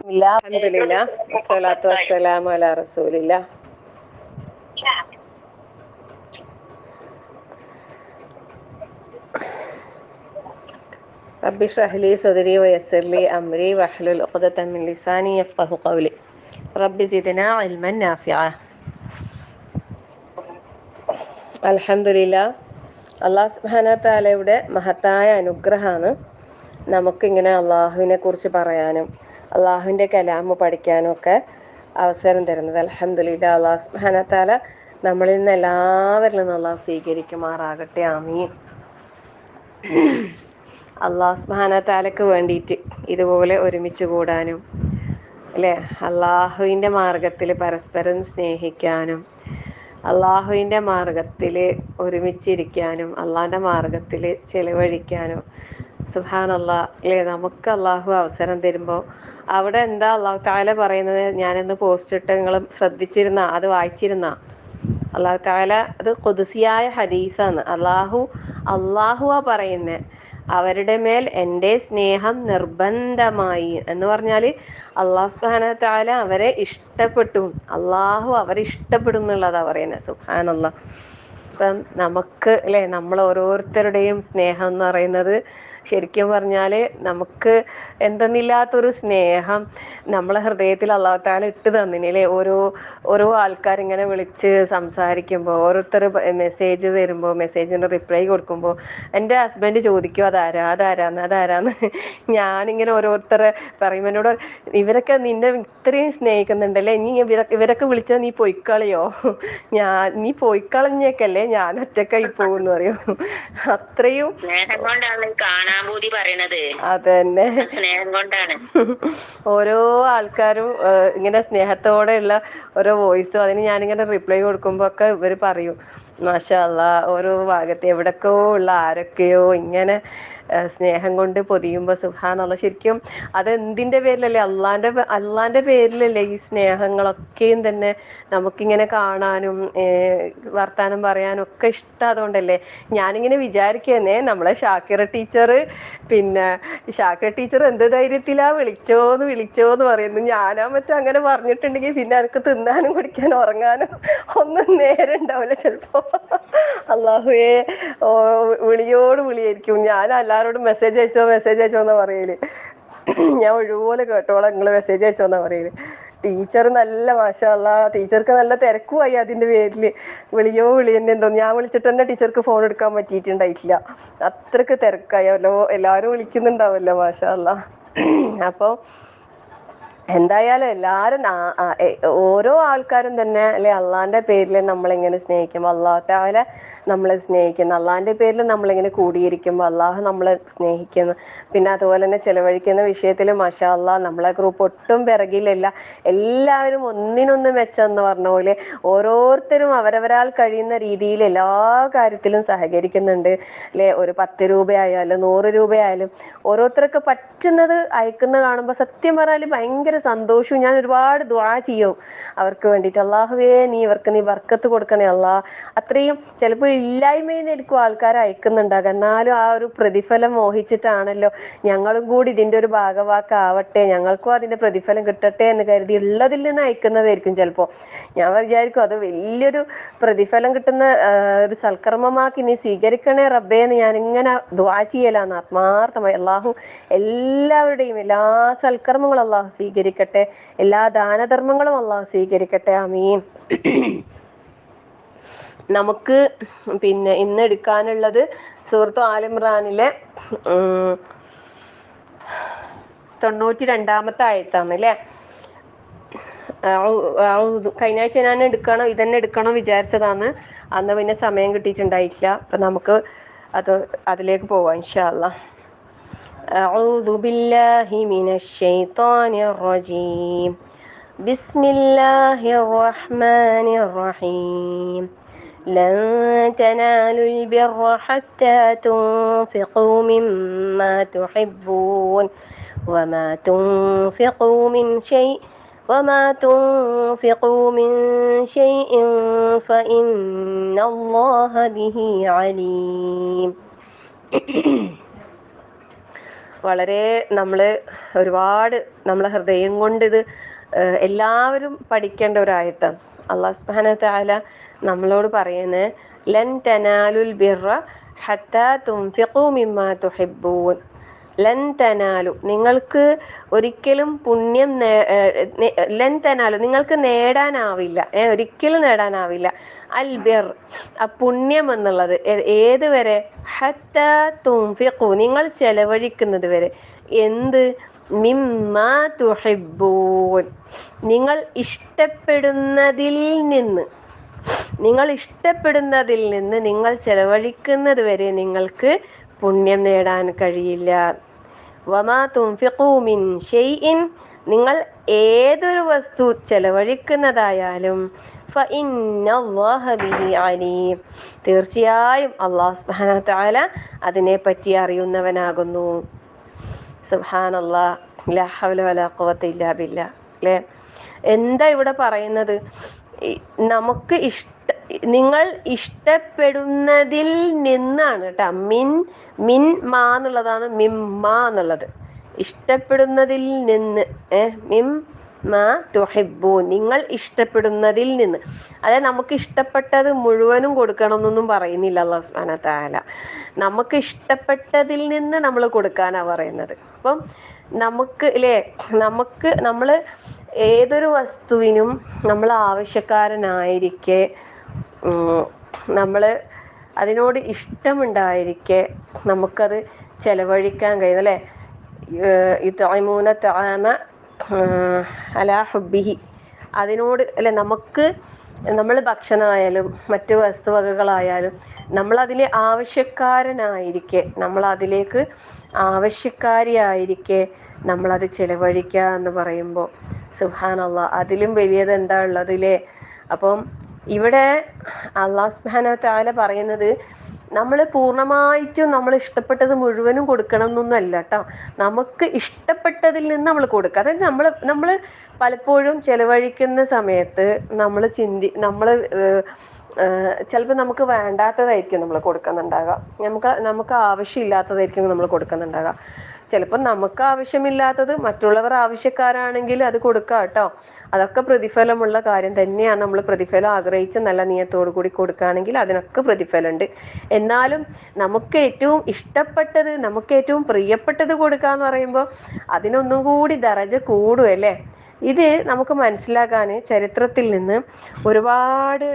അൽഹംദുലില്ലാ വസ്സലാത്തു വസ്സലാമു അലാ റസൂലില്ലാ. റബ്ബി ഇശ്റഹ് ലി സദ്രി വയസ്സിർ ലി അംരി വഹ്ലുൽ ഉഖ്ദതം മിൻ ലിസാനി യഫ്ഖഹു ഖൗലി. റബ്ബി സിദ്നാ ഇൽമൻ നാഫിഅ. അൽഹംദുലില്ലാ, അല്ലാഹു സുബ്ഹാനഹു വ തആലയുടെ മഹത്തായ അനുഗ്രഹമാണ് നമുക്കിങ്ങനെ അള്ളാഹുവിനെ കുറിച്ച് പറയാനും അള്ളാഹുവിൻ്റെ കലാമ് പഠിക്കാനും ഒക്കെ അവസരം തരുന്നത്. അൽഹംദുലില്ലാ, അല്ലാഹു സുബ്ഹാനഹു വ തആല നമ്മളിൽ നിന്ന് എല്ലാവരിൽ നിന്നും അള്ളാഹു സ്വീകരിക്കുമാറാകട്ടെ. ആമീൻ. അള്ളാഹു സുബ്ഹാനഹു വ തആലക്ക് വേണ്ടിയിട്ട് ഇതുപോലെ ഒരുമിച്ച് കൂടാനും അല്ലേ, അള്ളാഹുവിൻ്റെ മാർഗത്തിൽ പരസ്പരം സ്നേഹിക്കാനും അള്ളാഹുവിൻ്റെ മാർഗത്തിൽ ഒരുമിച്ചിരിക്കാനും അള്ളാഹിൻ്റെ മാർഗത്തിൽ ചെലവഴിക്കാനും സുബ്ഹാനല്ലാഹ് അല്ലേ, നമുക്ക് അള്ളാഹു അവസരം തരുമ്പോൾ അവിടെ എന്താ അള്ളാഹു തആല പറയുന്നത്? ഞാനിന്ന് പോസ്റ്റ് ഇട്ട് നിങ്ങൾ ശ്രദ്ധിച്ചിരുന്ന, അത് വായിച്ചിരുന്ന? അള്ളാഹു തആല അത് ഖുദ്സിയായ ഹദീസാണ്. അള്ളാഹുവാ പറയുന്നത്, അവരുടെ മേൽ എൻ്റെ സ്നേഹം നിർബന്ധമായി എന്ന് പറഞ്ഞാൽ അള്ളാഹു സുബ്ഹാനഹു വ തആല അവരെ ഇഷ്ടപ്പെട്ടു, അള്ളാഹു അവരെ ഇഷ്ടപ്പെടും എന്നുള്ളതാണ് പറയുന്നത്. സുബ്ഹാനല്ലാഹ്. ഇപ്പം നമുക്ക് അല്ലേ, നമ്മൾ ഓരോരുത്തരുടെയും സ്നേഹം എന്ന് പറയുന്നത് ശരിക്കും പറഞ്ഞാൽ നമുക്ക് എന്തെന്നില്ലാത്തൊരു സ്നേഹം നമ്മളെ ഹൃദയത്തിൽ അള്ളാഹു തആല ഇട്ട് തന്നില്ലേ. ഓരോ ആൾക്കാരിങ്ങനെ വിളിച്ച് സംസാരിക്കുമ്പോൾ, ഓരോരുത്തർ മെസ്സേജ് തരുമ്പോൾ, മെസ്സേജിന് റിപ്ലൈ കൊടുക്കുമ്പോൾ എൻ്റെ ഹസ്ബൻഡ് ചോദിക്കും അതാരാന്ന്. ഞാനിങ്ങനെ ഓരോരുത്തരെ പറയുമ്പോൾ എന്നോട് ഇവരൊക്കെ നിന്നെ ഇത്രയും സ്നേഹിക്കുന്നുണ്ടല്ലേ, നീ ഇവരൊക്കെ വിളിച്ചാൽ നീ പൊയ്ക്കളിയോ, നീ പൊയ്ക്കളഞ്ഞേക്കല്ലേ, ഞാൻ ഒറ്റക്കായി പോകുന്നു പറയും. അത്രയും സ്നേഹം കൊണ്ടാണ് കാണാൻ പറയണത്. അതന്നെ, സ്നേഹം കൊണ്ടാണ്. ഓരോ ആൾക്കാരും ഇങ്ങനെ സ്നേഹത്തോടെയുള്ള ഓരോ വോയിസും അതിന് ഞാനിങ്ങനെ റിപ്ലൈ കൊടുക്കുമ്പോൾ ഒക്കെ ഇവർ പറയും മാഷാ അല്ലാഹ്, ഓരോ ഭാഗത്ത് എവിടൊക്കെയോ ഉള്ള ആരൊക്കെയോ ഇങ്ങനെ സ്നേഹം കൊണ്ട് പൊതിയുമ്പോൾ സുബ്ഹാനല്ലാഹ്. ശരിക്കും അതെന്തിൻ്റെ പേരിലല്ലേ? അള്ളാൻ്റെ പേരിലല്ലേ ഈ സ്നേഹങ്ങളൊക്കെയും തന്നെ നമുക്കിങ്ങനെ കാണാനും വർത്താനം പറയാനും ഒക്കെ ഇഷ്ടം. അതുകൊണ്ടല്ലേ ഞാനിങ്ങനെ വിചാരിക്കുന്നേ, നമ്മളെ ഷാക്കിറ ടീച്ചർ എന്ത് ധൈര്യത്തിലാ വിളിച്ചോന്ന് പറയുന്നു. ഞാനാ മറ്റും അങ്ങനെ പറഞ്ഞിട്ടുണ്ടെങ്കിൽ പിന്നെ എനിക്ക് തിന്നാനും കുടിക്കാനും ഉറങ്ങാനും ഒന്നും നേരം ഉണ്ടാവില്ല ചിലപ്പോ. അള്ളാഹുവേ, വിളിയോട് വിളിയായിരിക്കും. ഞാൻ എല്ലാവരോടും മെസ്സേജ് അയച്ചോന്നാ പറയല്. ഞാൻ ഒഴിവുപോലെ കേട്ടോളാം, നിങ്ങൾ മെസ്സേജ് അയച്ചോന്നാ പറയല്. ടീച്ചർ നല്ല മാഷാ അല്ലാഹ്, ടീച്ചർക്ക് നല്ല തിരക്കുമായി അതിൻ്റെ പേരിൽ. വിളി തന്നെ എന്തോ, ഞാൻ വിളിച്ചിട്ട് തന്നെ ടീച്ചർക്ക് ഫോൺ എടുക്കാൻ പറ്റിയിട്ടുണ്ടായിട്ടില്ല, അത്രക്ക് തിരക്കായല്ലോ. എല്ലാവരും വിളിക്കുന്നുണ്ടാവല്ലോ മാഷാ അല്ലാഹ്. അപ്പോൾ എന്തായാലും എല്ലാവരും ഓരോ ആൾക്കാരും തന്നെ അല്ലെ അള്ളാന്റെ പേരിൽ നമ്മളിങ്ങനെ സ്നേഹിക്കുമ്പോൾ അള്ളാഹു തആല നമ്മളെ സ്നേഹിക്കുന്നു. അള്ളാന്റെ പേരിൽ നമ്മളിങ്ങനെ കൂടിയിരിക്കുമ്പോൾ അള്ളാഹു നമ്മളെ സ്നേഹിക്കുന്നു. പിന്നെ അതുപോലെ തന്നെ ചെലവഴിക്കുന്ന വിഷയത്തിൽ മാഷാ അല്ലാഹ് നമ്മളെ ഗ്രൂപ്പ് ഒട്ടും പിറകിലല്ല. എല്ലാവരും ഒന്നിനൊന്ന് മെച്ചെന്ന് പറഞ്ഞ പോലെ ഓരോരുത്തരും അവരവരാൽ കഴിയുന്ന രീതിയിൽ എല്ലാ കാര്യത്തിലും സഹകരിക്കുന്നുണ്ട് അല്ലെ. ഒരു 10 രൂപയായാലും 100 രൂപയായാലും ഓരോരുത്തർക്ക് പറ്റുന്നത് അയക്കുന്ന കാണുമ്പോൾ സത്യം പറഞ്ഞാൽ ഭയങ്കര സന്തോഷവും. ഞാൻ ഒരുപാട് ദുആ ചെയ്യും അവർക്ക് വേണ്ടിയിട്ട്. അള്ളാഹുവേ, ഇവർക്ക് നീ ബർക്കത്ത് കൊടുക്കണേ അള്ളാഹ്. അത്രയും ചിലപ്പോൾ ഇല്ലായ്മയിലായിരിക്കും ആൾക്കാർ അയക്കുന്നുണ്ടാകുക, എന്നാലും ആ ഒരു പ്രതിഫലം മോഹിച്ചിട്ടാണല്ലോ ഞങ്ങളും കൂടി ഇതിൻ്റെ ഒരു ഭാഗവാക്കാവട്ടെ, ഞങ്ങൾക്കും അതിൻ്റെ പ്രതിഫലം കിട്ടട്ടെ എന്ന് കരുതി ഉള്ളതിൽ നിന്ന് അയക്കുന്നതായിരിക്കും ചിലപ്പോൾ. ഞാൻ വിചാരിക്കും അത് വലിയൊരു പ്രതിഫലം കിട്ടുന്ന ഒരു സൽക്കർമ്മമാക്കി നീ സ്വീകരിക്കണേ റബ്ബേ എന്ന് ഞാനിങ്ങനെ ദുആ ചെയ്യലാണ് ആത്മാർത്ഥമായി. അള്ളാഹു എല്ലാവരുടെയും എല്ലാ സൽക്കർമ്മങ്ങളും അള്ളാഹു സ്വീകരിക്കട്ടെ, എല്ലാ ദാനധർമ്മങ്ങളും അള്ളാഹു സ്വീകരിക്കട്ടെ. ആമീൻ. നമുക്ക് പിന്നെ ഇന്ന് എടുക്കാനുള്ളത് സൂറത്ത് ആൽ ഇംറാനിലെ 92-ാമത്തെ ആയത്താണ് അല്ലേ. കഴിഞ്ഞ ആഴ്ച ഞാൻ ഇതന്നെ എടുക്കണം വിചാരിച്ചതാണ്, അന്ന് പിന്നെ സമയം കിട്ടിയിട്ടുണ്ടായിട്ടില്ല. അപ്പം നമുക്ക് അതിലേക്ക് പോവാം ഇൻഷാ അല്ലാഹ്. അഊദു ബില്ലാഹി മിനശ് ശൈത്വാനിർ റജീം. ബിസ്മില്ലാഹിർ റഹ്മാനിർ റഹീം. لن تنالوا البر حتى تنفقوا مما تحبون وما تنفقوا من شيء فإن الله به عليم. വളരെ നമ്മൾ ഒരുപാട് നമ്മളെ ഹൃദയം കൊണ്ട് ഇത് എല്ലാവരും പഠിക്കേണ്ട ഒരു ആയത്താണ്. അല്ലാഹു സുബ്ഹാനഹു വ തആല നമ്മളോട് പറയുന്നത് ലൻ തനാലുൽ ബിർറ ഹത്താ തുൻഫിഖു മിമ്മാ തുഹിബ്ബൂൻ. ലൻ തനാലു, നിങ്ങൾക്ക് ഒരിക്കലും പുണ്യം ലൻ തനാലു, നിങ്ങൾക്ക് നേടാനാവില്ല, ഒരിക്കലും നേടാനാവില്ല അൽ ബിർ, ആ പുണ്യം എന്നുള്ളത് ഏത് വരെ? ഹത്താ തുൻഫിഖു, നിങ്ങൾ ചെലവഴിക്കുന്നത് വരെ. എന്ത്? മിമ്മാ തുഹിബ്ബൂൻ, നിങ്ങൾ ഇഷ്ടപ്പെടുന്നതിൽ നിന്ന്, നിങ്ങൾ ഇഷ്ടപ്പെടുന്നതിൽ നിന്ന് നിങ്ങൾ ചെലവഴിക്കുന്നത് വരെ നിങ്ങൾക്ക് പുണ്യം നേടാൻ കഴിയില്ല. വമാ തുൻഫിഖൂ മിൻ ഷൈഇൻ, നിങ്ങൾ ഏതൊരു വസ്തു ചെലവഴിക്കുന്നതായാലും ഫഇന്നല്ലാഹ ബിഹി അലീം, തീർച്ചയായും അല്ലാഹു സുബ്ഹാനഹു വ തആല അതിനെപ്പറ്റി അറിയുന്നവനാകുന്നു. സുബ്ഹാനല്ലാഹ്, ലാ ഹൗല വലാ ഖുവത ഇല്ലാ ബില്ലാഹ്. അല്ലേ? എന്താ ഇവിടെ പറയുന്നത്? നമുക്ക് നിങ്ങൾ ഇഷ്ടപ്പെടുന്നതിൽ നിന്നാണ് കേട്ടോ. മിൻ മാ എന്നുള്ളതാണ് മിമ്മ എന്നുള്ളത്. ഇഷ്ടപ്പെടുന്നതിൽ നിന്ന്, മിം മാ തുഹിബ്ബൂ, നിങ്ങൾ ഇഷ്ടപ്പെടുന്നതിൽ നിന്ന്. അതായത് നമുക്ക് ഇഷ്ടപ്പെട്ടത് മുഴുവനും കൊടുക്കണം എന്നൊന്നും പറയുന്നില്ല അല്ലാഹു സുബ്ഹാനഹു വ തആല. നമുക്ക് ഇഷ്ടപ്പെട്ടതിൽ നിന്ന് നമ്മൾ കൊടുക്കാനാണ് പറയുന്നത്. അപ്പം നമുക്ക് നമ്മൾ ഏതൊരു വസ്തുവിനും നമ്മൾ ആവശ്യക്കാരനായിരിക്കെ, നമ്മൾ അതിനോട് ഇഷ്ടമുണ്ടായിരിക്കെ നമുക്കത് ചെലവഴിക്കാൻ കഴിയും. അല്ലേ? യുത്ഇമൂന തആമ അലാ ഹുബ്ബിഹി, അതിനോട് അല്ലെ, നമുക്ക് നമ്മൾ ഭക്ഷണമായാലും മറ്റു വസ്തുവകകളായാലും നമ്മളതിലെ ആവശ്യക്കാരനായിരിക്കെ, നമ്മളതിലേക്ക് ആവശ്യക്കാരിയായിരിക്കെ നമ്മളത് ചെലവഴിക്കുക എന്ന് പറയുമ്പോൾ സുബ്ഹാനല്ലാഹ്, അതിലും വലിയത് എന്താ ഉള്ളതില്ലേ? അപ്പം ഇവിടെ അല്ലാഹു സുബ്ഹാനഹു വ തആല പറയുന്നത് നമ്മൾ പൂർണ്ണമായിട്ടും നമ്മൾ ഇഷ്ടപ്പെട്ടത് മുഴുവനും കൊടുക്കണം എന്നൊന്നുമല്ല കേട്ടോ. നമുക്ക് ഇഷ്ടപ്പെട്ടതിൽ നിന്ന് നമ്മൾ കൊടുക്കുക. അതായത് നമ്മൾ പലപ്പോഴും ചെലവഴിക്കുന്ന സമയത്ത് നമ്മൾ ചിലപ്പോൾ നമുക്ക് വേണ്ടാത്തതായിരിക്കും നമ്മൾ കൊടുക്കുന്നുണ്ടാകുക, നമുക്ക് ആവശ്യമില്ലാത്തതായിരിക്കും നമ്മൾ കൊടുക്കുന്നുണ്ടാകുക. ചിലപ്പോൾ നമുക്ക് ആവശ്യമില്ലാത്തത് മറ്റുള്ളവർ ആവശ്യക്കാരാണെങ്കിൽ അത് കൊടുക്കുക കേട്ടോ. അതൊക്കെ പ്രതിഫലമുള്ള കാര്യം തന്നെയാണ്. നമ്മൾ പ്രതിഫലം ആഗ്രഹിച്ച് നല്ല നിയത്തോടു കൂടി കൊടുക്കുകയാണെങ്കിൽ അതിനൊക്കെ പ്രതിഫലമുണ്ട്. എന്നാലും നമുക്ക് ഏറ്റവും ഇഷ്ടപ്പെട്ടത്, നമുക്ക് ഏറ്റവും പ്രിയപ്പെട്ടത് കൊടുക്കുക എന്ന് പറയുമ്പോൾ അതിനൊന്നും കൂടി ദറജ കൂടും അല്ലേ? ഇത് നമുക്ക് മനസ്സിലാക്കാൻ ചരിത്രത്തിൽ നിന്ന് ഒരുപാട്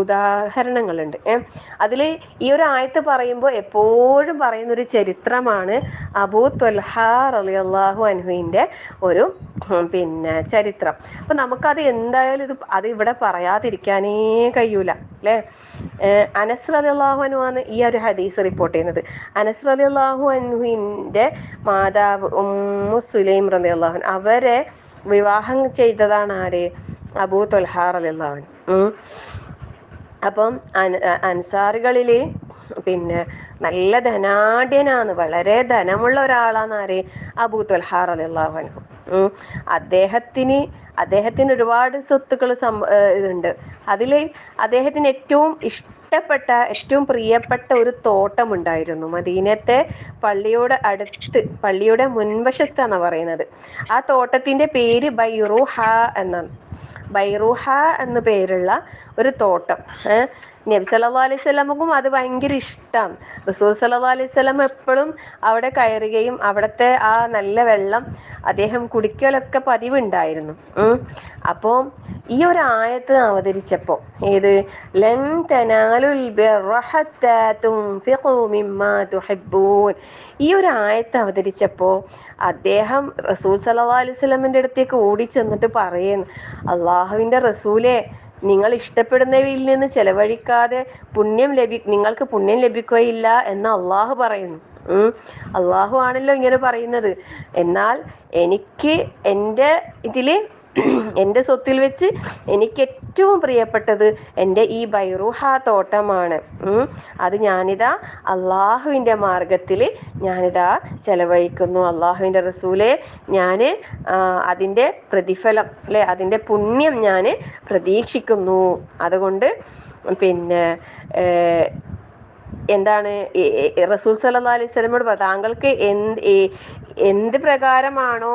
ഉദാഹരണങ്ങളുണ്ട്. അതിൽ ഈ ഒരു ആയത്ത് പറയുമ്പോൾ എപ്പോഴും പറയുന്നൊരു ചരിത്രമാണ് അബൂ ത്വൽഹ റളിയല്ലാഹു അൻഹുവിൻ്റെ ഒരു ചരിത്രം. അപ്പം നമുക്കത് എന്തായാലും അത് ഇവിടെ പറയാതിരിക്കാനേ കഴിയൂല അല്ലേ? അനസ് റളിയല്ലാഹു അൻഹു ആണ് ഈ ഒരു ഹദീസ് റിപ്പോർട്ട് ചെയ്യുന്നത്. അനസ് റളിയല്ലാഹു അൻഹുവിൻ്റെ മാതാവ് ഉമ്മു സുലൈം റളിയല്ലാഹു അൻഹ, അവരെ വിവാഹം ചെയ്തതാണ് ആര്? അബൂ ത്വൽഹ റളിയല്ലാഹു അൻഹു. അപ്പം അൻസാറുകളിൽ നല്ല ധനാഢ്യനാണ്, വളരെ ധനമുള്ള ഒരാളാണ് ആര്? അബൂ ത്വൽഹ റളിയല്ലാഹു അൻഹു. അദ്ദേഹത്തിന് ഒരുപാട് സ്വത്തുക്കൾ ഇതുണ്ട്. അതിൽ അദ്ദേഹത്തിന് ഏറ്റവും ഇഷ്ടപ്പെട്ട, ഏറ്റവും പ്രിയപ്പെട്ട ഒരു തോട്ടമുണ്ടായിരുന്നു മദീനത്തെ പള്ളിയോട് അടുത്ത്, പള്ളിയുടെ മുൻവശത്താണ് പറയുന്നത്. ആ തോട്ടത്തിന്റെ പേര് ബൈറൂഹ എന്നാണ്. ബൈറൂഹ എന്ന പേരുള്ള ഒരു തോട്ടം. നബി സല്ലല്ലാഹു അലൈഹി വസല്ലമക്കും അത് ഭയങ്കര ഇഷ്ടമാണ്. റസൂൽ സല്ലല്ലാഹു അലൈഹി വസല്ലം എപ്പോഴും അവിടെ കയറുകയും അവിടുത്തെ ആ നല്ല വെള്ളം അദ്ദേഹം കുടിക്കലൊക്കെ പതിവുണ്ടായിരുന്നു. അപ്പോൾ ഈ ഒരു ആയത്ത് അവതരിച്ചപ്പോൾ, ഏത്? ലൻ തനാലുൽ ബിർറ ഹത്താ തുൻഫിഖൂ മിമ്മാ തുഹിബ്ബൂൻ, ഈ ഒരു ആയത്ത് അവതരിച്ചപ്പോൾ അദ്ദേഹം റസൂൽ സല്ലല്ലാഹു അലൈഹി വസല്ലമിൻ്റെ അടുത്തേക്ക് ഓടി ചെന്നിട്ട് പറയുന്നു, അള്ളാഹുവിൻ്റെ റസൂലേ, നിങ്ങൾ ഇഷ്ടപ്പെടുന്നവയിൽ നിന്ന് ചെലവഴിക്കാതെ നിങ്ങൾക്ക് പുണ്യം ലഭിക്കുകയില്ല എന്ന് അള്ളാഹു പറയുന്നു. അള്ളാഹു ആണല്ലോ ഇങ്ങനെ പറയുന്നത്. എന്നാൽ എനിക്ക് എൻ്റെ സ്വത്തിൽ വെച്ച് എനിക്ക് ഏറ്റവും പ്രിയപ്പെട്ടത് എൻ്റെ ഈ ബൈറൂഹ തോട്ടമാണ്. അത് ഞാനിതാ അള്ളാഹുവിൻ്റെ മാർഗത്തിൽ ഞാനിതാ ചെലവഴിക്കുന്നു. അള്ളാഹുവിൻ്റെ റസൂലെ, ഞാൻ അതിൻ്റെ പ്രതിഫലം അല്ലെ, അതിൻ്റെ പുണ്യം ഞാൻ പ്രതീക്ഷിക്കുന്നു. അതുകൊണ്ട് എന്താണ് റസൂൽ സല്ലല്ലാഹു അലൈഹി വസല്ലമയോട് താങ്കൾക്ക് എന്ത് പ്രകാരമാണോ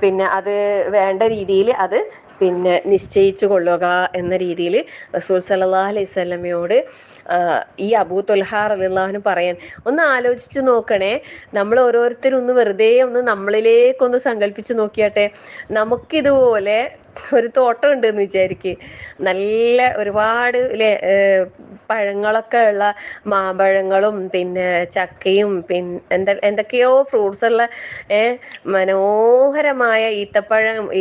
പിന്നെ അത് വേണ്ട രീതിയിൽ അത് പിന്നെ നിശ്ചയിച്ചു കൊള്ളുക എന്ന രീതിയിൽ റസൂൽ സല്ലല്ലാഹു അലൈഹി വസല്ലമയോട് ഈ അബൂ ത്വൽഹ റളിയല്ലാഹു അൻഹു പറയാൻ. ഒന്ന് ആലോചിച്ച് നോക്കണേ, നമ്മൾ ഓരോരുത്തരും ഒന്ന് വെറുതെ ഒന്ന് നമ്മളിലേക്കൊന്ന് സങ്കല്പിച്ച് നോക്കിയാട്ടെ. നമുക്കിതുപോലെ ഒരു തോട്ടം ഉണ്ടെന്ന് വിചാരിക്ക്, നല്ല ഒരുപാട് പഴങ്ങളൊക്കെ ഉള്ള മാമ്പഴങ്ങളും പിന്നെ ചക്കയും എന്തൊക്കെയോ ഫ്രൂട്ട്സ് ഉള്ള മനോഹരമായ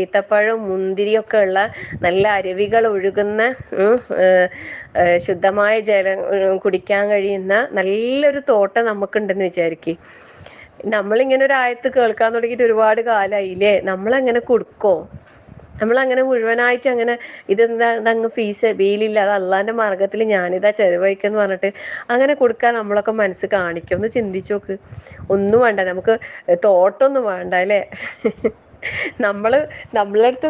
ഈത്തപ്പഴം മുന്തിരിയൊക്കെ ഉള്ള നല്ല അരുവികൾ ഒഴുകുന്ന ശുദ്ധമായ ജലം കുടിക്കാൻ കഴിയുന്ന നല്ലൊരു തോട്ടം നമുക്കുണ്ടെന്ന് വിചാരിക്ക്. നമ്മളിങ്ങനെ ഒരു ആയത്ത് കേൾക്കാൻ തുടങ്ങിയിട്ട് ഒരുപാട് കാലമായില്ലേ, നമ്മളങ്ങനെ കൊടുക്കോ? നമ്മളങ്ങനെ മുഴുവനായിട്ട് അങ്ങനെ ഇതെന്താ അങ്ങ് ഫീസ് ബീലില്ല, അത് അള്ളാന്റെ മാർഗത്തിൽ ഞാനിതാ ചെലവഴിക്കെന്ന് പറഞ്ഞിട്ട് അങ്ങനെ കൊടുക്കാൻ നമ്മളൊക്കെ മനസ്സ് കാണിക്കും? ഒന്ന് ചിന്തിച്ചു നോക്ക്. ഒന്നും വേണ്ട, നമുക്ക് തോട്ടൊന്നും വേണ്ട അല്ലേ. നമ്മളടുത്ത്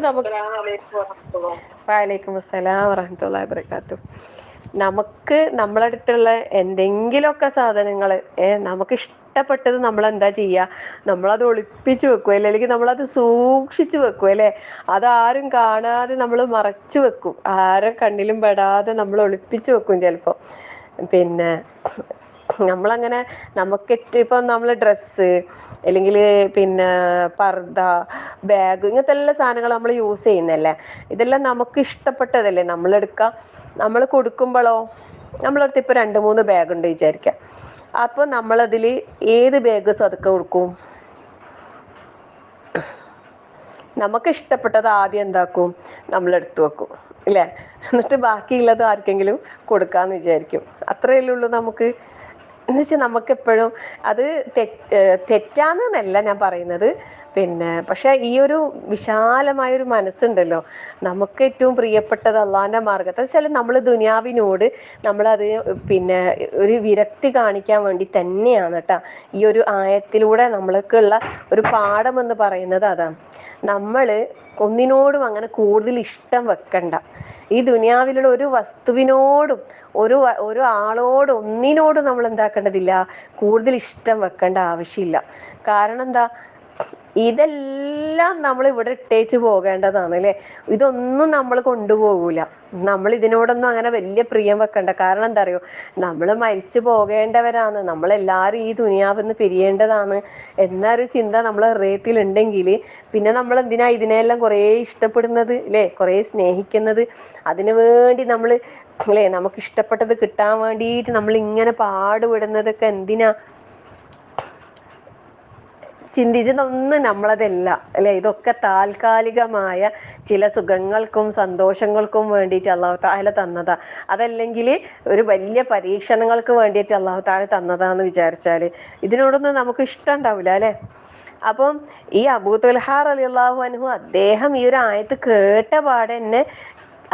വലൈക്കും അസ്സലാം വറഹ്മത്തുള്ളാഹി വബറകാതുഹു. നമുക്ക് നമ്മളടുത്തുള്ള എന്തെങ്കിലുമൊക്കെ സാധനങ്ങൾ നമുക്ക് ഇഷ്ടപ്പെട്ടത് നമ്മൾ എന്താ ചെയ്യുക, നമ്മളത് ഒളിപ്പിച്ചു വെക്കും അല്ലെങ്കിൽ നമ്മളത് സൂക്ഷിച്ചു വെക്കും അല്ലേ. അതാരും കാണാതെ നമ്മൾ മറച്ചു വെക്കും, ആരെ കണ്ണിലും പെടാതെ നമ്മൾ ഒളിപ്പിച്ചു വെക്കും ചിലപ്പോൾ. പിന്നെ നമ്മളങ്ങനെ ഇപ്പം നമ്മൾ ഡ്രസ്സ് അല്ലെങ്കിൽ പിന്നെ പർദ്ദ, ബാഗ്, ഇങ്ങനത്തെ എല്ലാ സാധനങ്ങൾ നമ്മൾ യൂസ് ചെയ്യുന്നല്ലേ. ഇതെല്ലാം നമുക്ക് ഇഷ്ടപ്പെട്ടതല്ലേ നമ്മൾ എടുക്കുക. നമ്മൾ കൊടുക്കുമ്പോഴോ, നമ്മളടുത്ത് ഇപ്പോൾ 2-3 ബാഗ് ഉണ്ട് വിചാരിക്കാം. അപ്പോൾ നമ്മളതിൽ ഏത് ബാഗ് സദക്ക കൊടുക്കും? നമുക്ക് ഇഷ്ടപ്പെട്ടത് ആദ്യം എന്താക്കും, നമ്മൾ എടുത്തു വെക്കും ഇല്ലേ. എന്നിട്ട് ബാക്കിയുള്ളത് ആർക്കെങ്കിലും കൊടുക്കാമെന്ന് വിചാരിക്കും. അത്രയല്ലേ ഉള്ളൂ നമുക്ക്. എന്ന് വെച്ചാൽ നമുക്കെപ്പോഴും അത് തെറ്റാന്നല്ല ഞാൻ പറയുന്നത്. പിന്നെ പക്ഷെ ഈ ഒരു വിശാലമായൊരു മനസ്സുണ്ടല്ലോ, നമുക്ക് ഏറ്റവും പ്രിയപ്പെട്ടത് അള്ളാന്റെ മാർഗത്തെ വെച്ചാൽ നമ്മൾ ദുനിയാവിനോട് നമ്മളത് പിന്നെ ഒരു വിരക്തി കാണിക്കാൻ വേണ്ടി തന്നെയാണ് കേട്ടോ. ഈ ഒരു ആയത്തിലൂടെ നമ്മൾക്കുള്ള ഒരു പാഠം എന്ന് പറയുന്നത് അതാണ്. നമ്മൾ ഒന്നിനോടും അങ്ങനെ കൂടുതൽ ഇഷ്ടം വെക്കണ്ട. ഈ ദുനിയാവിലുള്ള ഒരു വസ്തുവിനോടും ഒരു ആളോടും ഒന്നിനോടും നമ്മൾ എന്താക്കേണ്ടതില്ല, കൂടുതൽ ഇഷ്ടം വെക്കേണ്ട ആവശ്യമില്ല. കാരണം എന്താ, ഇതെല്ലാം നമ്മൾ ഇവിടെ ഇട്ടേച്ച് പോകേണ്ടതാണ് അല്ലേ. ഇതൊന്നും നമ്മൾ കൊണ്ടുപോകൂല. നമ്മൾ ഇതിനോടൊന്നും അങ്ങനെ വലിയ പ്രിയം വെക്കണ്ട. കാരണം എന്താ അറിയോ, നമ്മൾ മരിച്ചു പോകേണ്ടവരാണ്, നമ്മളെല്ലാവരും ഈ ദുനിയാവിന്ന് പിരിയേണ്ടതാണ് എന്നൊരു ചിന്ത നമ്മളെ ഹൃദയത്തിൽ ഉണ്ടെങ്കിൽ പിന്നെ നമ്മൾ എന്തിനാ ഇതിനെല്ലാം കുറേ ഇഷ്ടപ്പെടുന്നത് അല്ലേ, കുറേ സ്നേഹിക്കുന്നത്. അതിനു വേണ്ടി നമ്മൾ അല്ലേ, നമുക്ക് ഇഷ്ടപ്പെട്ടത് കിട്ടാൻ വേണ്ടിയിട്ട് നമ്മൾ ഇങ്ങനെ പാടുപെടുന്നതൊക്കെ എന്തിനാ? ചിന്തിച്ചതൊന്നും നമ്മളതല്ല അല്ലെ. ഇതൊക്കെ താൽക്കാലികമായ ചില സുഖങ്ങൾക്കും സന്തോഷങ്ങൾക്കും വേണ്ടിയിട്ട് അള്ളാഹു തആല തന്നതാ. അതല്ലെങ്കിൽ ഒരു വലിയ പരീക്ഷണങ്ങൾക്ക് വേണ്ടിയിട്ട് അള്ളാഹു തആല തന്നതാന്ന് വിചാരിച്ചാൽ ഇതിനോടൊന്നും നമുക്ക് ഇഷ്ടം ഉണ്ടാവില്ല അല്ലെ. അപ്പം ഈ അബൂ ത്വൽഹ റളിയല്ലാഹു അൻഹു അദ്ദേഹം ഈ ഒരു ആയത്ത് കേട്ട പാടെ തന്നെ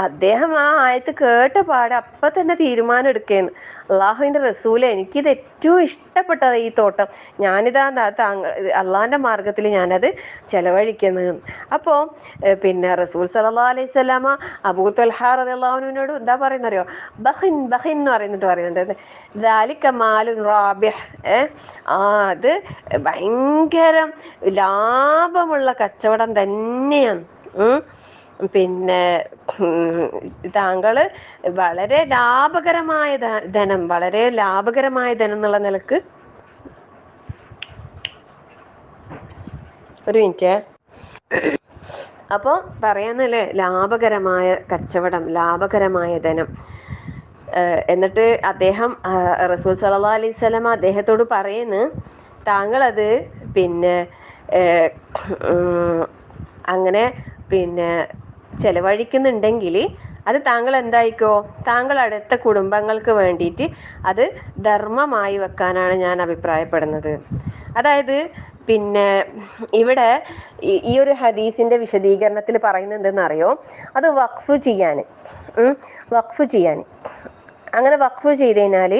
അദ്ദേഹം ആ ആയത്ത് കേട്ട പാടെ അപ്പം തന്നെ തീരുമാനം എടുക്കുകയാണ്, അള്ളാഹുവിൻ്റെ റസൂലെ എനിക്കിത് ഏറ്റവും ഇഷ്ടപ്പെട്ടത് ഈ തോട്ടം, ഞാനിതാ അള്ളാഹിൻ്റെ മാർഗത്തിൽ ഞാനത് ചെലവഴിക്കുന്നത്. അപ്പോൾ പിന്നെ റസൂൽ സല്ലല്ലാഹു അലൈഹി വസല്ലമ അബൂ ത്വൽഹ റളിയല്ലാഹു അൻഹുവിനോട് എന്താ പറയുന്നറിയോ, ബഹിൻ ബഹിൻ എന്ന് പറയുന്നുണ്ട് ദാലിക മാലുൻ റാബിഹ്. അത് ഭയങ്കര ലാഭമുള്ള കച്ചവടം തന്നെയാണ്. പിന്നെ താങ്കൾ വളരെ ലാഭകരമായ ധനം, വളരെ ലാഭകരമായ ധനം എന്നുള്ള നിലക്ക്, ഒരു മിനിറ്റ്, അപ്പോൾ പറയാന്നല്ലേ, ലാഭകരമായ കച്ചവടം, ലാഭകരമായ ധനം. എന്നിട്ട് അദ്ദേഹം റസൂൽ സല്ലല്ലാഹു അലൈഹി വസല്ലമ അദ്ദേഹത്തോട് പറയുന്നു, താങ്കളത് പിന്നെ അങ്ങനെ പിന്നെ ചെലവഴിക്കുന്നുണ്ടെങ്കിൽ അത് താങ്കൾ എന്തായിക്കോ, താങ്കൾ അടുത്ത കുടുംബങ്ങൾക്ക് വേണ്ടിയിട്ട് അത് ധർമ്മമായി വെക്കാനാണ് ഞാൻ അഭിപ്രായപ്പെടുന്നത്. അതായത് പിന്നെ ഇവിടെ ഈ ഒരു ഹദീസിന്റെ വിശദീകരണത്തിൽ പറയുന്നത് എന്തെന്നറിയോ, അത് വഖഫ് ചെയ്യാൻ, അങ്ങനെ വഖഫ് ചെയ്ത് കഴിഞ്ഞാൽ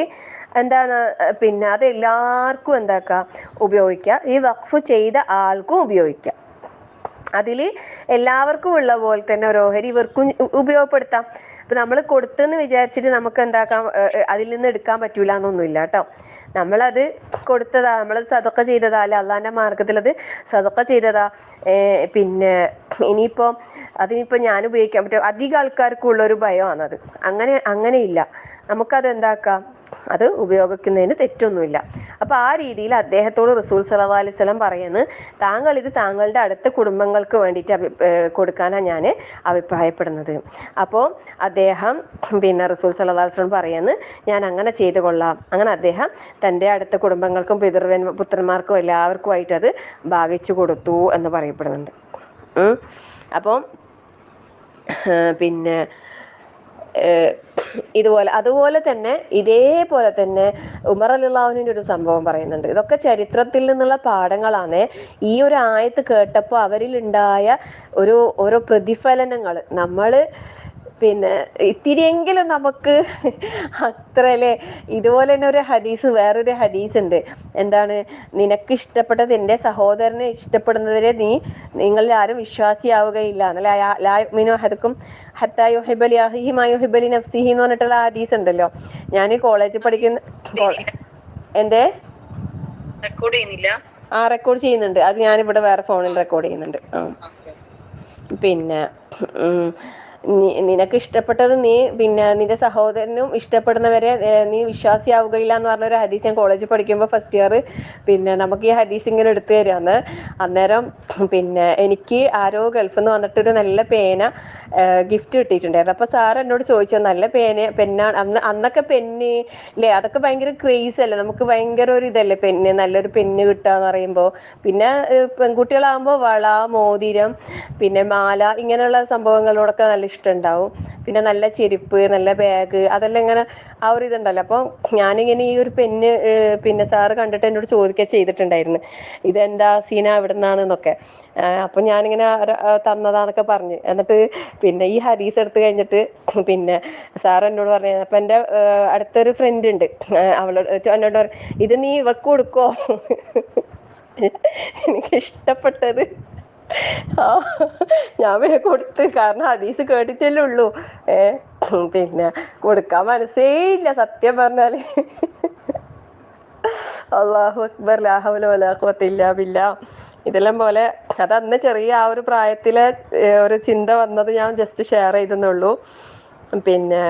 എന്താണ്, പിന്നെ അത് എല്ലാവർക്കും എന്താക്കാം, ഉപയോഗിക്കാം. ഈ വഖഫ് ചെയ്ത ആൾക്കും ഉപയോഗിക്കാം. അതിൽ എല്ലാവർക്കും ഉള്ള പോലെ തന്നെ ഒരു ഓഹരി ഇവർക്കും ഉപയോഗപ്പെടുത്താം. ഇപ്പം നമ്മൾ കൊടുത്തെന്ന് വിചാരിച്ചിട്ട് നമുക്ക് എന്താക്കാം, അതിൽ നിന്ന് എടുക്കാൻ പറ്റൂല എന്നൊന്നുമില്ല കേട്ടോ. നമ്മളത് കൊടുത്തതാ, നമ്മൾ സദഖ ചെയ്തതാ, അല്ല അള്ളാൻ്റെ മാർഗത്തിൽ അത് സദഖ ചെയ്തതാ. പിന്നെ ഇനിയിപ്പോൾ അതിനിപ്പോൾ ഞാൻ ഉപയോഗിക്കാൻ പറ്റും, അധികം ആൾക്കാർക്കുള്ളൊരു ഭയമാണത്. അങ്ങനെയില്ല, നമുക്കത് എന്താക്കാം, അത് ഉപയോഗിക്കുന്നതിന് തെറ്റൊന്നുമില്ല. അപ്പോൾ ആ രീതിയിൽ അദ്ദേഹത്തോട് റസൂൽ സല്ലല്ലാഹു അലൈഹി വസല്ലം പറയുന്നത്, താങ്കൾ ഇത് താങ്കളുടെ അടുത്ത കുടുംബങ്ങൾക്ക് വേണ്ടിയിട്ട് കൊടുക്കാനാണ് ഞാൻ അഭിപ്രായപ്പെടുന്നത്. അപ്പോൾ അദ്ദേഹം പിന്നെ റസൂൽ സല്ലല്ലാഹു അലൈഹി വസല്ലം പറയുന്നത്, ഞാൻ അങ്ങനെ ചെയ്തു കൊള്ളാം. അങ്ങനെ അദ്ദേഹം തൻ്റെ അടുത്ത കുടുംബങ്ങൾക്കും പുത്രന്മാർക്കും എല്ലാവർക്കുമായിട്ട് അത് ഭാഗിച്ചു കൊടുത്തു എന്ന് പറയപ്പെടുന്നുണ്ട്. അപ്പം പിന്നെ അതുപോലെ തന്നെ ഇതേപോലെ തന്നെ ഉമർ റളിയല്ലാഹു അൻഹുവിൻ്റെ ഒരു സംഭവം പറയുന്നുണ്ട്. ഇതൊക്കെ ചരിത്രത്തിൽ നിന്നുള്ള പാഠങ്ങളാണ്. ഈ ഒരു ആയത്ത് കേട്ടപ്പോൾ അവരിലുണ്ടായ ഓരോ പ്രതിഫലനങ്ങൾ നമ്മൾ പിന്നെ ഇത്തിരിയെങ്കിലും നമുക്ക് അത്രല്ലേ. ഇതുപോലെ തന്നെ വേറൊരു ഹദീസ് ഉണ്ട്. എന്താണ്, നിനക്ക് ഇഷ്ടപ്പെട്ടത് എൻ്റെ സഹോദരനെ ഇഷ്ടപ്പെടുന്നതിനെ നിങ്ങളിൽ ആരും വിശ്വാസിയാവുകയില്ല എന്നല്ലേ, ലാ യുഅ്മിനു അഹദുക്കും ഹത്താ യുഹിബ്ബ ലിഅഖീഹി മാ യുഹിബ്ബു ലിനഫ്സിഹി എന്ന് പറഞ്ഞിട്ടുള്ള ഹദീസ് ഉണ്ടല്ലോ. ഞാൻ കോളേജിൽ പഠിക്കുന്ന എന്തേ റെക്കോർഡ് ചെയ്യുന്നുണ്ട്. അത് ഞാനിവിടെ വേറെ ഫോണിൽ റെക്കോർഡ് ചെയ്യുന്നുണ്ട്. പിന്നെ നിനക്ക് ഇഷ്ടപ്പെട്ടത് പിന്നെ നിന്റെ സഹോദരനും ഇഷ്ടപ്പെടുന്നവരെ നീ വിശ്വാസിയാവുകയില്ല എന്ന് പറഞ്ഞൊരു ഹദീസ് ഞാൻ കോളേജിൽ പഠിക്കുമ്പോൾ ഫസ്റ്റ് ഇയർ പിന്നെ നമുക്ക് ഈ ഹദീസ് ഇങ്ങനെ എടുത്തു തരാന്ന്. അന്നേരം പിന്നെ എനിക്ക് ആരോ ഗൾഫിൽ നിന്ന് വന്നിട്ടൊരു നല്ല പേന ഗിഫ്റ്റ് കിട്ടിയിട്ടുണ്ടായിരുന്നു. അപ്പോൾ സാർ എന്നോട് ചോദിച്ചത്, നല്ല പെന്നാണ് അന്നൊക്കെ പെന്ന് അല്ലേ, അതൊക്കെ ഭയങ്കര ക്രേസ് അല്ലേ, നമുക്ക് ഭയങ്കര ഒരു ഇതല്ലേ നല്ലൊരു പെന്ന് കിട്ടുക എന്ന് പറയുമ്പോൾ. പിന്നെ പെൺകുട്ടികളാകുമ്പോൾ വള, മോതിരം, പിന്നെ മാല, ഇങ്ങനെയുള്ള സംഭവങ്ങളോടൊക്കെ നല്ല ഇഷ്ടമുണ്ടാവും. പിന്നെ നല്ല ചെരുപ്പ്, നല്ല ബാഗ്, അതെല്ലാം ഇങ്ങനെ ആ ഒരു ഇതുണ്ടല്ലോ. അപ്പോൾ ഞാനിങ്ങനെ ഈ ഒരു പെന്ന് പിന്നെ സാറ് കണ്ടിട്ട് എന്നോട് ചോദിക്കുക ചെയ്തിട്ടുണ്ടായിരുന്നു, ഇതെന്താ സീന എവിടെ നിന്നാണെന്നൊക്കെ. അപ്പം ഞാനിങ്ങനെ തന്നതാന്നൊക്കെ പറഞ്ഞ്, എന്നിട്ട് പിന്നെ ഈ ഹദീസ് എടുത്ത് കഴിഞ്ഞിട്ട് പിന്നെ സാർ എന്നോട് പറഞ്ഞു, അപ്പം എൻ്റെ അടുത്തൊരു ഫ്രണ്ട് ഉണ്ട്, എന്നോട് പറഞ്ഞു, ഇത് നീ ഇവൾക്ക് കൊടുക്കോ, എനിക്ക് ഇഷ്ടപ്പെട്ടത്. ഞാൻ വേഗം കൊടുത്ത്, കാരണം ഹദീസ് കേട്ടിട്ടല്ലേ ഉള്ളൂ. പിന്നെ കൊടുക്കാൻ മനസ്സേ ഇല്ല സത്യം പറഞ്ഞാല്. അല്ലാഹു അക്ബർ, ലാ ഹൗല വലാ ഖുവത ഇല്ലാ ബില്ലാഹ്. ഇതെല്ലാം പോലെ അതന്ന് ചെറിയ ആ ഒരു പ്രായത്തിലെ ഒരു ചിന്ത വന്നത് ഞാൻ ജസ്റ്റ് ഷെയർ ചെയ്തെന്നുള്ളൂ. പിന്നെ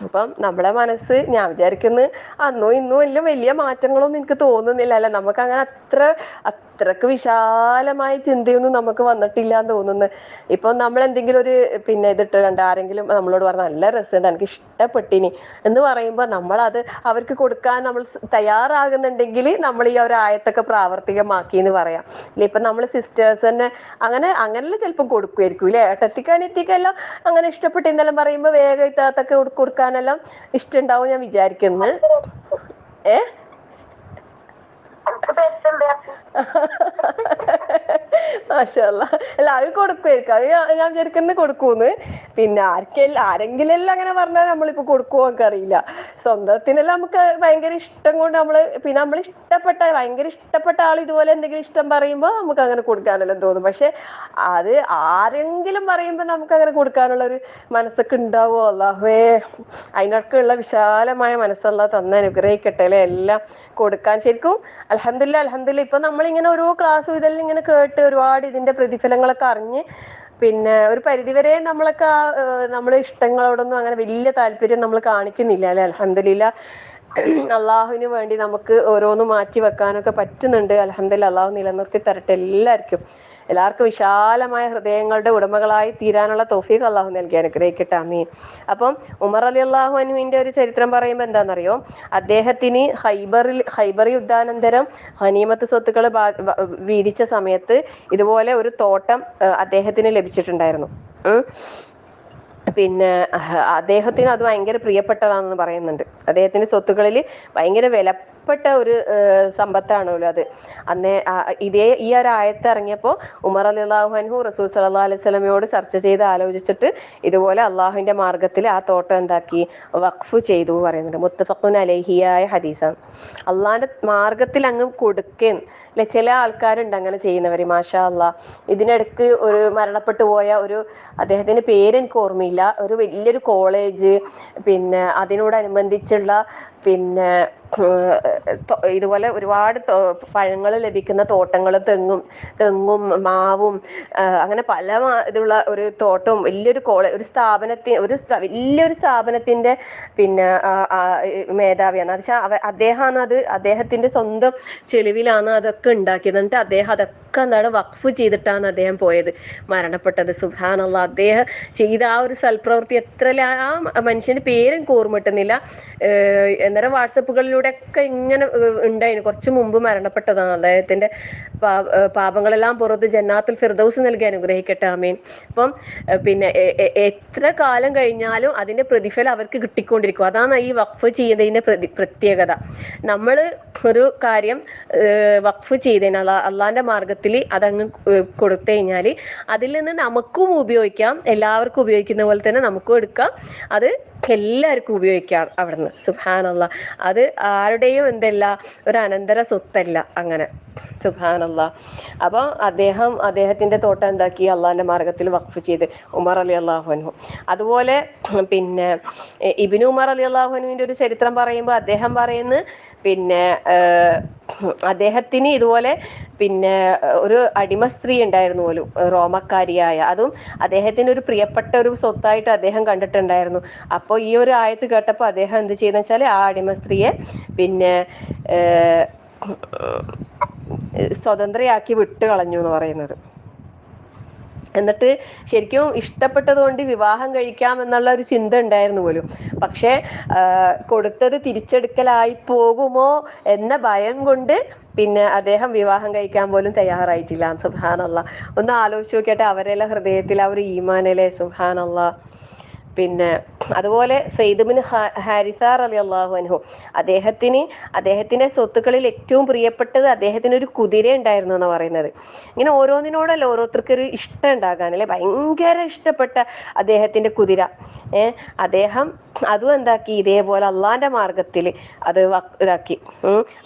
അപ്പം നമ്മളെ മനസ്സ്, ഞാൻ വിചാരിക്കുന്നു അന്നും ഇന്നും എല്ലാം വലിയ മാറ്റങ്ങളൊന്നും എനിക്ക് തോന്നുന്നില്ല. അല്ല, നമുക്കങ്ങനെ അത്രക്ക് വിശാലമായ ചിന്തയൊന്നും നമുക്ക് വന്നിട്ടില്ല എന്ന് തോന്നുന്നു. ഇപ്പം നമ്മളെന്തെങ്കിലും ഒരു പിന്നെ ഇതിട്ട് കണ്ട ആരെങ്കിലും നമ്മളോട് പറഞ്ഞാൽ നല്ല രസമുണ്ട്, എനിക്ക് ഇഷ്ടപ്പെട്ടിനി എന്ന് പറയുമ്പോൾ നമ്മളത് അവർക്ക് കൊടുക്കാൻ നമ്മൾ തയ്യാറാകുന്നുണ്ടെങ്കിൽ നമ്മൾ ഈ ഒരു ആയത്തൊക്കെ പ്രാവർത്തികമാക്കി എന്ന് പറയാം. ഇല്ല, ഇപ്പം നമ്മൾ സിസ്റ്റേഴ്സ് തന്നെ അങ്ങനെല്ലാം ചിലപ്പം കൊടുക്കുമായിരിക്കും ഇല്ലേ, ഏട്ടത്തിക്കാനെത്തിക്കെല്ലാം അങ്ങനെ ഇഷ്ടപ്പെട്ട് എന്നെല്ലാം പറയുമ്പോൾ വേഗം ഇത്താത്തൊക്കെ കൊടുക്കാനെല്ലാം ഇഷ്ടമുണ്ടാവും ഞാൻ വിചാരിക്കുന്നു. മാഷാ അല്ലാഹ്. അല്ല, അത് കൊടുക്കുമായിരിക്കും, അത് ഞാൻ വിചാരിക്കുന്നത് കൊടുക്കൂന്ന്. പിന്നെ ആരെങ്കിലും എല്ലാം അങ്ങനെ പറഞ്ഞാൽ നമ്മളിപ്പോൾ കൊടുക്കുമോ നമുക്ക് അറിയില്ല. സ്വന്തത്തിനെല്ലാം നമുക്ക് ഭയങ്കര ഇഷ്ടം കൊണ്ട് പിന്നെ ഭയങ്കര ഇഷ്ടപ്പെട്ട ആൾ ഇതുപോലെ എന്തെങ്കിലും ഇഷ്ടം പറയുമ്പോൾ നമുക്ക് അങ്ങനെ കൊടുക്കാനെല്ലാം തോന്നും. പക്ഷെ അത് ആരെങ്കിലും പറയുമ്പോൾ നമുക്ക് അങ്ങനെ കൊടുക്കാനുള്ള ഒരു മനസ്സൊക്കെ ഉണ്ടാവുമോ? അല്ലാഹുവേ, അതിനൊക്കെയുള്ള വിശാലമായ മനസ്സുള്ള തന്നെ അനുഗ്രഹിക്കട്ടെ അല്ലേ, എല്ലാം കൊടുക്കാൻ. ശരിക്കും അൽഹംദുലില്ലാ ഇപ്പൊ നമ്മളിങ്ങനെ ഓരോ ക്ലാസ്സും ഇതെല്ലാം ഇങ്ങനെ കേട്ട് ഒരുപാട് ഇതിന്റെ പ്രതിഫലങ്ങളൊക്കെ അറിഞ്ഞ് പിന്നെ ഒരു പരിധിവരെ നമ്മളൊക്കെ നമ്മളെ ഇഷ്ടങ്ങളോടൊന്നും അങ്ങനെ വലിയ താല്പര്യം നമ്മൾ കാണിക്കുന്നില്ല അല്ലെ. അൽഹംദുലില്ലാ, അള്ളാഹുവിന് വേണ്ടി നമുക്ക് ഓരോന്നും മാറ്റി വെക്കാനൊക്കെ പറ്റുന്നുണ്ട്. അൽഹംദുലില്ലാ, അള്ളാഹു നിലനിർത്തി തരട്ടെ എല്ലാവർക്കും വിശാലമായ ഹൃദയങ്ങളുടെ ഉടമകളായി തീരാനുള്ള തൗഫീഖ് അള്ളാഹു നൽകി അനുഗ്രഹിക്കട്ടെ. ആമീൻ. അപ്പം ഉമർ റളിയല്ലാഹു അൻഹുവിന്റെ ഒരു ചരിത്രം പറയുമ്പോൾ എന്താണെന്നറിയോ, അദ്ദേഹത്തിന് ഖൈബർ യുദ്ധാനന്തരം ഗനീമത്ത് സ്വത്തുക്കൾ വീതിച്ച സമയത്ത് ഇതുപോലെ ഒരു തോട്ടം അദ്ദേഹത്തിന് ലഭിച്ചിട്ടുണ്ടായിരുന്നു. പിന്നെ അദ്ദേഹത്തിന് അത് ഭയങ്കര പ്രിയപ്പെട്ടതാണെന്ന് പറയുന്നുണ്ട്. അദ്ദേഹത്തിന് സ്വത്തുക്കളിൽ ഭയങ്കര വിലപ്പെട്ട ഒരു സമ്പത്താണല്ലോ അത്. ഈ ഒരു ആയത്ത് ഇറങ്ങിയപ്പോൾ ഉമർ റളിയല്ലാഹു അൻഹു റസൂൽ സല്ലല്ലാഹു അലൈഹി വസല്ലമയോട് ചർച്ച ചെയ്ത് ആലോചിച്ചിട്ട് ഇതുപോലെ അള്ളാഹുവിൻ്റെ മാർഗത്തിൽ ആ തോട്ടം എന്താക്കി, വഖഫ് ചെയ്തു പറയുന്നുണ്ട്. മുത്തഫഖുൻ അലൈഹിയായ ഹദീസാണ്. അള്ളാഹിൻ്റെ മാർഗത്തിൽ അങ്ങ് കൊടുക്കേൻ അല്ലെ? ചില ആൾക്കാരുണ്ട് അങ്ങനെ ചെയ്യുന്നവർ, മാഷാ അല്ലാ. ഇതിനിടയ്ക്ക് ഒരു മരണപ്പെട്ടു പോയ ഒരു, അദ്ദേഹത്തിൻ്റെ പേര് എനിക്ക് ഓർമ്മയില്ല, ഒരു വലിയൊരു കോളേജ്, പിന്നെ അതിനോടനുബന്ധിച്ചുള്ള പിന്നെ ഇതുപോലെ ഒരുപാട് പഴങ്ങൾ ലഭിക്കുന്ന തോട്ടങ്ങൾ, തെങ്ങും മാവും അങ്ങനെ പല ഇതുള്ള ഒരു തോട്ടവും വലിയൊരു ഒരു വലിയൊരു സ്ഥാപനത്തിൻ്റെ പിന്നെ മേധാവിയാണ്. എന്ന് വെച്ചാൽ അദ്ദേഹമാണ് അദ്ദേഹത്തിൻ്റെ സ്വന്തം ചെലവിലാണ് അതൊക്കെ ഉണ്ടാക്കിയത്. എന്നിട്ട് അദ്ദേഹം അതൊക്കെ എന്താണ് വഖഫ് ചെയ്തിട്ടാണ് അദ്ദേഹം പോയത്, മരണപ്പെട്ടത്. സുബ്ഹാനല്ലാഹ്. അദ്ദേഹം ചെയ്ത ആ ഒരു സൽപ്രവൃത്തി എത്ര, ആ മനുഷ്യൻ്റെ പേരും ഓർമ്മട്ടുന്നില്ല. അന്നേരം വാട്സപ്പുകളിലൂടെ ഒക്കെ ഇങ്ങനെ ഉണ്ടായിരുന്നു. കുറച്ച് മുമ്പ് മരണപ്പെട്ടതാണ്. അദ്ദേഹത്തിൻ്റെ പാപങ്ങളെല്ലാം പുറത്ത് ജന്നാത്തുൽ ഫിർദൗസ് നൽകി അനുഗ്രഹിക്കട്ടെ, ആമീൻ. അപ്പം പിന്നെ എത്ര കാലം കഴിഞ്ഞാലും അതിൻ്റെ പ്രതിഫലം അവർക്ക് കിട്ടിക്കൊണ്ടിരിക്കും. അതാണ് ഈ വഖഫ് ചെയ്യുന്നതിൻ്റെ പ്രത്യേകത. നമ്മൾ ഒരു കാര്യം വഖഫ് ചെയ്തതിനാൽ അള്ളാഹിൻ്റെ മാർഗത്തിൽ അതങ്ങ് കൊടുത്തു കഴിഞ്ഞാൽ അതിൽ നിന്ന് നമുക്കും ഉപയോഗിക്കാം, എല്ലാവർക്കും ഉപയോഗിക്കുന്ന പോലെ തന്നെ നമുക്കും എടുക്കാം, അത് എല്ലാവർക്കും ഉപയോഗിക്കാം അവിടുന്ന്. സുബ്ഹാനല്ലാഹ്. അത് ആരുടെയും എന്തല്ല, ഒരു അനന്തര സ്വത്തല്ല അങ്ങനെ. സുബ്ഹാനല്ലാഹ്. അപ്പോൾ അദ്ദേഹത്തിൻ്റെ തോട്ടം എന്താക്കി, അള്ളാഹിൻ്റെ മാർഗത്തിൽ വഖഫ് ചെയ്ത്, ഉമർ റളിയല്ലാഹു അൻഹു. അതുപോലെ പിന്നെ ഇബ്നു ഉമർ റളിയല്ലാഹു അൻഹുവിൻ്റെ ഒരു ചരിത്രം പറയുമ്പോൾ അദ്ദേഹം പറയുന്നത്, പിന്നെ അദ്ദേഹത്തിന് ഇതുപോലെ പിന്നെ ഒരു അടിമ സ്ത്രീ ഉണ്ടായിരുന്നു പോലും, റോമക്കാരിയായ. അതും അദ്ദേഹത്തിൻ്റെ ഒരു പ്രിയപ്പെട്ട ഒരു സ്വത്തായിട്ട് അദ്ദേഹം കണ്ടിട്ടുണ്ടായിരുന്നു. അപ്പോൾ ഈ ഒരു ആയത്ത് കേട്ടപ്പോൾ അദ്ദേഹം എന്ത് ചെയ്യുന്നത് വെച്ചാൽ ആ അടിമ സ്ത്രീയെ പിന്നെ സ്വതന്ത്രയാക്കി വിട്ട് കളഞ്ഞു എന്ന് പറയുന്നത്. എന്നിട്ട് ശരിക്കും ഇഷ്ടപ്പെട്ടതുകൊണ്ട് വിവാഹം കഴിക്കാം എന്നുള്ള ഒരു ചിന്ത ഉണ്ടായിരുന്നു പോലും. പക്ഷേ കൊടുത്തത് തിരിച്ചെടുക്കലായി പോകുമോ എന്ന ഭയം കൊണ്ട് പിന്നെ അദ്ദേഹം വിവാഹം കഴിക്കാൻ പോലും തയ്യാറായിട്ടില്ല. സുബ്ഹാനല്ലാഹ്. ഒന്ന് ആലോചിച്ച് നോക്കിയിട്ട് അവരെല്ലാം ഹൃദയത്തിൽ ആ ഒരു ഈമാനല്ലേ. സുബ്ഹാനല്ലാഹ്. പിന്നെ അതുപോലെ സെയ്ദ് ബിൻ ഹാരിസ റളിയല്ലാഹു അൻഹു, അദ്ദേഹത്തിൻ്റെ സ്വത്തുക്കളിൽ ഏറ്റവും പ്രിയപ്പെട്ടത് അദ്ദേഹത്തിന് ഒരു കുതിര ഉണ്ടായിരുന്നു എന്ന് പറയുന്നത്. ഇങ്ങനെ ഓരോന്നിനോടല്ല ഓരോരുത്തർക്ക് ഒരു ഇഷ്ടം ഉണ്ടാകാൻ അല്ലേ, ഭയങ്കര ഇഷ്ടപ്പെട്ട അദ്ദേഹത്തിൻ്റെ കുതിര. അദ്ദേഹം അതും എന്താക്കി, ഇതേപോലെ അള്ളാഹിൻ്റെ മാർഗത്തിൽ അത് ഇതാക്കി.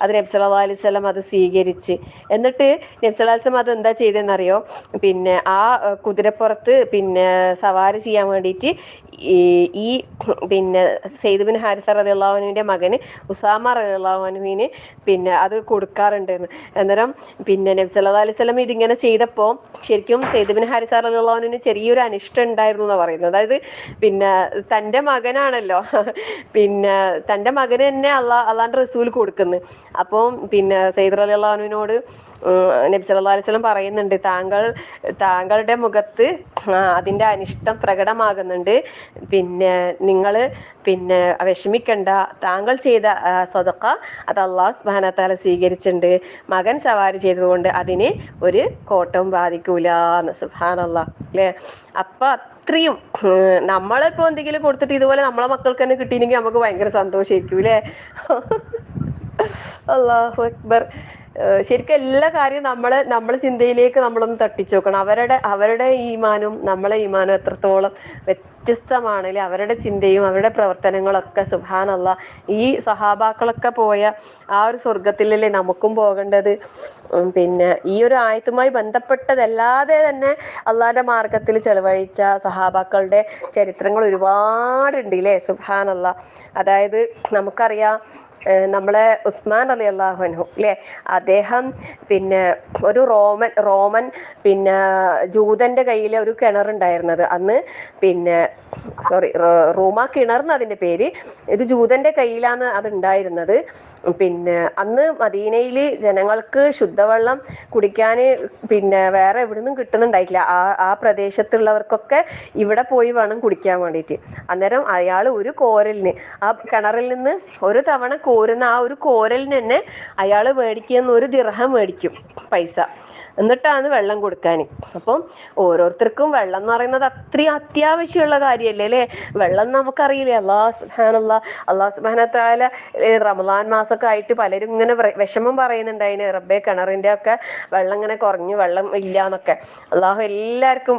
അത് നബി സല്ലല്ലാഹു അലൈഹി വസല്ലം അത് സ്വീകരിച്ച്, എന്നിട്ട് നബി സല്ലല്ലാഹു അലൈഹി വസല്ലം അത് എന്താ ചെയ്തതെന്നറിയോ, പിന്നെ ആ കുതിരപ്പുറത്ത് പിന്നെ സവാരി ചെയ്യാൻ വേണ്ടിയിട്ട് ഈ പിന്നെ സെയ്ദ് ബിൻ ഹാരിസ റളിയല്ലാഹു അൻഹുവിൻ്റെ മകന് ഉസാമ റളിയല്ലാഹു അൻഹുവിന് പിന്നെ അത് കൊടുക്കാറുണ്ടെന്ന്. അന്നേരം പിന്നെ നബി സല്ലല്ലാഹു അലൈഹി വസല്ലം ഇതിങ്ങനെ ചെയ്തപ്പോൾ ശരിക്കും സെയ്ദ് ബിൻ ഹാരിസ റളിയല്ലാഹു അൻഹുവിന് ചെറിയൊരു അനിഷ്ടം ഉണ്ടായിരുന്നു എന്നാണ് പറയുന്നത്. അതായത് പിന്നെ തൻ്റെ മകനാണല്ലോ, പിന്നെ തൻ്റെ മകന് തന്നെ അള്ളാഹിൻ്റെ റസൂൽ കൊടുക്കുന്നു. അപ്പം പിന്നെ സെയ്ദ് റളിയല്ലാഹു അൻഹുവിനോട് നബി സല്ലല്ലാഹു അലൈഹി വസല്ലം പറയുന്നുണ്ട്, താങ്കളുടെ മുഖത്ത് അതിൻ്റെ അനിഷ്ടം പ്രകടമാകുന്നുണ്ട്, പിന്നെ നിങ്ങൾ പിന്നെ വിഷമിക്കണ്ട, താങ്കൾ ചെയ്ത സദഖ അത് അല്ലാഹു സുബ്ഹാനഹു വ തആല സ്വീകരിച്ചിട്ടുണ്ട്, മകൻ സവാരി ചെയ്തതുകൊണ്ട് അതിന് ഒരു കോട്ടവും ബാധിക്കൂല എന്ന്. സുബ്ഹാനല്ലാഹ് അല്ലേ. അപ്പം അത്രയും നമ്മളിപ്പോൾ എന്തെങ്കിലും കൊടുത്തിട്ട് ഇതുപോലെ നമ്മളെ മക്കൾക്ക് തന്നെ കിട്ടിയില്ലെങ്കിൽ നമുക്ക് ഭയങ്കര സന്തോഷമായിരിക്കും അല്ലേ. അല്ലാഹു അക്ബർ. ശരിക്കും എല്ലാ കാര്യവും നമ്മളെ ചിന്തയിലേക്ക് നമ്മളൊന്ന് തട്ടിച്ചു നോക്കണം. അവരുടെ ഈമാനും നമ്മളെ ഈമാനും എത്രത്തോളം വ്യത്യസ്തമാണ് അല്ലേ. അവരുടെ ചിന്തയും അവരുടെ പ്രവർത്തനങ്ങളൊക്കെ. സുബ്ഹാനല്ലാഹ്. ഈ സഹാബാക്കളൊക്കെ പോയ ആ ഒരു സ്വർഗത്തിലല്ലേ നമുക്കും പോകേണ്ടത്. പിന്നെ ഈ ഒരു ആയത്തുമായി ബന്ധപ്പെട്ടതല്ലാതെ തന്നെ അള്ളാഹിന്റെ മാർഗത്തിൽ ചെലവഴിച്ച സഹാബാക്കളുടെ ചരിത്രങ്ങൾ ഒരുപാടുണ്ട് ഇല്ലേ. സുബ്ഹാനല്ലാഹ്. അതായത് നമുക്കറിയാം, നമ്മളെ ഉസ്മാൻ റളിയല്ലാഹു അൻഹു അല്ലേ, അദ്ദേഹം പിന്നെ ഒരു റോമൻ പിന്നെ ജൂതന്റെ കയ്യിൽ ഒരു കിണറുണ്ടായിരുന്നത് അന്ന്, പിന്നെ റൂമ കിണർന്ന് അതിൻ്റെ പേര്. ഇത് ജൂതന്റെ കയ്യിലാണ് അത് ഉണ്ടായിരുന്നത്. പിന്നെ അന്ന് മദീനയിൽ ജനങ്ങൾക്ക് ശുദ്ധവെള്ളം കുടിക്കാൻ പിന്നെ വേറെ എവിടുന്നും കിട്ടുന്നുണ്ടായിട്ടില്ല. ആ പ്രദേശത്തുള്ളവർക്കൊക്കെ ഇവിടെ പോയി വേണം കുടിക്കാൻ വേണ്ടിയിട്ട്. അന്നേരം അയാൾ ഒരു കോരലിന്, ആ കിണറിൽ നിന്ന് ഒരു തവണ കോരുന്ന ആ ഒരു കോരലിന് തന്നെ അയാൾ മേടിക്കുന്ന 1 ദിർഹം മേടിക്കും പൈസ. എന്നിട്ടാണ് വെള്ളം കൊടുക്കാൻ. അപ്പം ഓരോരുത്തർക്കും വെള്ളം എന്ന് പറയുന്നത് അത്രയും അത്യാവശ്യമുള്ള കാര്യമല്ലേ അല്ലേ? വെള്ളം നമുക്കറിയില്ലേ, അള്ളാഹു സുബ്ഹാനഹു വ തആല റമദാൻ മാസമൊക്കെ ആയിട്ട് പലരും ഇങ്ങനെ വിഷമം പറയുന്നുണ്ടായിന്, റബ്ബേ കിണറിന്റെ ഒക്കെ വെള്ളം ഇങ്ങനെ കുറഞ്ഞു, വെള്ളം ഇല്ല എന്നൊക്കെ. അള്ളാഹു എല്ലാവർക്കും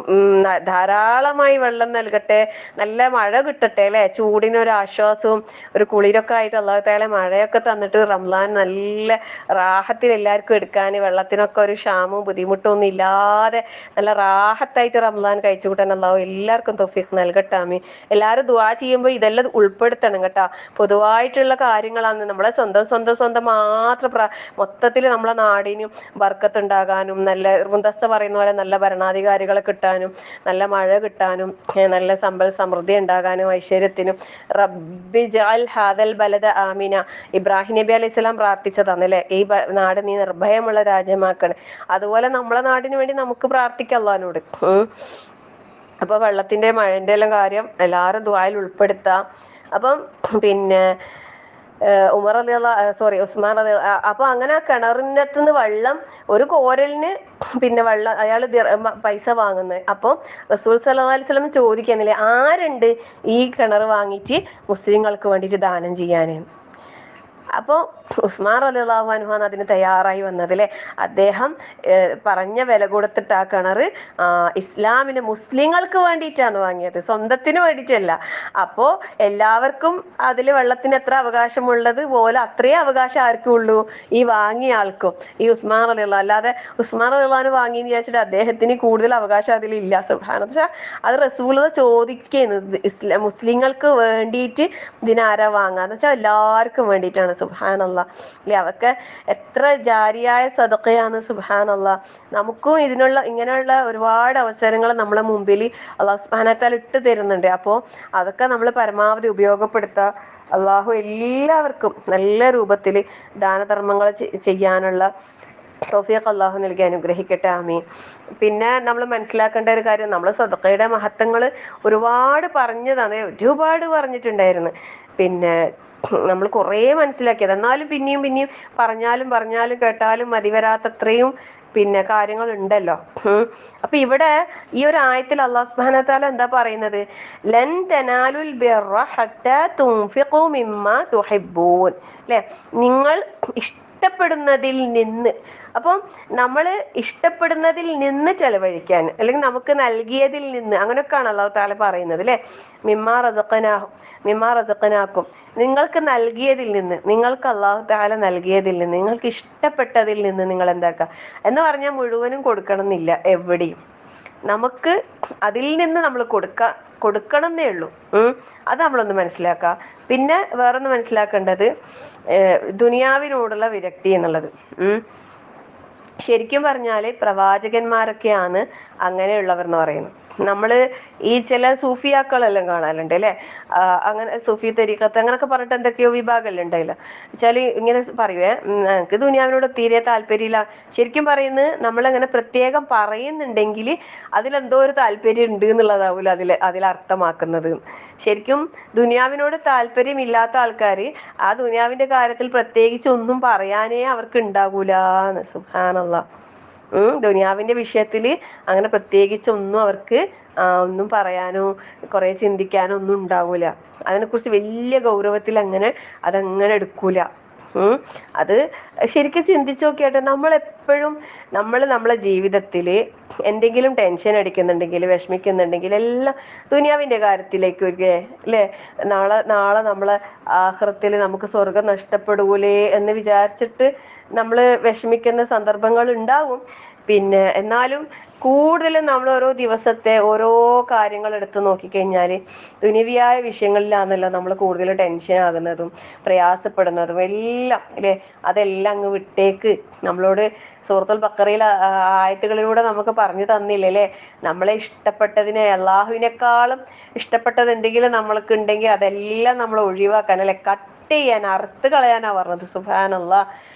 ധാരാളമായി വെള്ളം നൽകട്ടെ, നല്ല മഴ കിട്ടട്ടെ അല്ലെ, ചൂടിനൊരു ആശ്വാസവും ഒരു കുളിരൊക്കെ ആയിട്ട് അള്ളാഹു തആല മഴയൊക്കെ തന്നിട്ട് റമദാൻ നല്ല റാഹത്തിൽ എല്ലാവർക്കും എടുക്കാൻ, വെള്ളത്തിനൊക്കെ ഒരു ക്ഷാമവും ബുദ്ധിമുട്ടും ഒന്നും ഇല്ലാതെ നല്ല റാഹത്തായിട്ട് റമദാൻ കഴിച്ചു കൂട്ടാൻ അള്ളാഹു എല്ലാവർക്കും തൗഫീഖ് നൽകട്ടെ. ആമീൻ. എല്ലാവരും ദുആ ചെയ്യുമ്പോൾ ഇതെല്ലാം ഉൾപ്പെടുത്തണം കേട്ടോ. പൊതുവായിട്ടുള്ള കാര്യങ്ങളാണ്, നമ്മളെ സ്വന്തം മാത്രം മൊത്തത്തിൽ നമ്മളെ നാടിനും ബർക്കത്തുണ്ടാകാനും, നല്ല മുന്തസ്ത പറയുന്ന പോലെ നല്ല ഭരണാധികാരികളെ കിട്ടാനും, നല്ല മഴ കിട്ടാനും, നല്ല സമ്പൽ സമൃദ്ധി ഉണ്ടാകാനും, ഐശ്വര്യത്തിനും. റബ്ബി ജഅൽ ഹാദൽ ബലദ ആമിന, ഇബ്രാഹിം നബി അലൈഹി സ്വലാം പ്രാർത്ഥിച്ചതാണ് അല്ലേ, ഈ നാട് നീ നിർഭയമുള്ള രാജ്യമാക്കണം. അതുപോലെ നമ്മളെ നാടിന് വേണ്ടി നമുക്ക് പ്രാർത്ഥിക്കാം അള്ളാഹിനോട്. അപ്പോൾ വെള്ളത്തിൻ്റെ മഴൻ്റെ എല്ലാം കാര്യം എല്ലാവരും ദുആയിൽ ഉൾപ്പെടുത്താം. അപ്പം പിന്നെ ഉസ്മാൻ അപ്പൊ അങ്ങനെ കിണറിനകത്തുനിന്ന് വെള്ളം ഒരു കോരലിന് പിന്നെ വെള്ളം അയാൾ പൈസ വാങ്ങുന്നത്. അപ്പം റസൂൽ സല്ലല്ലാഹു അലൈഹി വസല്ലം ചോദിക്കുന്നില്ലേ, ആരുണ്ട് ഈ കിണർ വാങ്ങിയിട്ട് മുസ്ലിങ്ങൾക്ക് വേണ്ടിയിട്ട് ദാനം ചെയ്യാൻ? അപ്പോൾ ഉസ്മാൻ റളിയല്ലാഹു അൻഹു ആണ് അതിന് തയ്യാറായി വന്നത് അല്ലേ. അദ്ദേഹം പറഞ്ഞ വില കൊടുത്തിട്ട് ആ കിണർ ഇസ്ലാമിന് മുസ്ലിങ്ങൾക്ക് വേണ്ടിയിട്ടാണ് വാങ്ങിയത്, സ്വന്തത്തിന് വേണ്ടിയിട്ടല്ല. അപ്പോൾ എല്ലാവർക്കും അതിൽ വെള്ളത്തിന് എത്ര അവകാശമുള്ളത് പോലെ അത്രയും അവകാശം ആർക്കും ഉള്ളൂ, ഈ വാങ്ങിയ ആൾക്കും, ഈ ഉസ്മാൻ റളിയല്ലാഹു. അല്ലാതെ ഉസ്മാൻ റളിയല്ലാഹു വാങ്ങിയെന്ന് വിചാരിച്ചിട്ട് അദ്ദേഹത്തിന് കൂടുതൽ അവകാശം അതിലില്ല. സുബ്ഹാനല്ലാഹ്. അത് റസൂൽ ചോദിക്കുന്നത് മുസ്ലിങ്ങൾക്ക് വേണ്ടിയിട്ട് ഇതിനാരാ വാങ്ങാന്ന് വെച്ചാൽ എല്ലാവർക്കും വേണ്ടിയിട്ടാണ്. സുബ്ഹാനല്ലാഹ് അല്ലേ, അവർക്ക് എത്ര ജാരിയായ സദഖയാണ്. സുബ്ഹാനല്ലാഹ്. നമുക്കും ഇങ്ങനെയുള്ള ഒരുപാട് അവസരങ്ങൾ നമ്മളെ മുമ്പിൽ അല്ലാഹു സുബ്ഹാനഹു വ തആല ഇട്ട് തരുന്നുണ്ട്. അപ്പോൾ അതൊക്കെ നമ്മൾ പരമാവധി ഉപയോഗപ്പെടുത്തുക. അള്ളാഹു എല്ലാവർക്കും നല്ല രൂപത്തിൽ ദാനധർമ്മങ്ങൾ ചെയ്യാനുള്ള തൗഫീഖ് അള്ളാഹു നൽകി അനുഗ്രഹിക്കട്ടെ. ആമീൻ. പിന്നെ നമ്മൾ മനസ്സിലാക്കേണ്ട ഒരു കാര്യം, നമ്മൾ സദഖയുടെ മഹത്വങ്ങൾ ഒരുപാട് പറഞ്ഞിട്ടുണ്ടായിരുന്നു. പിന്നെ നമ്മൾ കുറേ മനസ്സിലാക്കിയത്, എന്നാലും പിന്നെയും പറഞ്ഞാലും കേട്ടാലും മതി വരാത്തത്രയും പിന്നെ കാര്യങ്ങൾ ഉണ്ടല്ലോ. അപ്പൊ ഇവിടെ ഈ ഒരു ആയത്തിൽ അല്ലാഹു സുബ്ഹാനഹു വ തആല എന്താ പറയുന്നത്? ലൻ തനാലുൽ ബിർറ ഹത്താ തുൻഫിഖു മിമ്മാ തുഹിബ്ബൂൻ അല്ലേ, നിങ്ങൾ ഇഷ്ടപ്പെടുന്നതിൽ നിന്ന്. അപ്പം നമ്മൾ ഇഷ്ടപ്പെടുന്നതിൽ നിന്ന് ചെലവഴിക്കാൻ, അല്ലെങ്കിൽ നമുക്ക് നൽകിയതിൽ നിന്ന്, അങ്ങനെയൊക്കെയാണ് അല്ലാഹു തആല പറയുന്നത് അല്ലേ. മിമ്മാ റസഖനാക്കും, നിങ്ങൾക്ക് നൽകിയതിൽ നിന്ന്, നിങ്ങൾക്ക് അല്ലാഹു തആല നൽകിയതിൽ നിന്ന്, നിങ്ങൾക്ക് ഇഷ്ടപ്പെട്ടതിൽ നിന്ന് നിങ്ങൾ എന്താക്കുക എന്ന് പറഞ്ഞാൽ മുഴുവനും കൊടുക്കണം എന്നില്ല എവിടെയും. നമുക്ക് അതിൽ നിന്ന് നമ്മൾ കൊടുക്കണം എന്നേ ഉള്ളൂ. അത് നമ്മളൊന്ന് മനസ്സിലാക്കുക. പിന്നെ വേറൊന്ന് മനസ്സിലാക്കേണ്ടത് ദുനിയാവിനോടുള്ള വിരക്തി എന്നുള്ളത്. ശരിക്കും പറഞ്ഞാൽ പ്രവാചകന്മാരൊക്കെയാണ് അങ്ങനെയുള്ളവർ എന്ന് പറയുന്നത്. നമ്മൾ ഈ ചില സൂഫിയാക്കളെല്ലാം കാണാറുണ്ട് അല്ലേ, അങ്ങനെ സൂഫി തരീഖത്ത് അങ്ങനെയൊക്കെ പറഞ്ഞിട്ട് എന്തൊക്കെയോ വിഭാഗമെല്ലാം ഉണ്ടായില്ല വെച്ചാൽ ഇങ്ങനെ പറയുവേ, എനിക്ക് ദുനിയാവിനോട് തീരെ താല്പര്യമില്ല. ശരിക്കും പറയുന്നത് നമ്മളങ്ങനെ പ്രത്യേകം പറയുന്നുണ്ടെങ്കിൽ അതിലെന്തോ ഒരു താല്പര്യം ഉണ്ട് എന്നുള്ളതാവില്ല അതിലർത്ഥമാക്കുന്നത്. ശരിക്കും ദുനിയാവിനോട് താല്പര്യമില്ലാത്ത ആൾക്കാർ ആ ദുനിയാവിന്റെ കാര്യത്തിൽ പ്രത്യേകിച്ച് ഒന്നും പറയാനേ അവർക്ക് ഉണ്ടാകൂലെന്ന്. സുബ്ഹാനല്ലാഹ്. ദുനിയാവിന്റെ വിഷയത്തിൽ അങ്ങനെ പ്രത്യേകിച്ച് ഒന്നും അവർക്ക് ഒന്നും പറയാനോ കുറെ ചിന്തിക്കാനോ ഒന്നും ഉണ്ടാവൂല. അതിനെക്കുറിച്ച് വലിയ ഗൗരവത്തിൽ അതങ്ങനെ എടുക്കൂല. അത് ശരിക്കും ചിന്തിച്ചു നോക്കിയാട്ടെ, നമ്മളെപ്പോഴും നമ്മളെ ജീവിതത്തിൽ എന്തെങ്കിലും ടെൻഷൻ അടിക്കുന്നുണ്ടെങ്കിൽ, വിഷമിക്കുന്നുണ്ടെങ്കിൽ എല്ലാം ദുനിയാവിന്റെ കാര്യത്തിലേക്ക് അല്ലേ, നാളെ നമ്മളെ ആഖിറത്തിൽ നമുക്ക് സ്വർഗം നഷ്ടപ്പെടൂലേ എന്ന് വിചാരിച്ചിട്ട് നമ്മൾ വിഷമിക്കുന്ന സന്ദർഭങ്ങൾ ഉണ്ടാവും. പിന്നെ എന്നാലും കൂടുതലും നമ്മൾ ഓരോ ദിവസത്തെ ഓരോ കാര്യങ്ങൾ എടുത്ത് നോക്കിക്കഴിഞ്ഞാൽ ദുനിയാവിയായ വിഷയങ്ങളിലാണല്ലോ നമ്മൾ കൂടുതൽ ടെൻഷൻ ആകുന്നതും പ്രയാസപ്പെടുന്നതും എല്ലാം അല്ലേ. അതെല്ലാം അങ്ങ് വിട്ടേക്ക്. നമ്മളോട് സൂറത്തുൽ ബഖറയിൽ ആയത്തുകളിലൂടെ നമുക്ക് പറഞ്ഞു തന്നില്ലേ അല്ലേ, നമ്മളെ ഇഷ്ടപ്പെട്ടതിനെ അള്ളാഹുവിനേക്കാളും ഇഷ്ടപ്പെട്ടത് എന്തെങ്കിലും നമ്മൾക്ക് ഉണ്ടെങ്കിൽ അതെല്ലാം നമ്മൾ ഒഴിവാക്കാൻ അല്ലെ, കട്ട് ചെയ്യാൻ, അറുത്ത് കളയാനാ പറഞ്ഞത്. സുബ്ഹാനല്ലാഹ്.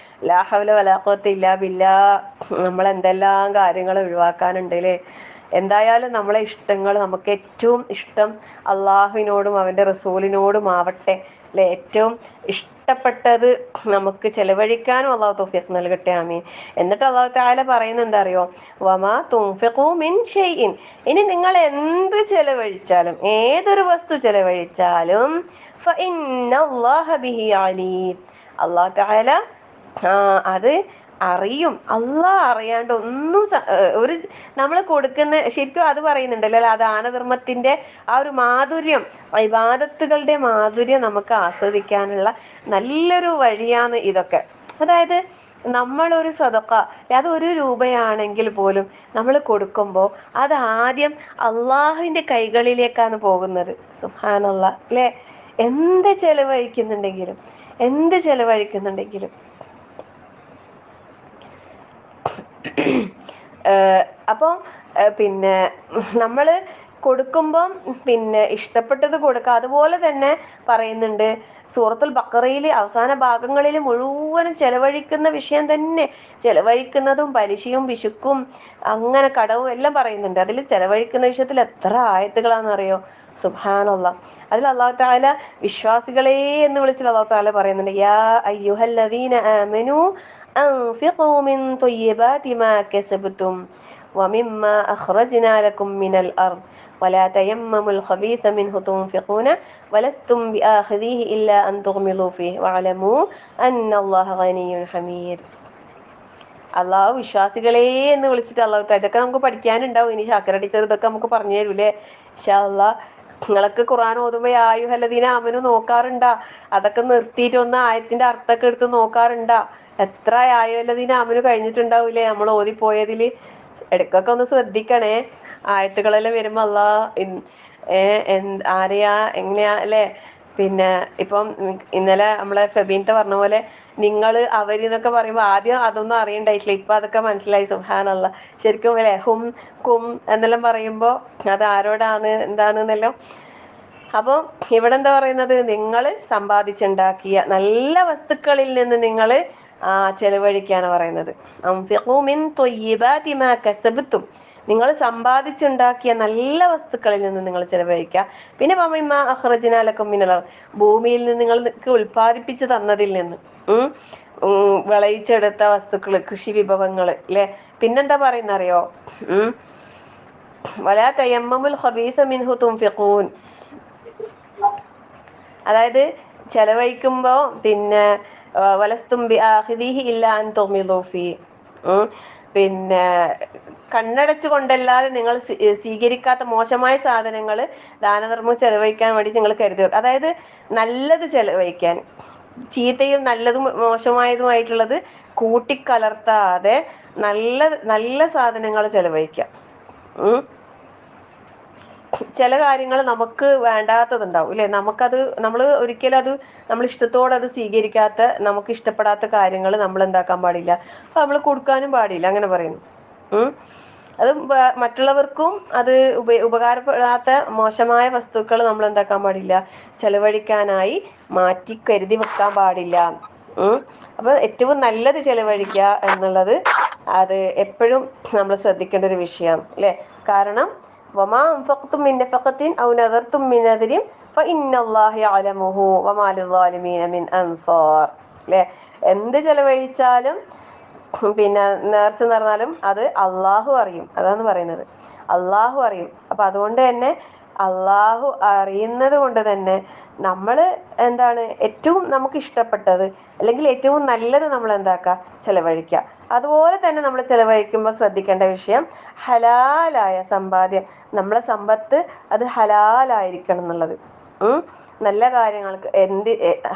ലാ ഹൗല വലാ ഖുവത ഇല്ലാ ബില്ലാഹ്. നമ്മൾ എന്തെല്ലാം കാര്യങ്ങൾ ഒഴിവാക്കാനുണ്ട് അല്ലേ. എന്തായാലും നമ്മളെ ഇഷ്ടങ്ങൾ, നമുക്ക് ഏറ്റവും ഇഷ്ടം അള്ളാഹുവിനോടും അവൻ്റെ റസൂലിനോടും ആവട്ടെ അല്ലെ. ഏറ്റവും ഇഷ്ടപ്പെട്ടത് നമുക്ക് ചെലവഴിക്കാനും അള്ളാഹു തൗഫീഖ് നൽകട്ടെ. ആമീൻ. എന്നിട്ട് അള്ളാഹു തആല പറയുന്നത് എന്താ അറിയോ? വമാ തുൻഫിഖൂ മിൻ ഷൈഇൻ, ഇനി നിങ്ങൾ എന്ത് ചെലവഴിച്ചാലും, ഏതൊരു വസ്തു ചെലവഴിച്ചാലും ഫഇന്നല്ലാഹ ബിഹി അലീം, അള്ളാഹു തആല അത് അറിയും. അള്ളാഹ് അറിയാണ്ട് ഒന്നും ഒരു നമ്മൾ കൊടുക്കുന്ന, ശരിക്കും അത് പറയുന്നുണ്ടല്ലോ ആ ദാനധർമ്മത്തിന്റെ ആ ഒരു മാധുര്യം, ഇബാദത്തുകളുടെ മാധുര്യം നമുക്ക് ആസ്വദിക്കാനുള്ള നല്ലൊരു വഴിയാണ് ഇതൊക്കെ. അതായത് നമ്മളൊരു സദഖ, അത് 1 രൂപയാണെങ്കിൽ പോലും നമ്മൾ കൊടുക്കുമ്പോൾ അത് ആദ്യം അള്ളാഹുവിന്റെ കൈകളിലേക്കാണ് പോകുന്നത്. സുബ്ഹാനല്ലാഹ് അല്ലേ? എന്ത് ചെലവഴിക്കുന്നുണ്ടെങ്കിലും അപ്പോൾ പിന്നെ നമ്മൾ കൊടുക്കുമ്പം പിന്നെ ഇഷ്ടപ്പെട്ടത് കൊടുക്കുക. അതുപോലെ തന്നെ പറയുന്നുണ്ട് സൂറത്തുൽ ബഖറയിൽ അവസാന ഭാഗങ്ങളിൽ മുഴുവനും ചെലവഴിക്കുന്ന വിഷയം തന്നെ, ചെലവഴിക്കുന്നതും പലിശയും പിശുക്കും അങ്ങനെ കടവും എല്ലാം പറയുന്നുണ്ട്. അതിൽ ചെലവഴിക്കുന്ന വിഷയത്തിൽ എത്ര ആയത്തുകളാണെന്നറിയോ? സുബ്ഹാനല്ലാഹ്. അതിൽ അല്ലാഹു തആല വിശ്വാസികളെ എന്ന് വിളിച്ചിട്ട് അല്ലാഹു തആല പറയുന്നുണ്ട്, യാ അയ്യുഹല്ലദീന ആമനൂ അൻഫിഖൂ മിൻ ത്വയ്യിബാതി മാ കസബ്തും വമിമ്മാ അഖ്റജ്നാ ലക്കും മിനൽ അർദ് വലാ തയമ്മമുൽ ഖബീസ മിൻഹു തുൻഫിഖൂന വലസ്തും ബിആഖിദീഹി ഇല്ലാ അൻ തുഗ്മിളൂ ഫീഹി വഅലമൂ അന്നല്ലാഹ ഗനിയ്യുൻ ഹമീദ്. അള്ളാഹു വിശ്വാസികളെ എന്ന് വിളിച്ചിട്ട് അള്ളാഹു തആല, ഇതൊക്കെ നമുക്ക് പഠിക്കാനുണ്ടാവും. ഇനി ഷാക്കിറ ടീച്ചർ ഇതൊക്കെ നമുക്ക് പറഞ്ഞു തരൂലേ ഇൻഷാ അല്ലാഹ്. നിങ്ങളൊക്കെ ഖുർആൻ ഓതുമ്പോൾ യാ അയ്യുഹല്ലദീന ആമനൂ നോക്കാറുണ്ടാ? അതൊക്കെ നിർത്തിയിട്ട് ഒന്ന് ആയത്തിന്റെ അർത്ഥമൊക്കെ എടുത്ത് നോക്കാറുണ്ടാ? എത്ര യാ അയ്യുഹല്ലദീന ആമനൂ കഴിഞ്ഞിട്ടുണ്ടാവൂലേ നമ്മൾ ഓതിപ്പോയതിൽ? ഇടയ്ക്കൊക്കെ ഒന്ന് ശ്രദ്ധിക്കണേ. ആയത്തുകളെല്ലാം വരുമ്പോൾ ആരെയാ എങ്ങനെയാ അല്ലേ? പിന്നെ ഇപ്പം ഇന്നലെ നമ്മളെ ഫെബീൻത്തെ പറഞ്ഞ പോലെ നിങ്ങൾ അവർ എന്നൊക്കെ പറയുമ്പോൾ ആദ്യം അതൊന്നും അറിയണ്ടായിട്ടില്ല, ഇപ്പം അതൊക്കെ മനസ്സിലായി. സുബ്ഹാനല്ലാഹ്. ശരിക്കും അല്ലേ ഹും കും എന്നെല്ലാം പറയുമ്പോൾ അത് ആരോടാണ് എന്താണെന്നെല്ലാം. അപ്പം ഇവിടെ എന്താ പറയുന്നത്? നിങ്ങൾ സമ്പാദിച്ചുണ്ടാക്കിയ നല്ല വസ്തുക്കളിൽ നിന്ന് നിങ്ങൾ ചെലവഴിക്കാണ് പറയുന്നത്. അൻഫിഖൂ മിൻ ത്വയ്യിബാതി മാ കസബ്തും, നിങ്ങൾ സമ്പാദിച്ചുണ്ടാക്കിയ നല്ല വസ്തുക്കളിൽ നിന്ന് നിങ്ങൾ ചെലവഴിക്കുക. പിന്നെ വമിമ്മാ അഖ്റജ്നാ ലക്കും മിനൽ അർദ്, ഭൂമിയിൽ നിന്ന് നിങ്ങൾക്ക് ഉൽപ്പാദിപ്പിച്ച് തന്നതിൽ നിന്ന്, വിളയിച്ചെടുത്ത വസ്തുക്കൾ, കൃഷി വിഭവങ്ങൾ അല്ലേ. പിന്നെന്താ പറയുന്ന അറിയോ? വലാ തയമ്മമുൽ ഖബീസ മിൻഹു തുൻഫിഖൂൻ, അതായത് ചെലവഴിക്കുമ്പോൾ പിന്നെ വലസ്തും ബിആഖിദീഹി ഇല്ലാ അൻ തുഗ്മിളൂ ഫീഹി, പിന്നെ കണ്ണടച്ചു കൊണ്ടല്ലാതെ നിങ്ങൾ സ്വീകരിക്കാത്ത മോശമായ സാധനങ്ങൾ ദാനധർമ്മം ചെലവഴിക്കാൻ വേണ്ടി നിങ്ങൾ കരുതുക. അതായത് നല്ലത് ചെലവഴിക്കാൻ, ചീത്തയും നല്ലതും മോശമായതുമായിട്ടുള്ളത് കൂട്ടിക്കലർത്താതെ നല്ല സാധനങ്ങൾ ചെലവഴിക്കാം. ചില കാര്യങ്ങൾ നമുക്ക് വേണ്ടാത്തതുണ്ടാവും അല്ലെ, നമ്മൾ ഒരിക്കലും നമ്മൾ ഇഷ്ടത്തോടെ അത് സ്വീകരിക്കാത്ത, നമുക്ക് ഇഷ്ടപ്പെടാത്ത കാര്യങ്ങൾ നമ്മൾ എന്താക്കാൻ പാടില്ല, അപ്പൊ നമ്മൾ കൊടുക്കാനും പാടില്ല. അങ്ങനെ പറയുന്നു. അത് മറ്റുള്ളവർക്കും അത് ഉപകാരപ്പെടാത്ത മോശമായ വസ്തുക്കൾ നമ്മൾ എന്താക്കാൻ പാടില്ല, ചെലവഴിക്കാനായി മാറ്റി കരുതി വെക്കാൻ പാടില്ല. അപ്പൊ ഏറ്റവും നല്ലത് ചെലവഴിക്കുക എന്നുള്ളത് അത് എപ്പോഴും നമ്മൾ ശ്രദ്ധിക്കേണ്ട ഒരു വിഷയമാണ് അല്ലെ. കാരണം വമാ അൻഫഖ്തും മിൻ നഫഖത്തിൻ ഔ നദർതും മിൻ നദരിൻ ഫഇന്നല്ലാഹ യഅലമുഹു വമാ ലിസ്സാലിമീന മിൻ അൻസാർ അല്ലേ. എന്ത് ചെലവഴിച്ചാലും പിന്നെ നേർച്ച നടന്നാലും അത് അള്ളാഹു അറിയും. അതാണ് പറയുന്നത്, അള്ളാഹു അറിയും. അപ്പൊ അതുകൊണ്ട് തന്നെ അള്ളാഹു അറിയുന്നത് കൊണ്ട് തന്നെ നമ്മൾ എന്താണ് ഏറ്റവും നമുക്ക് ഇഷ്ടപ്പെട്ടത് അല്ലെങ്കിൽ ഏറ്റവും നല്ലത് നമ്മൾ എന്താക്കുക, ചെലവഴിക്കുക. അതുപോലെ തന്നെ നമ്മൾ ചെലവഴിക്കുമ്പോൾ ശ്രദ്ധിക്കേണ്ട വിഷയം ഹലാലായ സമ്പാദ്യം, നമ്മളെ സമ്പത്ത് അത് ഹലാലായിരിക്കണം എന്നുള്ളത്. നല്ല കാര്യങ്ങൾക്ക്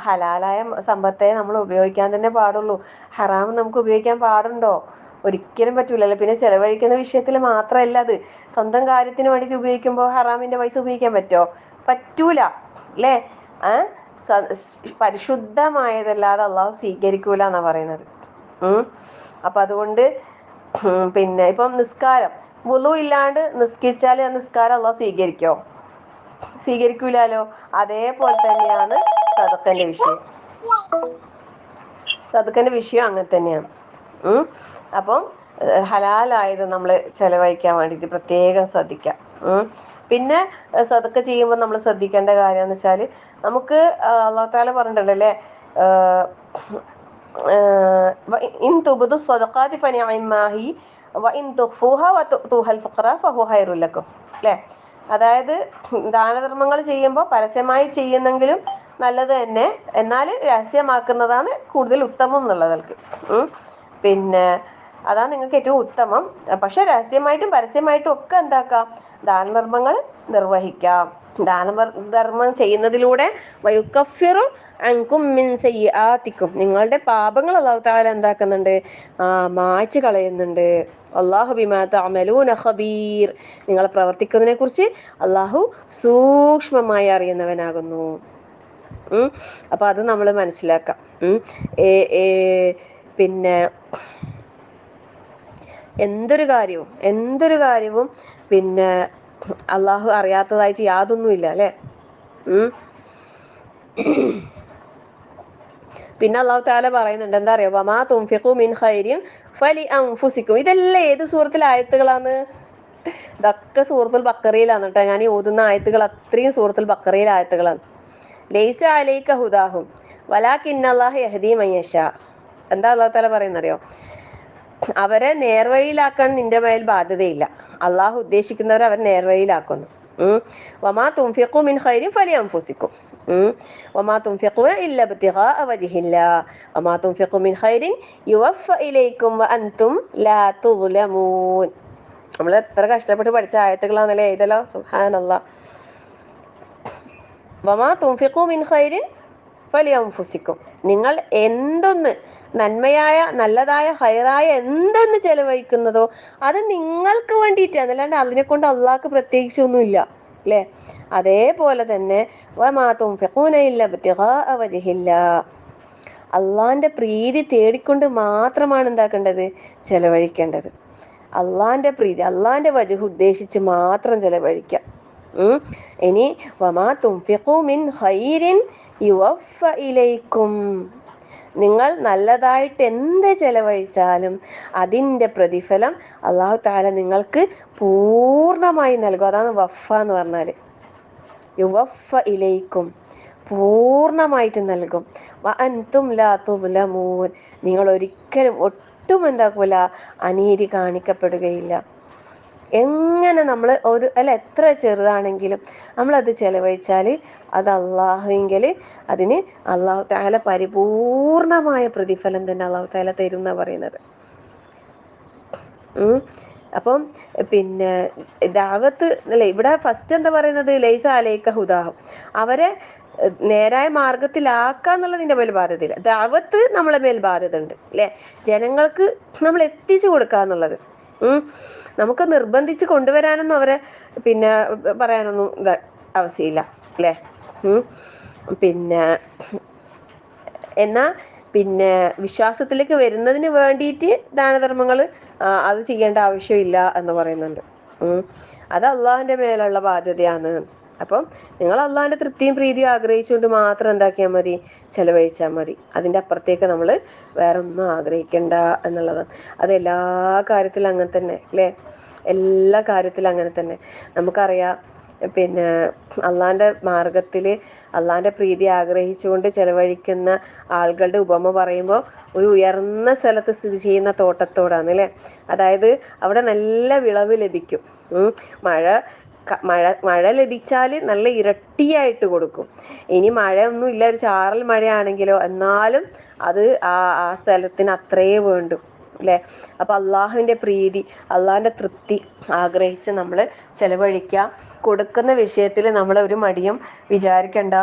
ഹലാലായ സമ്പത്തെ നമ്മൾ ഉപയോഗിക്കാൻ തന്നെ പാടുള്ളൂ. ഹറാം നമുക്ക് ഉപയോഗിക്കാൻ പാടുണ്ടോ? ഒരിക്കലും പറ്റൂലല്ലോ. പിന്നെ ചെലവഴിക്കുന്ന വിഷയത്തിൽ മാത്രമല്ല, അത് സ്വന്തം കാര്യത്തിന് വേണ്ടിയിട്ട് ഉപയോഗിക്കുമ്പോൾ ഹറാമിന്റെ പൈസ ഉപയോഗിക്കാൻ പറ്റുമോ? പറ്റൂല അല്ലേ. പരിശുദ്ധമായതല്ലാതെ അള്ളാഹു സ്വീകരിക്കൂല എന്നാ പറയുന്നത്. അപ്പൊ അതുകൊണ്ട് പിന്നെ ഇപ്പം നിസ്കാരം വുളു ഇല്ലാണ്ട് നിസ്കരിച്ചാൽ ആ നിസ്കാരം അള്ളാഹു സ്വീകരിക്കോ? സ്വീകരിക്കൂലോ. അതേപോലെ തന്നെയാണ് സദഖന്റെ വിഷയം. സദഖന്റെ വിഷയം അങ്ങനെ തന്നെയാണ്. അപ്പം ഹലാലായത് നമ്മൾ ചെലവഴിക്കാൻ വേണ്ടിയിട്ട് പ്രത്യേകം ശ്രദ്ധിക്കാം. പിന്നെ സദഖ ചെയ്യുമ്പോൾ നമ്മൾ ശ്രദ്ധിക്കേണ്ട കാര്യം എന്ന് വെച്ചാൽ, നമുക്ക് അല്ലാഹു തആല പറഞ്ഞിട്ടുണ്ടല്ലേ, ഇൻ തുബ്ദു സ്വദഖാതി ഫനിഅമ്മാ ഹി വഇൻ തുഖ്ഫൂഹാ വതുഅ്തൂഹൽ ഫുഖറാ ഫഹുവ ഖൈറുൽ ലക്കും. അല്ലേ? അതായത് ദാനധർമ്മങ്ങൾ ചെയ്യുമ്പോൾ പരസ്യമായി ചെയ്യുന്നെങ്കിലും നല്ലത് തന്നെ, എന്നാൽ രഹസ്യമാക്കുന്നതാണ് കൂടുതൽ ഉത്തമം എന്നുള്ളതൾക്ക്. പിന്നെ അതാണ് നിങ്ങൾക്ക് ഏറ്റവും ഉത്തമം. പക്ഷെ രഹസ്യമായിട്ടും പരസ്യമായിട്ടും ഒക്കെ എന്താക്കാം, ദാനധർമ്മങ്ങൾ നിർവഹിക്കാം. ദാനധർമ്മം ചെയ്യുന്നതിലൂടെ വയുക്കഫിറു അൻകും മിൻ സയ്യിആതിക്കും, നിങ്ങളുടെ പാപങ്ങൾ അല്ലാഹു തആല എന്താക്കുന്നുണ്ട്, മായ്ച്ചു കളയുന്നുണ്ട്. അല്ലാഹു ബിമാ തഅമലൂന ഖബീർ, നിങ്ങൾ പ്രവർത്തിക്കുന്നതിനെ കുറിച്ച് അല്ലാഹു സൂക്ഷ്മമായി അറിയുന്നവനാകുന്നു. അപ്പൊ അത് നമ്മൾ മനസ്സിലാക്കാം. പിന്നെ എന്തൊരു കാര്യവും പിന്നെ അള്ളാഹു അറിയാത്തതായിട്ട് യാതൊന്നുമില്ല, അല്ലേ? പിന്നെ അള്ളാഹു തആല പറയുന്നുണ്ട്, എന്താ അറിയോ, വമാ തുൻഫിഖു മിൻ ഖൈരിൻ ഫലി അൻഫുസിക്കും. ഇതെല്ലാം ഏത് സൂറത്തിലെ ആയത്തുകളാണ്? ഇതൊക്കെ സൂറത്തുൽ ബഖറയിലാണ് കേട്ടോ. ഞാൻ ഈ ഓതുന്ന ആയത്തുകൾ അത്രയും സൂറത്തുൽ ബഖറയിലെ ആയത്തുകളാണ്. ലൈസ അലൈക ഹുദാഹും വലാകിന്നല്ലാഹു യഹ്ദീ മൻ യശാ. എന്താ അള്ളാഹു തആല പറയുന്നറിയോ, അവരെ നേർവഴിയിലാക്കാൻ നിന്റെ മേൽ ബാധ്യതയില്ല. അള്ളാഹു ഉദ്ദേശിക്കുന്നവരെ അവർ നേർവഴിയിലാക്കുന്നു. വമാ തുൻഫിഖു മിൻ ഖൈരിൻ ഫലി അൻഫുസിക്കും വമാ തുൻഫിഖൂന ഇല്ലാ ഇബ്തിഗാഅ വജ്ഹില്ലാഹ് വമാ തുൻഫിഖു മിൻ ഖൈരിൻ യുവഫ ഇലൈക്കും വഅൻതും ലാ തുസ്ലമൂൻ. നമ്മൾ എത്ര കഷ്ടപ്പെട്ട് പഠിച്ച ആയത്തുകളാണല്ലേ ഇതല്ലോ. സുബ്ഹാനല്ലാഹ്. വമാ തുൻഫിഖു മിൻ ഖൈരിൻ ഫലി അൻഫുസിക്കും, നിങ്ങൾ എന്തൊന്ന് നന്മയായ നല്ലതായ ഹൈറായ എന്തൊന്ന് ചെലവഴിക്കുന്നതോ അത് നിങ്ങൾക്ക് വേണ്ടിയിട്ടാണ്, അല്ലാണ്ട് അതിനെ കൊണ്ട് അള്ളാഹ്ക്ക് പ്രത്യേകിച്ചൊന്നുമില്ല, അല്ലേ? അതേപോലെ തന്നെ വമാ തുൻഫിഖൂന ഇല്ലാ ഇബ്തിഗാഅ വജ്ഹില്ലാഹ്, അള്ളാഹിന്റെ പ്രീതി തേടിക്കൊണ്ട് മാത്രമാണ് എന്താക്കേണ്ടത്, ചെലവഴിക്കേണ്ടത്. അള്ളാഹിന്റെ പ്രീതി, അള്ളാഹിന്റെ വജ്ഹ് ഉദ്ദേശിച്ച് മാത്രം ചെലവഴിക്കാം. ഇനി വമാ തുൻഫിഖു മിൻ ഖൈരിൻ യുവഫ ഇലൈക്കും, നിങ്ങൾ നല്ലതായിട്ട് എന്ത് ചെലവഴിച്ചാലും അതിൻ്റെ പ്രതിഫലം അള്ളാഹു തആല നിങ്ങൾക്ക് പൂർണ്ണമായി നൽകും. അതാണ് വഫ എന്ന് പറഞ്ഞാൽ. യുവഫ ഇലൈക്കും, പൂർണ്ണമായിട്ട് നൽകും. വഅൻതും ലാ തുസ്ലമൂൻ, നിങ്ങൾ ഒരിക്കലും ഒട്ടും എന്താക്കൂല, അനീതി കാണിക്കപ്പെടുകയില്ല. എങ്ങനെ നമ്മൾ എത്ര ചെറുതാണെങ്കിലും നമ്മളത് ചെലവഴിച്ചാൽ അത് അള്ളാഹുവിങ്കിൽ അതിന് അള്ളാഹു തആല പരിപൂർണമായ പ്രതിഫലം തന്നെ അള്ളാഹു തആല തരും എന്നാണ് പറയുന്നത്. അപ്പം പിന്നെ ദഅവത്ത് അല്ലേ, ഇവിടെ ഫസ്റ്റ് എന്താ പറയുന്നത്, ലൈസ അലൈക ഹുദാഹും, അവരെ നേരായ മാർഗത്തിലാക്കാന്നുള്ളതിൻ്റെ മേൽ ബാധ്യതയില്ല. ദഅവത്ത് നമ്മളെ മേൽ ബാധ്യത ഉണ്ട്, അല്ലേ? ജനങ്ങൾക്ക് നമ്മൾ എത്തിച്ചു കൊടുക്കുക എന്നുള്ളത്. നമുക്ക് നിർബന്ധിച്ച് കൊണ്ടുവരാനൊന്നും അവരെ പിന്നെ പറയാനൊന്നും ആവശ്യമില്ല, അല്ലേ? പിന്നെ പിന്നെ വിശ്വാസത്തിലേക്ക് വരുന്നതിന് വേണ്ടിയിട്ട് ദാനധർമ്മങ്ങൾ അത് ചെയ്യേണ്ട ആവശ്യമില്ല എന്ന് പറയുന്നുണ്ട്. അത് അള്ളാഹിൻ്റെ മേലുള്ള ബാധ്യതയാണ്. അപ്പം നിങ്ങൾ അള്ളാഹിൻ്റെ തൃപ്തിയും പ്രീതിയും ആഗ്രഹിച്ചുകൊണ്ട് മാത്രം എന്താക്കിയാൽ മതി, ചെലവഴിച്ചാൽ മതി. അതിൻ്റെ അപ്പുറത്തേക്ക് നമ്മൾ വേറെ ഒന്നും ആഗ്രഹിക്കണ്ട എന്നുള്ളതാണ്. അത് എല്ലാ കാര്യത്തിലും അങ്ങനെ തന്നെ, അല്ലേ? എല്ലാ കാര്യത്തിലും അങ്ങനെ തന്നെ. നമുക്കറിയാം, പിന്നെ അള്ളാഹിൻ്റെ മാർഗത്തിൽ അള്ളാഹിൻ്റെ പ്രീതി ആഗ്രഹിച്ചുകൊണ്ട് ചെലവഴിക്കുന്ന ആളുകളുടെ ഉപമ പറയുമ്പോൾ ഒരു ഉയർന്ന സ്ഥലത്ത് സ്ഥിതി ചെയ്യുന്ന തോട്ടത്തോടാണ്, അല്ലേ? അതായത് അവിടെ നല്ല വിളവ് ലഭിക്കും. മഴ ലഭിച്ചാൽ നല്ല ഇരട്ടിയായിട്ട് കൊടുക്കും. ഇനി മഴയൊന്നും ഇല്ല, ഒരു ചാറൽ മഴയാണെങ്കിലോ എന്നാലും അത് ആ സ്ഥലത്തിന് അത്രയേ വേണ്ടു, അല്ലേ? അപ്പം അള്ളാഹുവിൻ്റെ പ്രീതി, അള്ളാഹിൻ്റെ തൃപ്തി ആഗ്രഹിച്ച് നമ്മൾ ചെലവഴിക്കുക. കൊടുക്കുന്ന വിഷയത്തിൽ നമ്മൾ ഒരു മടിയും വിചാരിക്കണ്ട.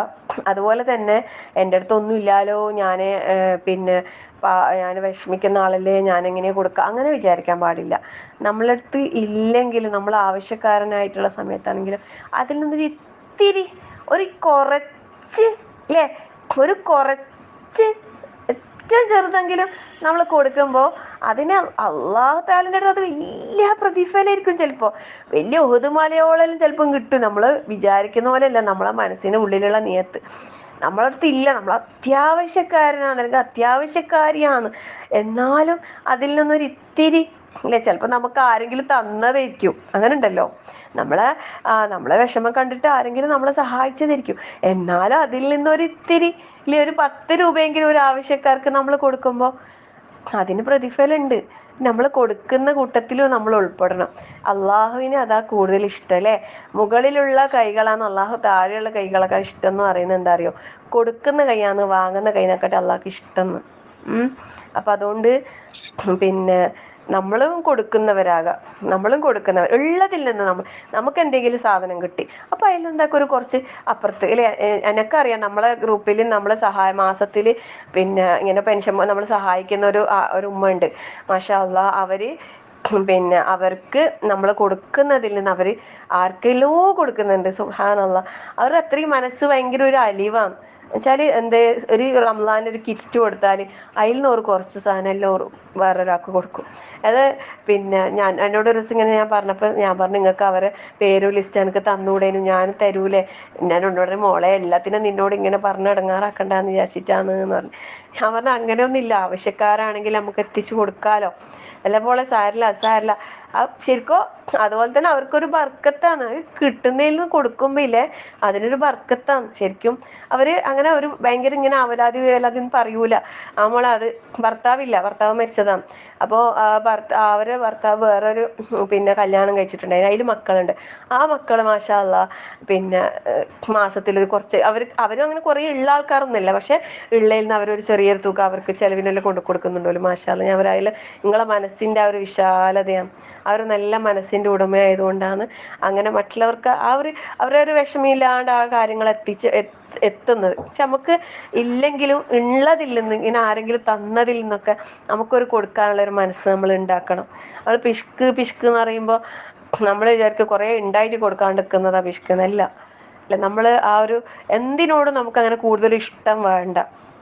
അതുപോലെ തന്നെ എൻ്റെ അടുത്തൊന്നും ഇല്ലാലോ, ഞാൻ വിഷമിക്കുന്ന ആളല്ലേ, ഞാൻ എങ്ങനെ കൊടുക്കുക, അങ്ങനെ വിചാരിക്കാൻ പാടില്ല. നമ്മളടുത്ത് ഇല്ലെങ്കിലും നമ്മൾ ആവശ്യക്കാരനായിട്ടുള്ള സമയത്താണെങ്കിലും അതിൽ നിന്നൊരു ഇത്തിരി, ഒരു കുറച്ച്, അല്ലേ, ഒരു കുറച്ച് ഏറ്റവും ചെറുതെങ്കിലും നമ്മൾ കൊടുക്കുമ്പോൾ അതിന് അള്ളാഹു തആലയുടെ അടുത്ത് അത് വലിയ പ്രതിഫലമായിരിക്കും. ചിലപ്പോൾ വലിയ ഉഹുദ് മലയോളം ചിലപ്പം കിട്ടും. നമ്മൾ വിചാരിക്കുന്ന പോലെയല്ല നമ്മളെ മനസ്സിൻ്റെ ഉള്ളിലുള്ള നിയത്ത്. നമ്മളടുത്ത് ഇല്ല, നമ്മൾ അത്യാവശ്യക്കാരനാണ്, അല്ലെങ്കിൽ അത്യാവശ്യക്കാരിയാണ്, എന്നാലും അതിൽ നിന്നൊരു ഇത്തിരി, അല്ലേ, ചിലപ്പോൾ നമുക്ക് ആരെങ്കിലും തന്നതായിരിക്കും, അങ്ങനെ ഉണ്ടല്ലോ. നമ്മളെ വിഷമം കണ്ടിട്ട് ആരെങ്കിലും നമ്മളെ സഹായിച്ചതായിരിക്കും. എന്നാലും അതിൽ നിന്നൊരിത്തിരി ഇല്ലേ, ഒരു 10 രൂപയെങ്കിലും ഒരു ആവശ്യക്കാർക്ക് നമ്മൾ കൊടുക്കുമ്പോൾ അതിന് പ്രതിഫലമുണ്ട്. നമ്മൾ കൊടുക്കുന്ന കൂട്ടത്തിലും നമ്മൾ ഉൾപ്പെടണം. അള്ളാഹുവിന് അതാ കൂടുതൽ ഇഷ്ടം അല്ലേ. മുകളിലുള്ള കൈകളാണ് അള്ളാഹു താഴെയുള്ള കൈകളൊക്കെ ഇഷ്ടം എന്ന് പറയുന്നത് എന്താ അറിയോ? കൊടുക്കുന്ന കൈയാണ് വാങ്ങുന്ന കൈനെക്കാട്ടി അള്ളാഹ്ക്ക് ഇഷ്ടം. അപ്പം അതുകൊണ്ട് പിന്നെ നമ്മളും കൊടുക്കുന്നവർ ഉള്ളതിൽ നിന്ന് നമുക്ക് എന്തെങ്കിലും സാധനം കിട്ടി, അപ്പം അതിലെന്താക്കും ഒരു കുറച്ച് അപ്പുറത്ത് അല്ലേ. എനിക്കറിയാം നമ്മളെ ഗ്രൂപ്പിൽ നമ്മളെ മാസത്തിൽ പിന്നെ ഇങ്ങനെ പെൻഷൻ നമ്മൾ സഹായിക്കുന്ന ഒരു ഉമ്മ ഉണ്ട്. മാഷാ അള്ളാഹ്. പിന്നെ അവർക്ക് നമ്മൾ കൊടുക്കുന്നതിൽ നിന്ന് അവർ ആർക്കെല്ലോ കൊടുക്കുന്നുണ്ട്. സുബ്ഹാനല്ലാഹ്. അവർ അത്രയും മനസ്സ് ഭയങ്കര ഒരു അലിവാണ് വെച്ചാൽ ഒരു റംസാൻ ഒരു കിറ്റ് കൊടുത്താൽ അതിൽ നിന്ന് ഒരു കുറച്ച് സാധനം എല്ലാം വേറൊരാൾക്ക് കൊടുക്കും. അത് പിന്നെ എന്നോട് ഒരു ദിവസം ഇങ്ങനെ ഞാൻ പറഞ്ഞപ്പോൾ ഞാൻ പറഞ്ഞു, നിങ്ങൾക്ക് അവരെ പേരും ലിസ്റ്റ് എനിക്ക് തന്നൂടേനും, ഞാൻ തരൂലേ. ഞാൻ എന്നോട് മോളെ എല്ലാത്തിനും നിന്നോട് ഇങ്ങനെ പറഞ്ഞ് ഇടങ്ങാറാക്കണ്ടെന്ന് വിചാരിച്ചിട്ടാന്ന് പറഞ്ഞു. ഞാൻ പറഞ്ഞു അങ്ങനെയൊന്നുമില്ല, ആവശ്യക്കാരാണെങ്കിൽ നമുക്ക് എത്തിച്ചു കൊടുക്കാമല്ലോ. അല്ല പോലെ സാരില്ല ശരിക്കും അതുപോലെ തന്നെ അവർക്കൊരു ബർക്കത്താണ് കിട്ടുന്നതിൽ നിന്ന് കൊടുക്കുമ്പോൾ ഇല്ലേ, അതിനൊരു ബർക്കത്താണ് ശരിക്കും. അവര് അങ്ങനെ ഒരു ഭയങ്കര ഇങ്ങനെ അവലാതി വേലാതിന്ന് പറയൂല. അത് ഭർത്താവ് മരിച്ചതാണ്. അപ്പോൾ അവരെ ഭർത്താവ് വേറൊരു പിന്നെ കല്യാണം കഴിച്ചിട്ടുണ്ടായിരുന്നു. അതിൽ മക്കളുണ്ട്. ആ മക്കള് മാഷാ അള്ളാ പിന്നെ മാസത്തിൽ കുറച്ച് അവരും അങ്ങനെ കുറേ ഉള്ള ആൾക്കാരൊന്നുമില്ല, പക്ഷെ ഉള്ളതിൽ നിന്ന് അവരൊരു ചെറിയൊരു തുക അവർക്ക് ചെലവിനെല്ലാം കൊടുക്കുന്നുണ്ടല്ലോ. മാഷാ അള്ളാ. ഞാൻ പറയാം നിങ്ങളെ മനസ്സിൻ്റെ ആ ഒരു വിശാലതയാണ്, ആ ഒരു നല്ല മനസ്സിൻ്റെ ഉടമയായതുകൊണ്ടാണ് അങ്ങനെ മറ്റുള്ളവർക്ക് അവരെ ഒരു വിഷമമില്ലാണ്ട് ആ കാര്യങ്ങൾ എത്തുന്നത്. പക്ഷെ നമുക്ക് ഇല്ലെങ്കിലും ഉള്ളതിൽ നിന്ന് ഇങ്ങനെ ആരെങ്കിലും തന്നതിൽ നിന്നൊക്കെ നമുക്കൊരു കൊടുക്കാനുള്ള ഒരു മനസ്സ് നമ്മൾ ഉണ്ടാക്കണം. നമ്മൾ പിഷ്ക് എന്ന് പറയുമ്പോൾ നമ്മൾ വിചാരിക്കും കുറേ ഉണ്ടായിട്ട് കൊടുക്കാണ്ടിരിക്കുന്നതാ പിഷ്കെന്നല്ല. അല്ല, നമ്മൾ ആ ഒരു എന്തിനോടും നമുക്ക് അങ്ങനെ കൂടുതൽ ഇഷ്ടം വേണ്ട.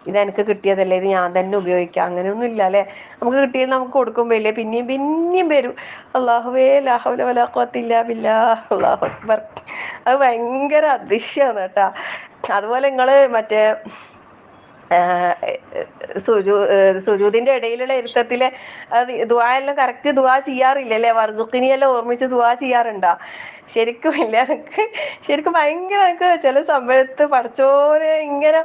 ഇതെനിക്ക് കിട്ടിയതല്ലേ, ഇത് ഞാൻ തന്നെ ഉപയോഗിക്കാം, അങ്ങനെയൊന്നും ഇല്ല അല്ലേ. നമുക്ക് കിട്ടിയത് നമുക്ക് കൊടുക്കുമ്പോൾ ഇല്ലേ പിന്നെയും വരും. അല്ലാഹുവേ ലാ ഹൗല വലാ ഖുവത ഇല്ലാ ബില്ലാഹ്, അല്ലാഹു അക്ബർ. അത് ഭയങ്കര അതിശയാണ് കേട്ടാ. അതുപോലെ നിങ്ങൾ മറ്റേ സുജൂദിന്റെ ഇടയിലുള്ള ഇരുത്തത്തിലെ ദുആ എല്ലാം കറക്റ്റ് ദുആ ചെയ്യാറില്ലല്ലേ? വർസുഖിനിയെല്ലാം ഓർമ്മിച്ച് ദുആ ചെയ്യാറുണ്ടോ? ശരിക്കും ഇല്ല. ശരിക്കും ഭയങ്കര എനിക്ക് ചില സമയത്ത് പഠിച്ചോനെ ഇങ്ങനെ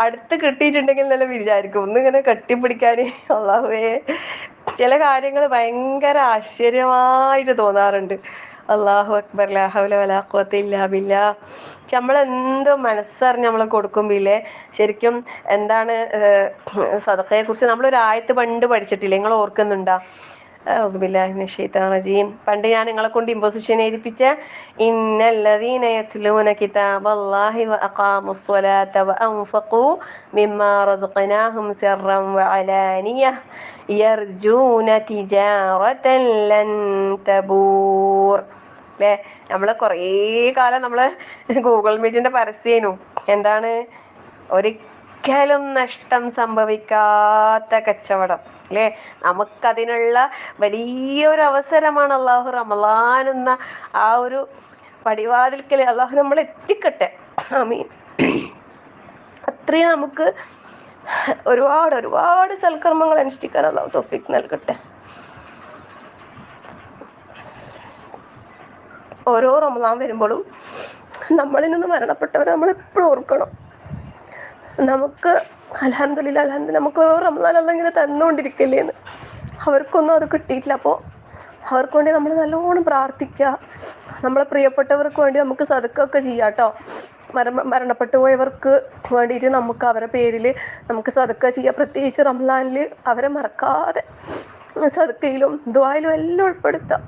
അടുത്ത് കിട്ടിയിട്ടുണ്ടെങ്കിൽ നല്ല വിചാരിക്കും ഒന്നിങ്ങനെ കെട്ടിപ്പിടിക്കാൻ. അല്ലാഹുവേ, ചില കാര്യങ്ങൾ ഭയങ്കര ആശ്ചര്യമായിട്ട് തോന്നാറുണ്ട്. അല്ലാഹു അക്ബർ, ലാ ഹൗല വലാ ഖുവത ഇല്ലാ ബില്ലാ. നമ്മളെന്തോ മനസ്സറിഞ്ഞ് നമ്മൾ കൊടുക്കുമ്പില്ലേ ശരിക്കും എന്താണ് സദഖയെ കുറിച്ച് നമ്മളൊരു ആയത്ത് പണ്ട് പഠിച്ചിട്ടില്ലേ, നിങ്ങൾ ഓർക്കുന്നുണ്ടോ? പണ്ട് ഞാൻ നിങ്ങളെ കൊണ്ട് ഇമ്പോസിഷൻ എഴുതിപ്പിച്ച ഇന്നല്ലദീന യത്ലൂന കിതാബല്ലാഹി വഅഖാമുസ്സലാത വഅൻഫഖൂ മിമ്മാ റസഖനാഹും സിർറൻ വഅലാനിയ യർജൂന തിജാറതൻ ലൻ തബൂർ. അല്ലേ, നമ്മൾ കുറേ കാലം നമ്മൾ ഗൂഗിൾ മീറ്റിന്റെ പരസ്യേനു എന്താണ് ഒരിക്കലും നഷ്ടം സംഭവിക്കാത്ത കച്ചവടം അല്ലേ. നമുക്കതിനുള്ള വലിയൊരു അവസരമാണ് അള്ളാഹു റമളാൻ എന്ന ആ ഒരു പടിവാതിൽക്കൽ അള്ളാഹു നമ്മൾ എത്തിക്കട്ടെ. ആമീൻ. അത്രയും നമുക്ക് ഒരുപാട് സൽക്കർമ്മങ്ങൾ അനുഷ്ഠിക്കാൻ അള്ളാഹു തൗഫീഖ് നൽകട്ടെ. ഓരോ റമളാൻ വരുമ്പോഴും നമ്മളിൽ നിന്ന് മരണപ്പെട്ടവരെ നമ്മളെപ്പോഴും ഓർക്കണം. നമുക്ക് അൽഹംദുലില്ലാഹ് നമുക്ക് ഓരോ റമളാൻ അല്ലാഹ് ഇങ്ങനെ തന്നുകൊണ്ടിരിക്കില്ലേന്ന്. അവർക്കൊന്നും അത് കിട്ടിയിട്ടില്ല. അപ്പോൾ അവർക്ക് വേണ്ടി നമ്മൾ നല്ലോണം പ്രാർത്ഥിക്കുക. നമ്മളെ പ്രിയപ്പെട്ടവർക്ക് വേണ്ടി നമുക്ക് സദഖയൊക്കെ ചെയ്യാം കേട്ടോ. മരണപ്പെട്ടു പോയവർക്ക് വേണ്ടിയിട്ട് നമുക്ക് അവരുടെ പേരിൽ നമുക്ക് സദഖ ചെയ്യാം. പ്രത്യേകിച്ച് റമളാനിൽ അവരെ മറക്കാതെ സദഖയിലും ദുആയിലും എല്ലാം ഉൾപ്പെടുത്താം.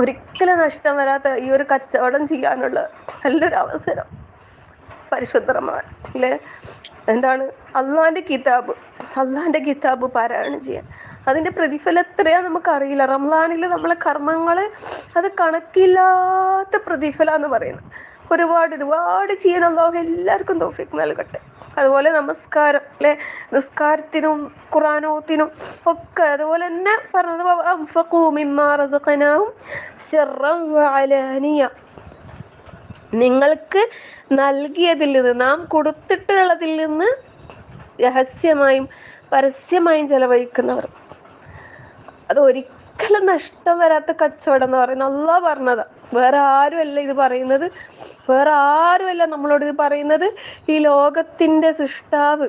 ഒരിക്കലും നഷ്ടം വരാത്ത ഈ ഒരു കച്ചവടം ചെയ്യാനുള്ള നല്ലൊരു അവസരം പരിശുദ്ധ റമളാൻ അല്ലേ. എന്താണ് അള്ളാഹിൻ്റെ കിതാബ് പാരായണം ചെയ്യാൻ അതിൻ്റെ പ്രതിഫലം എത്രയാന്ന് നമുക്കറിയില്ല. റമളാനിൽ നമ്മളെ കർമ്മങ്ങൾ അത് കണക്കില്ലാത്ത പ്രതിഫലമെന്ന് പറയുന്നത്. ഒരുപാട് ഒരുപാട് ചെയ്യണം. അല്ലാഹു എല്ലാവർക്കും തൗഫീഖ് നൽകട്ടെ. അതുപോലെ നമസ്കാരം അല്ലെ, നിസ്കാരത്തിനും ഖുർആനോത്തിനും ഒക്കെ അതുപോലെ തന്നെ പറഞ്ഞത് അൻഫഖൂ മിമ്മാ റസഖനാഹും സിർറൻ വഅലാനിയ, നിങ്ങൾക്ക് നൽകിയതിൽ നിന്ന്, നാം കൊടുത്തിട്ടുള്ളതിൽ നിന്ന് രഹസ്യമായും പരസ്യമായും ചെലവഴിക്കുന്നവർ, അത് ഒരിക്കലും നഷ്ടം വരാത്ത കച്ചവടം എന്ന് പറയുന്നത് അല്ലാഹ് പറഞ്ഞതാ. വേറെ ആരുമല്ല ഇത് പറയുന്നത്, വേറെ ആരുമല്ല നമ്മളോട് ഇത് പറയുന്നത്. ഈ ലോകത്തിൻ്റെ സൃഷ്ടാവ്,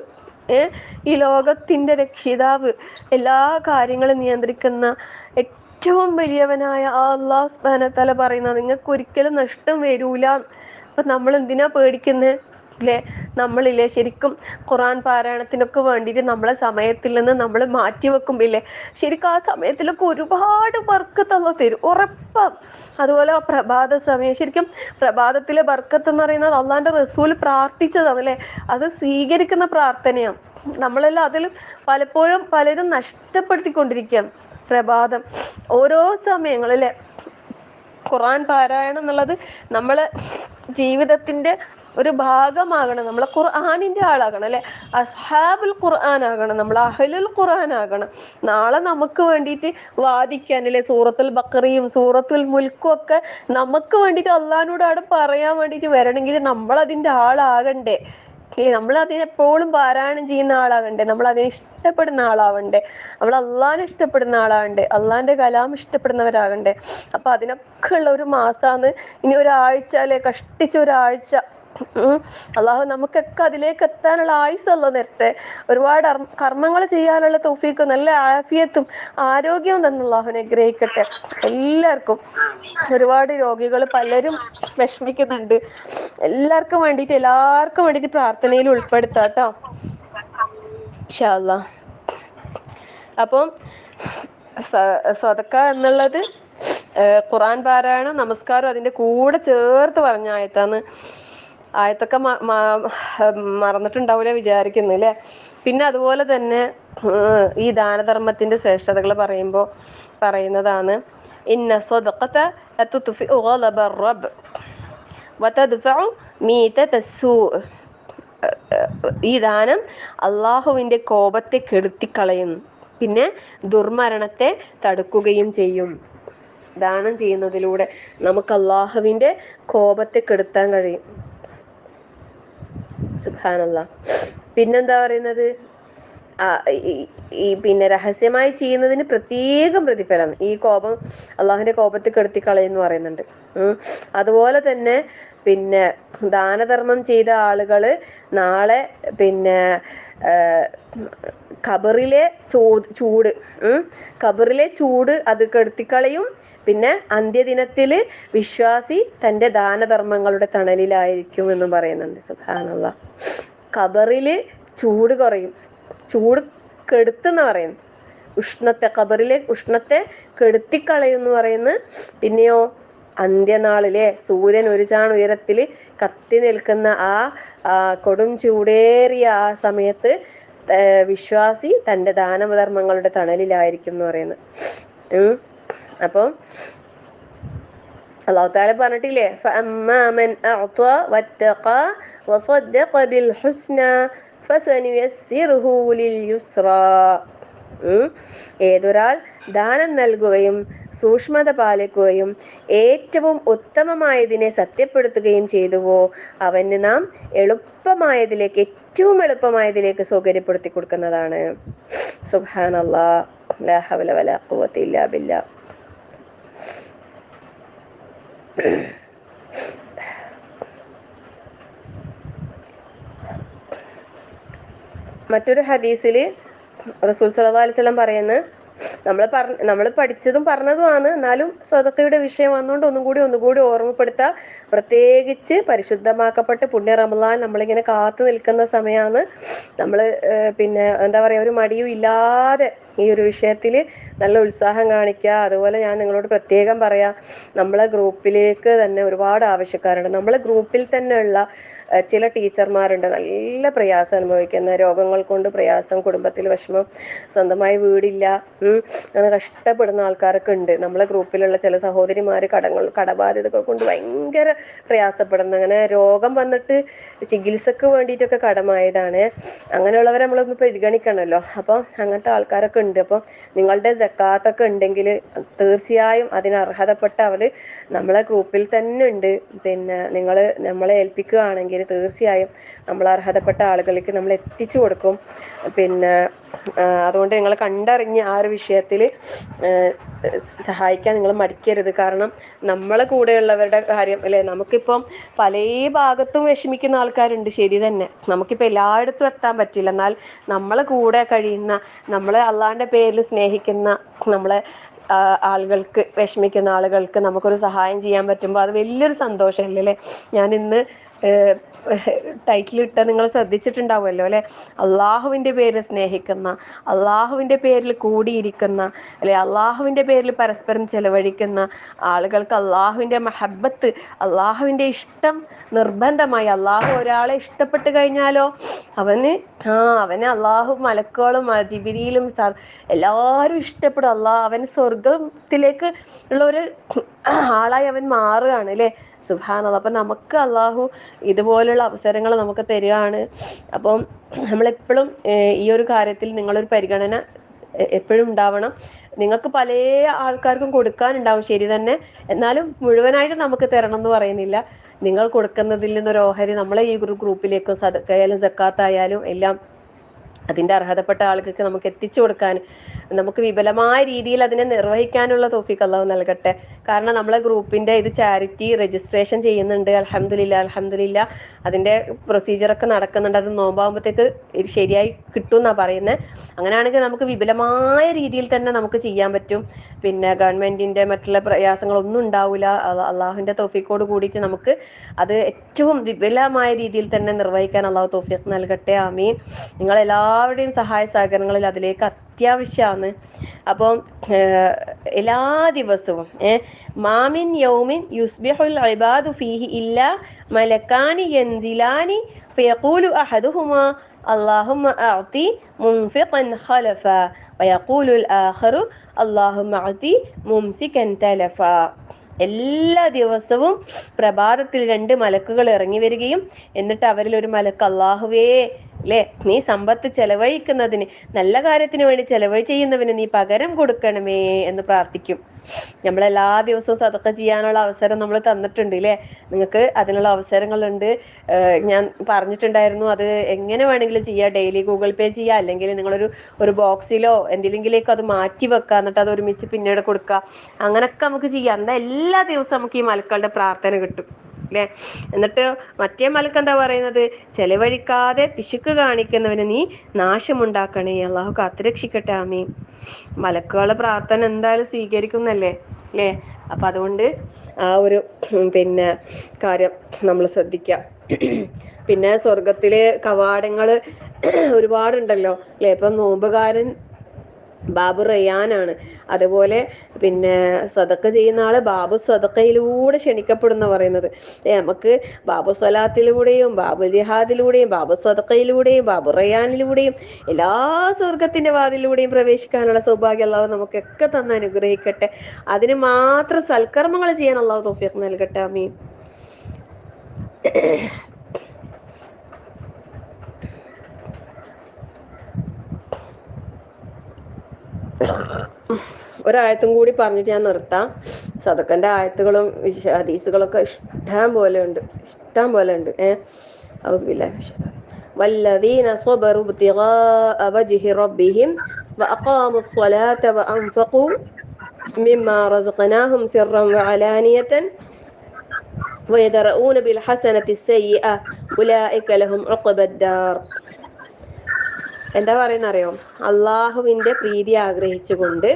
ഈ ലോകത്തിൻ്റെ രക്ഷിതാവ്, എല്ലാ കാര്യങ്ങളും നിയന്ത്രിക്കുന്ന ഏറ്റവും വലിയവനായ ആ അല്ലാഹു സുബ്ഹാനഹു വ തആല പറയുന്നത് നിങ്ങൾക്ക് ഒരിക്കലും നഷ്ടം വരൂല. അപ്പം നമ്മൾ എന്തിനാ പേടിക്കുന്നത് അല്ലേ? നമ്മളില്ലേ ശരിക്കും ഖുർആൻ പാരായണത്തിനൊക്കെ വേണ്ടിയിട്ട് നമ്മളെ സമയത്തിൽ നിന്ന് നമ്മൾ മാറ്റി വെക്കുമ്പില്ലേ, ശരിക്കും ആ സമയത്തിലൊക്കെ ഒരുപാട് ബർക്കത്ത് അല്ലാഹു തരും, ഉറപ്പാണ്. അതുപോലെ ആ പ്രഭാത സമയം, ശരിക്കും പ്രഭാതത്തിലെ ബർക്കത്ത് എന്ന് പറയുന്നത് അള്ളാഹിൻ്റെ റസൂൽ പ്രാർത്ഥിച്ചതാണ് അല്ലേ, അത് സ്വീകരിക്കുന്ന പ്രാർത്ഥനയാണ്. നമ്മളെല്ലാം അതിൽ പലപ്പോഴും പലരും നഷ്ടപ്പെടുത്തിക്കൊണ്ടിരിക്കുകയാണ് പ്രഭാതം, ഓരോ സമയങ്ങളിലെ ഖുർആൻ പാരായണം എന്നുള്ളത് നമ്മളെ ജീവിതത്തിൻ്റെ ഒരു ഭാഗമാകണം. നമ്മൾ ഖുർആനിൻ്റെ ആളാകണം അല്ലെ, അസ്ഹാബുൽ ഖുർആൻ ആകണം, നമ്മൾ അഹ്ലുൽ ഖുർആൻ ആകണം. നാളെ നമുക്ക് വേണ്ടിയിട്ട് വാദിക്കാൻ അല്ലെ, സൂറത്തുൽ ബഖറയും സൂറത്തുൽ മുൽക്കും ഒക്കെ നമുക്ക് വേണ്ടിയിട്ട് അള്ളാഹിനോട് അവിടെ പറയാൻ വേണ്ടിയിട്ട് വരണമെങ്കിൽ നമ്മളതിൻ്റെ ആളാകണ്ടേ. നമ്മൾ അതിനെപ്പോഴും പാരായണം ചെയ്യുന്ന ആളാകണ്ടേ, നമ്മൾ അതിനെ ഇഷ്ടപ്പെടുന്ന ആളാവണ്ടേ, നമ്മൾ അള്ളാഹിനെ ഇഷ്ടപ്പെടുന്ന ആളാകണ്ടേ, അള്ളാഹിൻ്റെ കലാം ഇഷ്ടപ്പെടുന്നവരാകണ്ടേ. അപ്പം അതിനൊക്കെ ഉള്ള ഒരു മാസമാണ് ഇനി ഒരാഴ്ച അല്ലെ, കഷ്ടിച്ച ഒരാഴ്ച. അള്ളാഹു നമുക്കൊക്കെ അതിലേക്ക് എത്താനുള്ള ആയുസ് അല്ലാഹു തരട്ടെ. ഒരുപാട് കർമ്മങ്ങൾ ചെയ്യാനുള്ള തൗഫീഖ്, നല്ല ആഫിയത്തും ആരോഗ്യവും തന്നെ അള്ളാഹു അനുഗ്രഹിക്കട്ടെ എല്ലാവർക്കും. ഒരുപാട് രോഗികൾ പലരും വിഷമിക്കുന്നുണ്ട്, എല്ലാവർക്കും വേണ്ടിയിട്ട് പ്രാർത്ഥനയിൽ ഉൾപ്പെടുത്താം കേട്ടോ ഇൻഷാ അല്ലാഹ്. അപ്പം സദക്ക എന്നുള്ളത് ഖുർആൻ പാരായണം നമസ്കാരം അതിൻ്റെ കൂടെ ചേർത്ത് പറഞ്ഞ ആയത്താണ്. ആയത്തൊക്കെ മറന്നിട്ടുണ്ടാവില്ല വിചാരിക്കുന്നു അല്ലേ. പിന്നെ അതുപോലെ തന്നെ ഈ ദാനധർമ്മത്തിൻ്റെ ശ്രേഷ്ഠതകൾ പറയുമ്പോൾ പറയുന്നതാണ്, ഇന്ന സ്വദഖത ലതുത്ഫിഉ ഗളബ റബ്ബ് വതദ്ഫഉ മീതത സൂഅ്. ഈ ദാനം അള്ളാഹുവിൻ്റെ കോപത്തെ കെടുത്തിക്കളയും, പിന്നെ ദുർമരണത്തെ തടുക്കുകയും ചെയ്യും. ദാനം ചെയ്യുന്നതിലൂടെ നമുക്ക് അള്ളാഹുവിൻ്റെ കോപത്തെ കെടുത്താൻ കഴിയും. സുബ്ഹാനല്ലാഹ്. പിന്നെന്താ പറയുന്നത്, ഈ പിന്നെ രഹസ്യമായി ചെയ്യുന്നതിന് പ്രത്യേകം പ്രതിഫലം. ഈ കോപം അള്ളാഹുവിൻ്റെ കോപത്തെ കെടുത്തിക്കളയെന്ന് പറയുന്നുണ്ട്. അതുപോലെ തന്നെ പിന്നെ ദാനധർമ്മം ചെയ്ത ആളുകൾ നാളെ പിന്നെ ഖബറിലെ ചൂട് അത് കെടുത്തിക്കളയും. പിന്നെ അന്ത്യദിനത്തിൽ വിശ്വാസി തൻ്റെ ദാനധർമ്മങ്ങളുടെ തണലിലായിരിക്കും എന്നും പറയുന്നുണ്ട്. സുബ്ഹാനല്ലാഹ്. ഖബറിൽ ചൂട് കുറയും, ചൂട് കെടുത്തെന്ന് പറയുന്നു, ഖബറിലെ ഉഷ്ണത്തെ കെടുത്തിക്കളയുമെന്ന് പറയുന്നു. പിന്നെയോ അന്ത്യനാളിലെ സൂര്യൻ ഒരു ചാൺ ഉയരത്തിൽ കത്തി നിൽക്കുന്ന ആ കൊടും ചൂടേറിയ ആ സമയത്ത് വിശ്വാസി തൻ്റെ ദാനധർമ്മങ്ങളുടെ തണലിലായിരിക്കും എന്ന് പറയുന്നത്. അപ്പം അല്ലാഹു തആല പറഞ്ഞിട്ടില്ലേ, ഫഅമ്മാ മൻ അഅത വത്തഖ വസദ്ദഖ ബിൽ ഹുസ്ന ഫസനുയസ്സിറുഹു ലിൽ യുസ്റാ. ഏതൊരാൾ ദാനം നൽകുകയും സൂക്ഷ്മത പാലിക്കുകയും ഏറ്റവും ഉത്തമമായതിനെ സത്യപ്പെടുത്തുകയും ചെയ്തുവോ അവന് നാം ഏറ്റവും എളുപ്പമായതിലേക്ക് സൗകര്യപ്പെടുത്തി കൊടുക്കുന്നതാണ്. സുബ്ഹാനല്ലാഹ്, ലാ ഹൗല വലാ ഖുവത ഇല്ലാ ബില്ലാഹ്. മറ്റൊരു ഹദീസിൽ റസൂൽ സല്ലല്ലാഹു അലൈഹി വസല്ലം പറയുന്നത്, നമ്മൾ പഠിച്ചതും പറഞ്ഞതുമാണ്, എന്നാലും സ്വതക്കയുടെ വിഷയം വന്നുകൊണ്ട് ഒന്നുകൂടി ഓർമ്മപ്പെടുത്താം. പ്രത്യേകിച്ച് പരിശുദ്ധമാക്കപ്പെട്ട് പുണ്യ റമളാൻ നമ്മളിങ്ങനെ കാത്തു നിൽക്കുന്ന സമയമാണ്. നമ്മൾ പിന്നെ എന്താ പറയുക, ഒരു മടിയും ഇല്ലാതെ ഈ ഒരു വിഷയത്തിൽ നല്ല ഉത്സാഹം കാണിക്കുക. അതുപോലെ ഞാൻ നിങ്ങളോട് പ്രത്യേകം പറയാം, നമ്മളെ ഗ്രൂപ്പിലേക്ക് തന്നെ ഒരുപാട് ആവശ്യക്കാരുണ്ട്. നമ്മളെ ഗ്രൂപ്പിൽ തന്നെ ഉള്ള ചില ടീച്ചർമാരുണ്ട് നല്ല പ്രയാസം അനുഭവിക്കുന്ന, രോഗങ്ങൾ കൊണ്ട് പ്രയാസം, കുടുംബത്തിൽ വിഷമം, സ്വന്തമായി വീടില്ല, അങ്ങനെ കഷ്ടപ്പെടുന്ന ആൾക്കാരൊക്കെ ഉണ്ട്. നമ്മളെ ഗ്രൂപ്പിലുള്ള ചില സഹോദരിമാർ കടബാധ്യതകൾ കൊണ്ട് ഭയങ്കര പ്രയാസപ്പെടുന്ന, അങ്ങനെ രോഗം വന്നിട്ട് ചികിത്സക്ക് വേണ്ടിയിട്ടൊക്കെ കടമായതാണ്. അങ്ങനെയുള്ളവരെ നമ്മളൊന്ന് പരിഗണിക്കണമല്ലോ. അപ്പം അങ്ങനത്തെ ആൾക്കാരൊക്കെ ഉണ്ട്. അപ്പം നിങ്ങളുടെ സക്കാത്തൊക്കെ ഉണ്ടെങ്കിൽ തീർച്ചയായും അതിന് അർഹതപ്പെട്ട അവർ നമ്മളെ ഗ്രൂപ്പിൽ തന്നെ ഉണ്ട്. പിന്നെ നിങ്ങൾ നമ്മളെ ഏൽപ്പിക്കുകയാണെങ്കിൽ തീർച്ചയായും നമ്മൾ അർഹതപ്പെട്ട ആളുകളിലേക്ക് നമ്മൾ എത്തിച്ചു കൊടുക്കും. പിന്നെ അതുകൊണ്ട് നിങ്ങൾ കണ്ടറിഞ്ഞ് ആ ഒരു വിഷയത്തിൽ സഹായിക്കാൻ നിങ്ങൾ മടിക്കരുത്. കാരണം നമ്മളെ കൂടെയുള്ളവരുടെ കാര്യം അല്ലേ, നമുക്കിപ്പം പല ഭാഗത്തും വിഷമിക്കുന്ന ആൾക്കാരുണ്ട്, ശരി തന്നെ, നമുക്കിപ്പോൾ എല്ലായിടത്തും എത്താൻ പറ്റില്ല. എന്നാൽ നമ്മളെ കൂടെ കഴിയുന്ന, നമ്മളെ അള്ളാഹിൻ്റെ പേരിൽ സ്നേഹിക്കുന്ന നമ്മളെ ആളുകൾക്ക്, വിഷമിക്കുന്ന ആളുകൾക്ക് നമുക്കൊരു സഹായം ചെയ്യാൻ പറ്റുമ്പോൾ അത് വലിയൊരു സന്തോഷമല്ലേ അല്ലേ. ഞാൻ ഇന്ന് ടൈറ്റിലിട്ട നിങ്ങൾ ശ്രദ്ധിച്ചിട്ടുണ്ടാവുമല്ലോ അല്ലെ, അള്ളാഹുവിൻ്റെ പേരിൽ സ്നേഹിക്കുന്ന, അള്ളാഹുവിൻ്റെ പേരിൽ കൂടിയിരിക്കുന്ന അല്ലെ, അള്ളാഹുവിൻ്റെ പേരിൽ പരസ്പരം ചെലവഴിക്കുന്ന ആളുകൾക്ക് അള്ളാഹുവിൻ്റെ മഹബത്ത്, അള്ളാഹുവിൻ്റെ ഇഷ്ടം നിർബന്ധമായി. അള്ളാഹു ഒരാളെ ഇഷ്ടപ്പെട്ട് കഴിഞ്ഞാലോ അവന് അള്ളാഹു മലക്കുകളും ജിബ്രീലും എല്ലാവരും ഇഷ്ടപ്പെടും. അവൻ സ്വർഗത്തിലേക്ക് ഉള്ള ഒരു ആളായി അവൻ മാറുകയാണ് അല്ലേ. സുബ്ഹാനല്ലാഹ്. അപ്പം നമുക്ക് അള്ളാഹു ഇതുപോലുള്ള അവസരങ്ങൾ നമുക്ക് തരികയാണ്. അപ്പം നമ്മളെപ്പോഴും ഈ ഒരു കാര്യത്തിൽ നിങ്ങളൊരു പരിഗണന എപ്പോഴും ഉണ്ടാവണം. നിങ്ങൾക്ക് പല ആൾക്കാർക്കും കൊടുക്കാനുണ്ടാവും, ശരി തന്നെ, എന്നാലും മുഴുവനായിട്ട് നമുക്ക് തരണം എന്ന് പറയുന്നില്ല. നിങ്ങൾ കൊടുക്കുന്നതിൽ നിന്നൊരു ഓഹരി നമ്മളെ ഈ ഗ്രൂപ്പിലേക്കും സദഖയായാലും സക്കാത്തായാലും എല്ലാം അതിൻ്റെ അർഹതപ്പെട്ട ആളുകൾക്ക് നമുക്ക് എത്തിച്ചു കൊടുക്കാൻ, നമുക്ക് വിപുലമായ രീതിയിൽ അതിനെ നിർവഹിക്കാനുള്ള തൗഫീഖ് അല്ലാഹു നൽകട്ടെ. കാരണം നമ്മളെ ഗ്രൂപ്പിൻ്റെ ഇത് ചാരിറ്റി രജിസ്ട്രേഷൻ ചെയ്യുന്നുണ്ട്. അൽഹംദുലില്ലാ അതിൻ്റെ പ്രൊസീജിയറൊക്കെ നടക്കുന്നുണ്ട്. അത് നോമ്പാകുമ്പോഴത്തേക്ക് ഇത് ശരിയായി കിട്ടും എന്നാണ് പറയുന്നത്. അങ്ങനെയാണെങ്കിൽ നമുക്ക് വിപുലമായ രീതിയിൽ തന്നെ നമുക്ക് ചെയ്യാൻ പറ്റും. പിന്നെ ഗവൺമെൻറ്റിൻ്റെ മറ്റുള്ള പ്രയാസങ്ങളൊന്നും ഉണ്ടാവില്ല. അള്ളാഹുവിൻ്റെ തൗഫീഖോട് കൂടിയിട്ട് നമുക്ക് അത് ഏറ്റവും വിപുലമായ രീതിയിൽ തന്നെ നിർവഹിക്കാൻ അള്ളാഹു തൗഫീഖ് നൽകട്ടെ. ആമീൻ. നിങ്ങളെല്ലാവരുടെയും സഹായ സഹകരണങ്ങളിൽ അതിലേക്ക് അത്യാവശ്യമാണ്. അപ്പം എല്ലാ ദിവസവും മാമിൻ യൗമിൻ യുസ്ബിഹുൽ ഇബാദു ഫീഹി ഇല്ലാ മലക്കാനി യൻസിലാനി ഫയഖൂലു അഹദുഹുമാ അല്ലാഹുമ്മ അഅതി മുൻഫിഖൻ ഖലഫ വയഖൂലുൽ ആഖറു അല്ലാഹുമ്മ അഅതി മുംസികൻ തലഫ. എല്ലാ ദിവസവും പ്രഭാതത്തിൽ 2 മലക്കുകൾ ഇറങ്ങി വരികയും എന്നിട്ട് അവരിൽ ഒരു മലക്ക് അള്ളാഹുവേ അല്ലേ, നീ സമ്പത്ത് ചെലവഴിക്കുന്നതിന്, നല്ല കാര്യത്തിന് വേണ്ടി ചെയ്യുന്നവന് നീ പകരം കൊടുക്കണമേ എന്ന് പ്രാർത്ഥിക്കും. നമ്മളെല്ലാ ദിവസവും സദഖ ചെയ്യാനുള്ള അവസരം നമ്മൾ തന്നിട്ടുണ്ട് അല്ലേ. നിങ്ങൾക്ക് അതിനുള്ള അവസരങ്ങളുണ്ട്. ഞാൻ പറഞ്ഞിട്ടുണ്ടായിരുന്നു അത് എങ്ങനെ വേണമെങ്കിലും ചെയ്യാം. ഡെയിലി ഗൂഗിൾ പേ ചെയ്യുക, അല്ലെങ്കിൽ നിങ്ങളൊരു ബോക്സിലോ എന്തിലെങ്കിലേക്കോ അത് മാറ്റി വെക്കുക, എന്നിട്ട് അത് ഒരുമിച്ച് പിന്നീട് കൊടുക്കുക. അങ്ങനെയൊക്കെ നമുക്ക് ചെയ്യാം. എന്താ എല്ലാ ദിവസവും നമുക്ക് ഈ മലക്കളുടെ പ്രാർത്ഥന കിട്ടും അല്ലേ. എന്നിട്ട് മറ്റേ മലക്ക് എന്താ പറയുന്നത്, ചെലവഴിക്കാതെ പിശുക്ക് കാണിക്കുന്നവന് നീ നാശമുണ്ടാക്കണേ, അള്ളാഹു കാത്തുരക്ഷിക്കട്ടെ. ആമീൻ. മലക്കുകളുടെ പ്രാർത്ഥന എന്തായാലും സ്വീകരിക്കുന്നല്ലേ അല്ലേ. അപ്പം അതുകൊണ്ട് ആ ഒരു പിന്നെ കാര്യം നമ്മൾ ശ്രദ്ധിക്കുക. പിന്നെ സ്വർഗത്തിലെ കവാടങ്ങൾ ഒരുപാടുണ്ടല്ലോ അല്ലേ. ഇപ്പം നോമ്പുകാരൻ ബാബു റയ്യാനാണ്. അതുപോലെ പിന്നെ സദക്ക ചെയ്യുന്ന ആള് ബാബു സദക്കയിലൂടെ ക്ഷണിക്കപ്പെടുന്ന പറയുന്നത്. നമുക്ക് ബാബു സ്വലാത്തിലൂടെയും ബാബു ജിഹാദിലൂടെയും ബാബു സദക്കയിലൂടെയും ബാബു റയ്യാനിലൂടെയും എല്ലാ സ്വർഗത്തിന്റെ വാതിലൂടെയും പ്രവേശിക്കാനുള്ള സൗഭാഗ്യം അല്ലാഹു നമുക്കൊക്കെ തന്ന് അനുഗ്രഹിക്കട്ടെ. അതിന് മാത്രം സൽക്കർമ്മങ്ങൾ ചെയ്യാൻ അല്ലാഹു തൗഫീഖ് നൽകട്ടെ. ആമീൻ. ഒരായത്തും കൂടി പറഞ്ഞിട്ട് ഞാൻ നിർത്താം. സദക്കന്റെ ആയത്തുകളും ഹദീസുകളൊക്കെ ഇഷ്ടം പോലെ ഉണ്ട്. വല്ലദീന സ്വബറു ഇബ്തിഗാഅ വജ്ഹി റബ്ബിഹിം വഅഖാമുസ് സ്വലാത വഅൻഫഖു മിമ്മാ റസഖനാഹും സിർറൻ വഅലാനിയതൻ വയദറഊന ബിൽ ഹസനത്തി സയ്യിഅ ഉലൈക ലഹും ഉഖബദ്ദാർ. എന്താ പറയുന്നറിയോ, അള്ളാഹുവിൻ്റെ പ്രീതി ആഗ്രഹിച്ചുകൊണ്ട്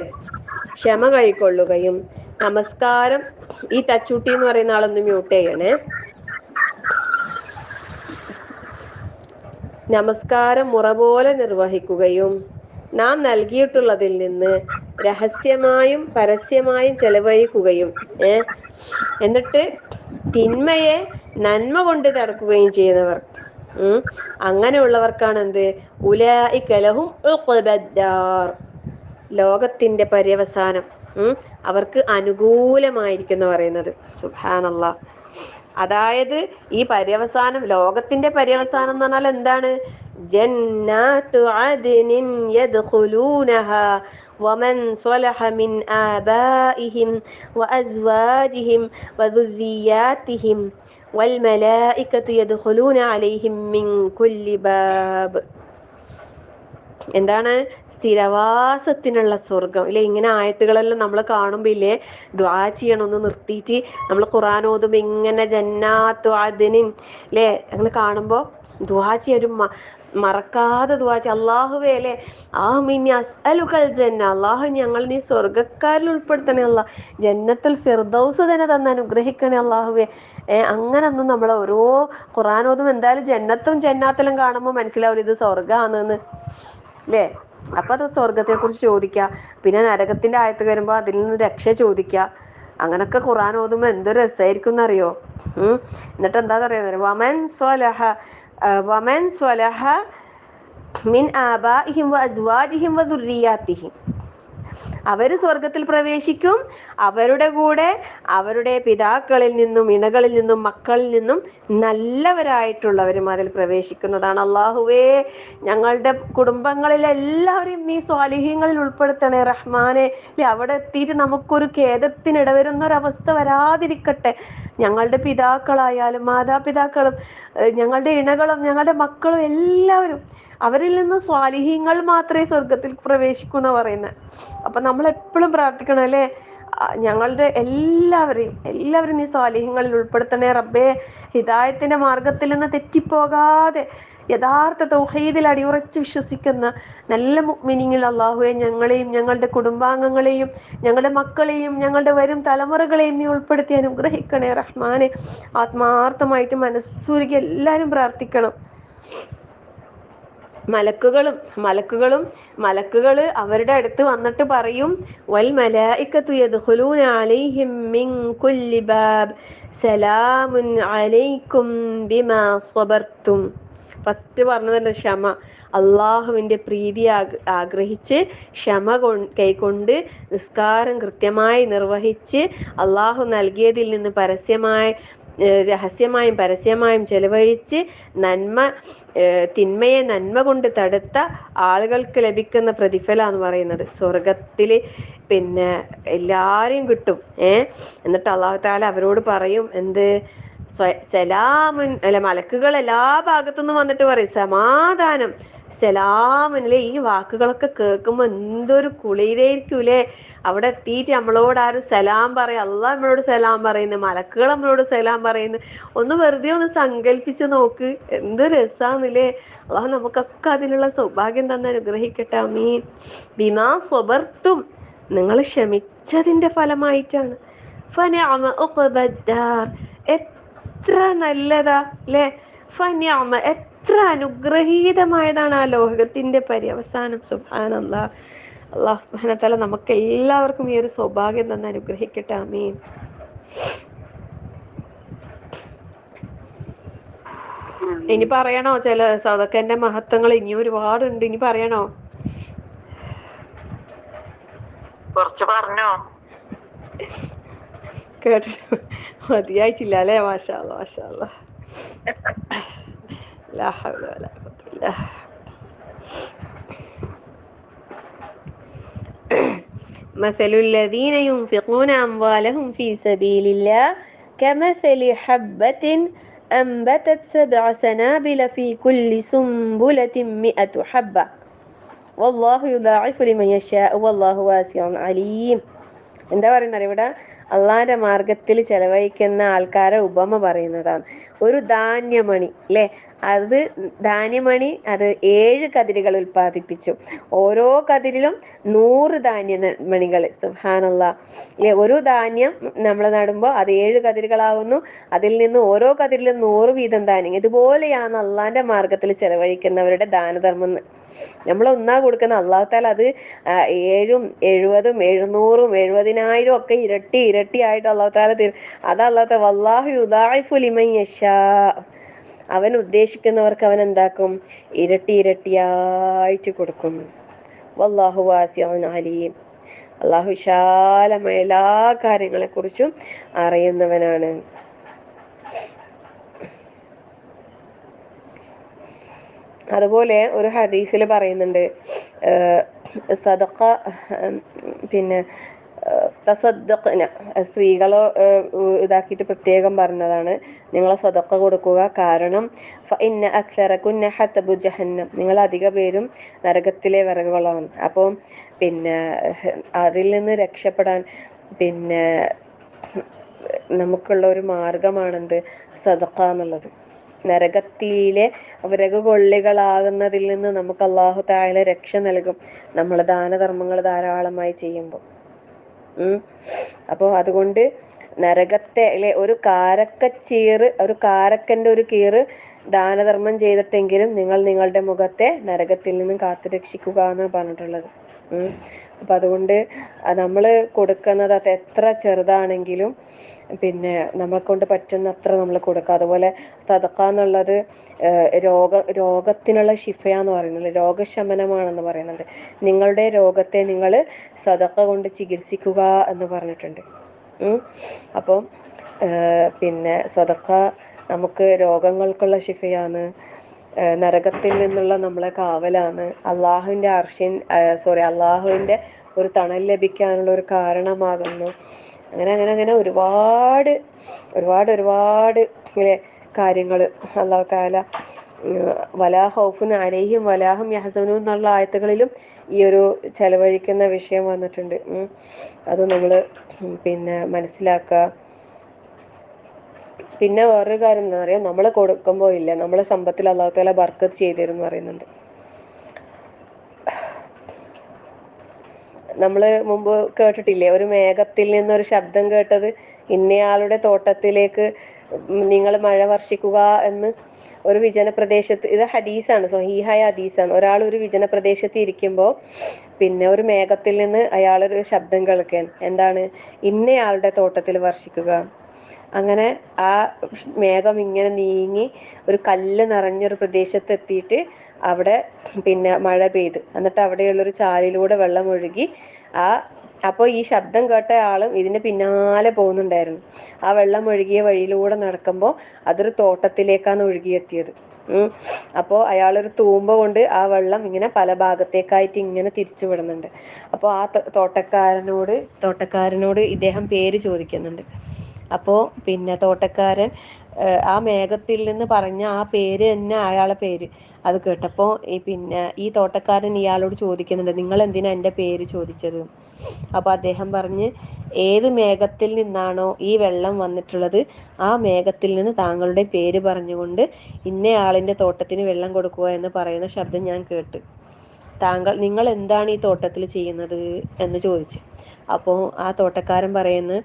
ക്ഷമ കൈക്കൊള്ളുകയും നമസ്കാരം, ഈ തച്ചൂട്ടി എന്ന് പറയുന്ന ആളൊന്ന് മ്യൂട്ട് ചെയ്യണേ, നമസ്കാരം മുറ പോലെ നിർവഹിക്കുകയും നാം നൽകിയിട്ടുള്ളതിൽ നിന്ന് രഹസ്യമായും പരസ്യമായും ചെലവഴിക്കുകയും എന്നിട്ട് തിന്മയെ നന്മ കൊണ്ട് തടുക്കുകയും ചെയ്യുന്നവർ. അങ്ങനെയുള്ളവർക്കാണ് എന്ത്? ഉലൈക ലഹും ഉഖ്ബദ്ദാർ, ലോകത്തിന്റെ പര്യവസാനം അവർക്ക് അനുകൂലമായിരിക്കുന്നു പറയുന്നത്. സുബ്ഹാനല്ലാഹ്. അതായത് ഈ പര്യവസാനം, ലോകത്തിന്റെ പര്യവസാനം എന്ന് പറഞ്ഞാൽ എന്താണ്? ജന്നാത്തു അദ്നിൻ യദ്ഖുലൂനഹാ വമൻ സ്വലഹ മിൻ ആബാഇഹിം വഅസ്വാജിഹിം വദുർരിയാതിഹിം വൽമലായികതു യദ്ഖുലൂന അലൈഹിം മിൻ കുല്ലി ബാബ്. എന്താണ്? സ്ഥിരവാസത്തിനുള്ള സ്വർഗം ഇല്ലേ? ഇങ്ങനെ ആയത്തുകളെല്ലാം നമ്മൾ കാണുമ്പോ ഇല്ലേ ദുആ ചെയ്യണം. ഒന്ന് നിർത്തിയിട്ട് നമ്മൾ ഖുർആൻ ഓതുമ്പോ ഇങ്ങനെ ജന്നാത്തു അദ്നിൻ അല്ലേ അങ്ങനെ കാണുമ്പോ ദുആ ചെയ്യും. മറക്കാതെ ദുആ ചെയ്യും. അല്ലാഹുവേ അല്ലേ, ആമീൻ അസ്അലുകൽ ജന്ന, അല്ലാഹു ഞങ്ങൾ നീ സ്വർഗ്ഗക്കാരിൽ ഉൾപ്പെടുത്തണേ അല്ലാ, ജന്നത്തുൽ ഫിർദൗസ് തന്നെ തന്ന് അനുഗ്രഹിക്കണേ അല്ലാഹുവേ. അങ്ങനൊന്നും നമ്മൾ ഓരോ ഖുർആൻ ഓതുമ്പോൾ എന്തായാലും ജന്നത്തും ജന്നാത്തെല്ലാം കാണുമ്പോൾ മനസ്സിലാവില്ല ഇത് സ്വർഗ്ഗാണെന്ന് അല്ലേ? അപ്പൊ അത് സ്വർഗത്തെ കുറിച്ച് ചോദിക്കുക. പിന്നെ നരകത്തിന്റെ ആയത്ത് വരുമ്പോ അതിൽ നിന്ന് രക്ഷ ചോദിക്കുക. അങ്ങനൊക്കെ ഖുർആൻ ഓതുമ്പോ എന്തൊരു രസമായിരിക്കും എന്നറിയോ? എന്നിട്ട് എന്താ പറയുന്നത്? വമൻ സ്വലഹ മിൻ ആബാഇഹിം വഅസ്വാജിഹിം വദുർരിയാതിഹിം, അവര് സ്വർഗത്തിൽ പ്രവേശിക്കും. അവരുടെ കൂടെ അവരുടെ പിതാക്കളിൽ നിന്നും ഇണകളിൽ നിന്നും മക്കളിൽ നിന്നും നല്ലവരായിട്ടുള്ളവരും അതിൽ പ്രവേശിക്കുന്നതാണ്. അല്ലാഹുവേ, ഞങ്ങളുടെ കുടുംബങ്ങളിലെ എല്ലാവരെയും നീ സ്വാലിഹീങ്ങളിൽ ഉൾപ്പെടുത്തണേ റഹ്മാനെ. അവിടെ എത്തിയിട്ട് നമുക്കൊരു ഖേദത്തിനിടവരുന്ന ഒരവസ്ഥ വരാതിരിക്കട്ടെ. ഞങ്ങളുടെ പിതാക്കളായാലും മാതാപിതാക്കളും ഞങ്ങളുടെ ഇണകളും ഞങ്ങളുടെ മക്കളും എല്ലാവരും, അവരിൽ നിന്ന് സ്വാലിഹീങ്ങൾ മാത്രമേ സ്വർഗത്തിൽ പ്രവേശിക്കൂന്ന പറയുന്നത്. അപ്പൊ നമ്മൾ എപ്പോഴും പ്രാർത്ഥിക്കണം അല്ലേ, ഞങ്ങളുടെ എല്ലാവരും നീ സ്വാലിഹീങ്ങളിൽ ഉൾപ്പെടുത്തണേ റബ്ബേ. ഹിദായത്തിന്റെ മാർഗത്തിൽ നിന്ന് തെറ്റിപ്പോകാതെ യഥാർത്ഥ തൗഹീദിൽ അടിയുറച്ച് വിശ്വസിക്കുന്ന നല്ല മുഅ്മിനീങ്ങളിൽ അല്ലാഹുവേ ഞങ്ങളെയും ഞങ്ങളുടെ കുടുംബാംഗങ്ങളെയും ഞങ്ങളുടെ മക്കളെയും ഞങ്ങളുടെ വരും തലമുറകളെയും നീ ഉൾപ്പെടുത്തി അനുഗ്രഹിക്കണേ റഹ്മാനെ. ആത്മാർത്ഥമായിട്ട് മനസ്സുരുകി എല്ലാവരും പ്രാർത്ഥിക്കണം. മലക്കുകള് അവരുടെ അടുത്ത് വന്നിട്ട് പറയും, വൽ മലായികതു യദ്ഖുലൂന അലൈഹിം മിൻ കുല്ലി ബാബ് സലാമുൻ അലൈക്കും ബിമാ സ്വബർത്തും. ഫസ്റ്റ് പറഞ്ഞതല്ലേ ക്ഷമ. അള്ളാഹുവിൻ്റെ പ്രീതി ആഗ്രഹിച്ച് ക്ഷമ കൈക്കൊണ്ട് നിസ്കാരം കൃത്യമായി നിർവഹിച്ച് അള്ളാഹു നൽകിയതിൽ നിന്ന് രഹസ്യമായും പരസ്യമായും ചെലവഴിച്ച് തിന്മയെ നന്മ കൊണ്ട് തടുത്ത ആളുകൾക്ക് ലഭിക്കുന്ന പ്രതിഫലം എന്ന് പറയുന്നത് സ്വർഗത്തില് പിന്നെ എല്ലാരെയും കിട്ടും. എന്നിട്ട് അല്ലാഹു തആല അവരോട് പറയും എന്ത്? സലാമുൻ അല്ല, മലക്കുകൾ എല്ലാ ഭാഗത്തുനിന്നും വന്നിട്ട് പറയും സമാധാനം, സലാമുൻ. ഈ വാക്കുകളൊക്കെ കേൾക്കുമ്പോൾ എന്തൊരു കുളിരായിരിക്കൂലേ. അവിടെ എത്തിയിട്ട് നമ്മളോട് ആരും സലാം പറയും. അള്ളാഹ് നമ്മളോട് സലാം പറയുന്നു, മലക്കുകൾ നമ്മളോട് സലാം പറയുന്നു. ഒന്ന് വെറുതെ ഒന്ന് സങ്കല്പിച്ച് നോക്ക്, എന്ത് രസാന്നില്ലേ. അള്ളാഹു നമുക്കൊക്കെ അതിനുള്ള സൗഭാഗ്യം തന്നെ അനുഗ്രഹിക്കട്ടെ. ആമീൻ. ബിമാ സ്വബർത്തും, നിങ്ങൾ ക്ഷമിച്ചതിന്റെ ഫലമായിട്ടാണ്. ഫനിഅമ ഉഖ്ബദ്ദാർ, എത്ര നല്ലതാ അല്ലേ. ഫനിഅമ, എത്ര അനുഗ്രഹീതമായതാണ് ആ ലോകത്തിന്റെ പര്യവസാനം. സുബ്ഹാനല്ലാഹ്. അല്ലാഹു സുബ്ഹാനഹു വതആല നമുക്ക് എല്ലാവർക്കും ഈ ഒരു സൗഭാഗ്യം തന്നെ അനുഗ്രഹിക്കട്ടെ. ആമീൻ. ഇനി പറയണോ ചില സദക്കന്റെ മഹത്വങ്ങൾ? ഇനി ഒരുപാടുണ്ട്, ഇനി പറയണോ? കുറച്ച് പറഞ്ഞോ. കേട്ടിട്ട് മതിയായിട്ടില്ല അല്ലേ? മാഷാ അല്ലാഹ്, മാഷാ അല്ലാഹ്. ലാ ഹൗല വലാ ഖുവത ഇല്ലാ ബില്ലാഹ്. مثل الذين ينفقون أموالهم في سبيل الله كمثل حبة أنبتت 7 سنابل في كل سنبلة 100 حبة والله يضاعف لمن يشاء والله واسع عليم. എന്താ പറയുന്നത് ഇവിടെ? അള്ളാന്റെ മാർഗത്തിൽ ചെലവഴിക്കുന്ന ആൾക്കാരെ ഉപമ പറയുന്നതാണ്. ഒരു ധാന്യമണി അല്ലെ, അത് ധാന്യമണി അത് 7 കതിരുകൾ ഉൽപ്പാദിപ്പിച്ചു. ഓരോ കതിരിലും 100 ധാന്യമണികൾ. സുബ്ഹാനല്ലാഹ് അല്ലെ. ഒരു ധാന്യം നമ്മൾ നടുമ്പോൾ അത് 7 കതിരുകളാവുന്നു. അതിൽ നിന്ന് ഓരോ കതിരിലും 100 വീതം ധാന്യം. ഇതുപോലെയാണ് അള്ളാന്റെ മാർഗത്തിൽ ചെലവഴിക്കുന്നവരുടെ ദാനധർമ്മം. നമ്മൾ ഒന്നാ കൊടുക്കുന്ന അള്ളാഹു താല അത് 7ഉം 70ഉം 700ഉം 70,000 ഒക്കെ ഇരട്ടി ഇരട്ടി ആയിട്ട് അള്ളാഹു താല തരും. അത് അള്ളാഹു താല വല്ലാഹു യുദാഇഫു ലിമൻ യശാ, അവൻ ഉദ്ദേശിക്കുന്നവർക്ക് അവൻ എന്താക്കും, ഇരട്ടി ഇരട്ടിയായിട്ട് കൊടുക്കും. വല്ലാഹു വാസിഉൻ അലീം, അള്ളാഹു വിശാലമായ എല്ലാ കാര്യങ്ങളെ കുറിച്ചും അറിയുന്നവനാണ്. അതുപോലെ ഒരു ഹദീസിൽ പറയുന്നുണ്ട്, സദഖ പിന്നെ തസദ്ദഖ്ന, സ്ത്രീകളോ ഇതാക്കിയിട്ട് പ്രത്യേകം പറഞ്ഞതാണ്, നിങ്ങൾ സദഖ കൊടുക്കുക, കാരണം ഫഇന്ന അക്സറകുന്ന ഹതബു ജഹന്നം, നിങ്ങൾ അധിക പേരും നരകത്തിലെ വിറകുകളാണ്. അപ്പം പിന്നെ അതിൽ നിന്ന് രക്ഷപ്പെടാൻ പിന്നെ നമുക്കുള്ള ഒരു മാർഗമാണെന്ത്, സദഖ എന്നുള്ളത്. നരകത്തിലെ വിറക് കൊള്ളികളാകുന്നതിൽ നിന്ന് നമുക്ക് അല്ലാഹു തആല രക്ഷ നൽകും നമ്മൾ ദാനധർമ്മങ്ങൾ ധാരാളമായി ചെയ്യുമ്പോൾ. അപ്പോൾ അതുകൊണ്ട് നരകത്തെ അല്ലെ, ഒരു കാരക്കച്ചീറ്, ഒരു കാരക്കൻ്റെ ഒരു കീറ് ദാനധർമ്മം ചെയ്തിട്ടെങ്കിലും നിങ്ങൾ നിങ്ങളുടെ മുഖത്തെ നരകത്തിൽ നിന്നും കാത്തുരക്ഷിക്കുക എന്ന് പറഞ്ഞിട്ടുള്ളത്. അപ്പം അതുകൊണ്ട് നമ്മൾ കൊടുക്കുന്നത് അത് എത്ര ചെറുതാണെങ്കിലും പിന്നെ നമ്മളെ കൊണ്ട് പറ്റുന്ന അത്ര നമ്മൾ കൊടുക്കുക. അതുപോലെ സദഖ എന്നുള്ളത് രോഗത്തിനുള്ള ഷിഫയാന്ന് പറയുന്നത്, രോഗശമനമാണെന്ന് പറയുന്നുണ്ട്. നിങ്ങളുടെ രോഗത്തെ നിങ്ങൾ സദഖ കൊണ്ട് ചികിത്സിക്കുക എന്ന് പറഞ്ഞിട്ടുണ്ട്. അപ്പം പിന്നെ സദഖ നമുക്ക് രോഗങ്ങൾക്കുള്ള ഷിഫയാണ്, നരകത്തിൽ നിന്നുള്ള നമ്മളെ കാവലാണ്, അള്ളാഹുവിൻ്റെ അള്ളാഹുവിൻ്റെ ഒരു തണൽ ലഭിക്കാനുള്ള ഒരു കാരണമാകുന്നു. അങ്ങനെ അങ്ങനെ അങ്ങനെ ഒരുപാട് ഒരുപാട് ഒരുപാട് കാര്യങ്ങൾ അല്ലാഹു തആല വലാ ഖൗഫുൻ അലൈഹിം വലാഹും യഹ്സനൂൻ എന്നുള്ള ആയത്തുകളിലും ഈ ഒരു ചെലവഴിക്കുന്ന വിഷയം വന്നിട്ടുണ്ട്. അത് നമ്മൾ പിന്നെ മനസ്സിലാക്കുക. പിന്നെ വേറൊരു കാര്യം എന്താ പറയുക, നമ്മൾ കൊടുക്കുമ്പോൾ ഇല്ല, നമ്മളെ സമ്പത്തിൽ അല്ലാഹു തആല ബർക്കത്ത് ചെയ്തു എന്ന് പറയുന്നുണ്ട്. നമ്മൾ മുമ്പ് കേട്ടിട്ടില്ലേ, ഒരു മേഘത്തിൽ നിന്നൊരു ശബ്ദം കേട്ടത്, ഇന്നയാളുടെ തോട്ടത്തിലേക്ക് നിങ്ങൾ മഴ വർഷിക്കുക എന്ന്. ഒരു വിജന പ്രദേശത്ത്, ഇത് ഹദീസാണ്, സ്വഹീഹായ ഹദീസാണ്. ഒരാൾ ഒരു വിജന പ്രദേശത്ത് ഇരിക്കുമ്പോൾ പിന്നെ ഒരു മേഘത്തിൽ നിന്ന് അയാളൊരു ശബ്ദം കേൾക്കാൻ, എന്താണ്, ഇന്നയാളുടെ തോട്ടത്തിൽ വർഷിക്കുക. അങ്ങനെ ആ മേഘം ഇങ്ങനെ നീങ്ങി ഒരു കല്ല് നിറഞ്ഞൊരു പ്രദേശത്ത് എത്തിയിട്ട് അവിടെ പിന്നെ മഴ പെയ്ത്, എന്നിട്ട് അവിടെയുള്ളൊരു ചാലിലൂടെ വെള്ളം ഒഴുകി. അപ്പോൾ ഈ ശബ്ദം കേട്ട ആളും ഇതിൻ്റെ പിന്നാലെ പോകുന്നുണ്ടായിരുന്നു. ആ വെള്ളം ഒഴുകിയ വഴിയിലൂടെ നടക്കുമ്പോൾ അതൊരു തോട്ടത്തിലേക്കാണ് ഒഴുകിയെത്തിയത്. അപ്പോൾ അയാളൊരു തൂമ്പ കൊണ്ട് ആ വെള്ളം ഇങ്ങനെ പല ഭാഗത്തേക്കായിട്ട് ഇങ്ങനെ തിരിച്ചു വിടുന്നുണ്ട്. അപ്പോൾ ആ തോട്ടക്കാരനോട് ഇദ്ദേഹം പേര് ചോദിക്കുന്നുണ്ട്. അപ്പോൾ പിന്നെ തോട്ടക്കാരൻ ആ മേഘത്തിൽ നിന്ന് പറഞ്ഞ ആ പേര് തന്നെ അയാളെ പേര് അത് കേട്ടപ്പോൾ ഈ തോട്ടക്കാരൻ ഇയാളോട് ചോദിക്കുന്നുണ്ട്, നിങ്ങൾ എന്തിനാ എൻ്റെ പേര് ചോദിച്ചത്? അപ്പോൾ അദ്ദേഹം പറഞ്ഞ്, ഏത് മേഘത്തിൽ നിന്നാണോ ഈ വെള്ളം വന്നിട്ടുള്ളത് ആ മേഘത്തിൽ നിന്ന് താങ്കളുടെ പേര് പറഞ്ഞുകൊണ്ട് ഇന്നയാളിൻ്റെ തോട്ടത്തിന് വെള്ളം കൊടുക്കുക എന്ന് പറയുന്ന ശബ്ദം ഞാൻ കേട്ട്. നിങ്ങൾ എന്താണ് ഈ തോട്ടത്തിൽ ചെയ്യുന്നത് എന്ന് ചോദിച്ചു. അപ്പോൾ ആ തോട്ടക്കാരൻ പറയുന്നു,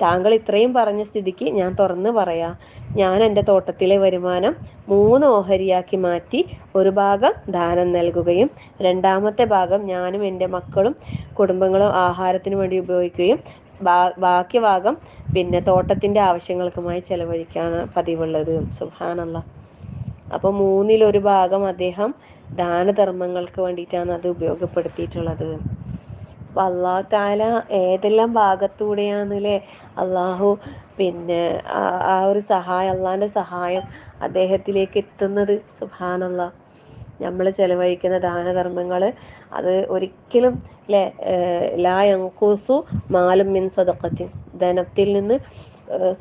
താങ്കൾ ഇത്രയും പറഞ്ഞ സ്ഥിതിക്ക് ഞാൻ തുറന്ന് പറയാം, ഞാൻ എൻ്റെ തോട്ടത്തിലെ വരുമാനം 3 ഓഹരിയാക്കി മാറ്റി ഒരു ഭാഗം ദാനം നൽകുകയും രണ്ടാമത്തെ ഭാഗം ഞാനും എൻ്റെ മക്കളും കുടുംബങ്ങളും ആഹാരത്തിന് വേണ്ടി ഉപയോഗിക്കുകയും ബാക്കി ഭാഗം പിന്നെ തോട്ടത്തിൻ്റെ ആവശ്യങ്ങൾക്കുമായി ചെലവഴിക്കാണ് പതിവുള്ളത്. സുബ്ഹാനല്ലാഹ്. അപ്പോൾ 1/3 ഭാഗം അദ്ദേഹം ദാനധർമ്മങ്ങൾക്ക് വേണ്ടിയിട്ടാണ് അത് ഉപയോഗപ്പെടുത്തിയിട്ടുള്ളത്. അപ്പം അള്ളാഹു തആല ഏതെല്ലാം ഭാഗത്തൂടെയാണല്ലേ അള്ളാഹു പിന്നെ ആ ഒരു സഹായം, അള്ളാഹിൻ്റെ സഹായം അദ്ദേഹത്തിലേക്ക് എത്തുന്നത്. സുബ്ഹാനല്ലാഹ്. നമ്മൾ ചെലവഴിക്കുന്ന ദാനധർമ്മങ്ങൾ അത് ഒരിക്കലും ലാ യൻഖുസു മാലും മിൻ സദഖത്തിൻ, ധനത്തിൽ നിന്ന്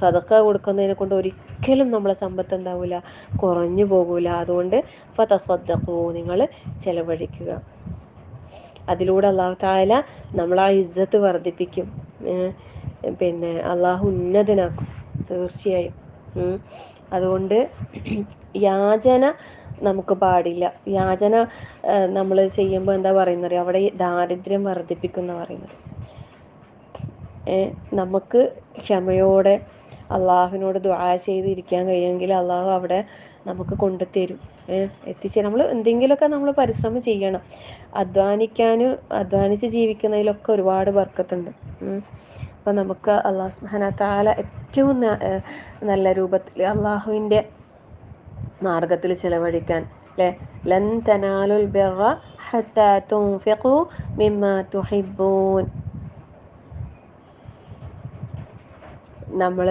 സദഖ കൊടുക്കുന്നതിനെ കൊണ്ട് ഒരിക്കലും നമ്മളെ സമ്പത്ത് എന്താവില്ല, കുറഞ്ഞു പോകൂല. അതുകൊണ്ട് ഫതസദ്ദഖൂ, നിങ്ങൾ ചെലവഴിക്കുക. അതിലൂടെ അല്ലാഹു തആല നമ്മളെ ഇസ്സത്ത് വർദ്ധിപ്പിക്കും, പിന്നെ അള്ളാഹു ഉന്നതനാക്കും തീർച്ചയായും. അതുകൊണ്ട് യാചന നമുക്ക് പാടില്ല. യാചന നമ്മൾ ചെയ്യുമ്പോൾ എന്താ പറയുന്നത്, അവിടെ ദാരിദ്ര്യം വർദ്ധിപ്പിക്കുന്ന പറയുന്നത്. നമുക്ക് ക്ഷമയോടെ അള്ളാഹുവിനോട് ദുആ ചെയ്തിരിക്കാൻ കഴിയുമെങ്കിൽ അള്ളാഹു അവിടെ നമുക്ക് കൊണ്ടുതരും. എത്തിച്ച് നമ്മൾ എന്തെങ്കിലുമൊക്കെ നമ്മൾ പരിശ്രമം ചെയ്യണം. അധ്വാനിച്ച് ജീവിക്കുന്നതിലൊക്കെ ഒരുപാട് ബർക്കത്തുണ്ട്. അപ്പോൾ നമുക്ക് അള്ളാഹു സുബ്ഹാനഹു വ തആല ഏറ്റവും നല്ല രൂപത്തിൽ അള്ളാഹുവിൻ്റെ മാർഗത്തിൽ ചിലവഴിക്കാൻ, അല്ലേ? ലൻ തനാലുൽ ബിർറ ഹത്താ തുൻഫിഖു മിമ്മാ തുഹിബ്ബൂൻ. നമ്മൾ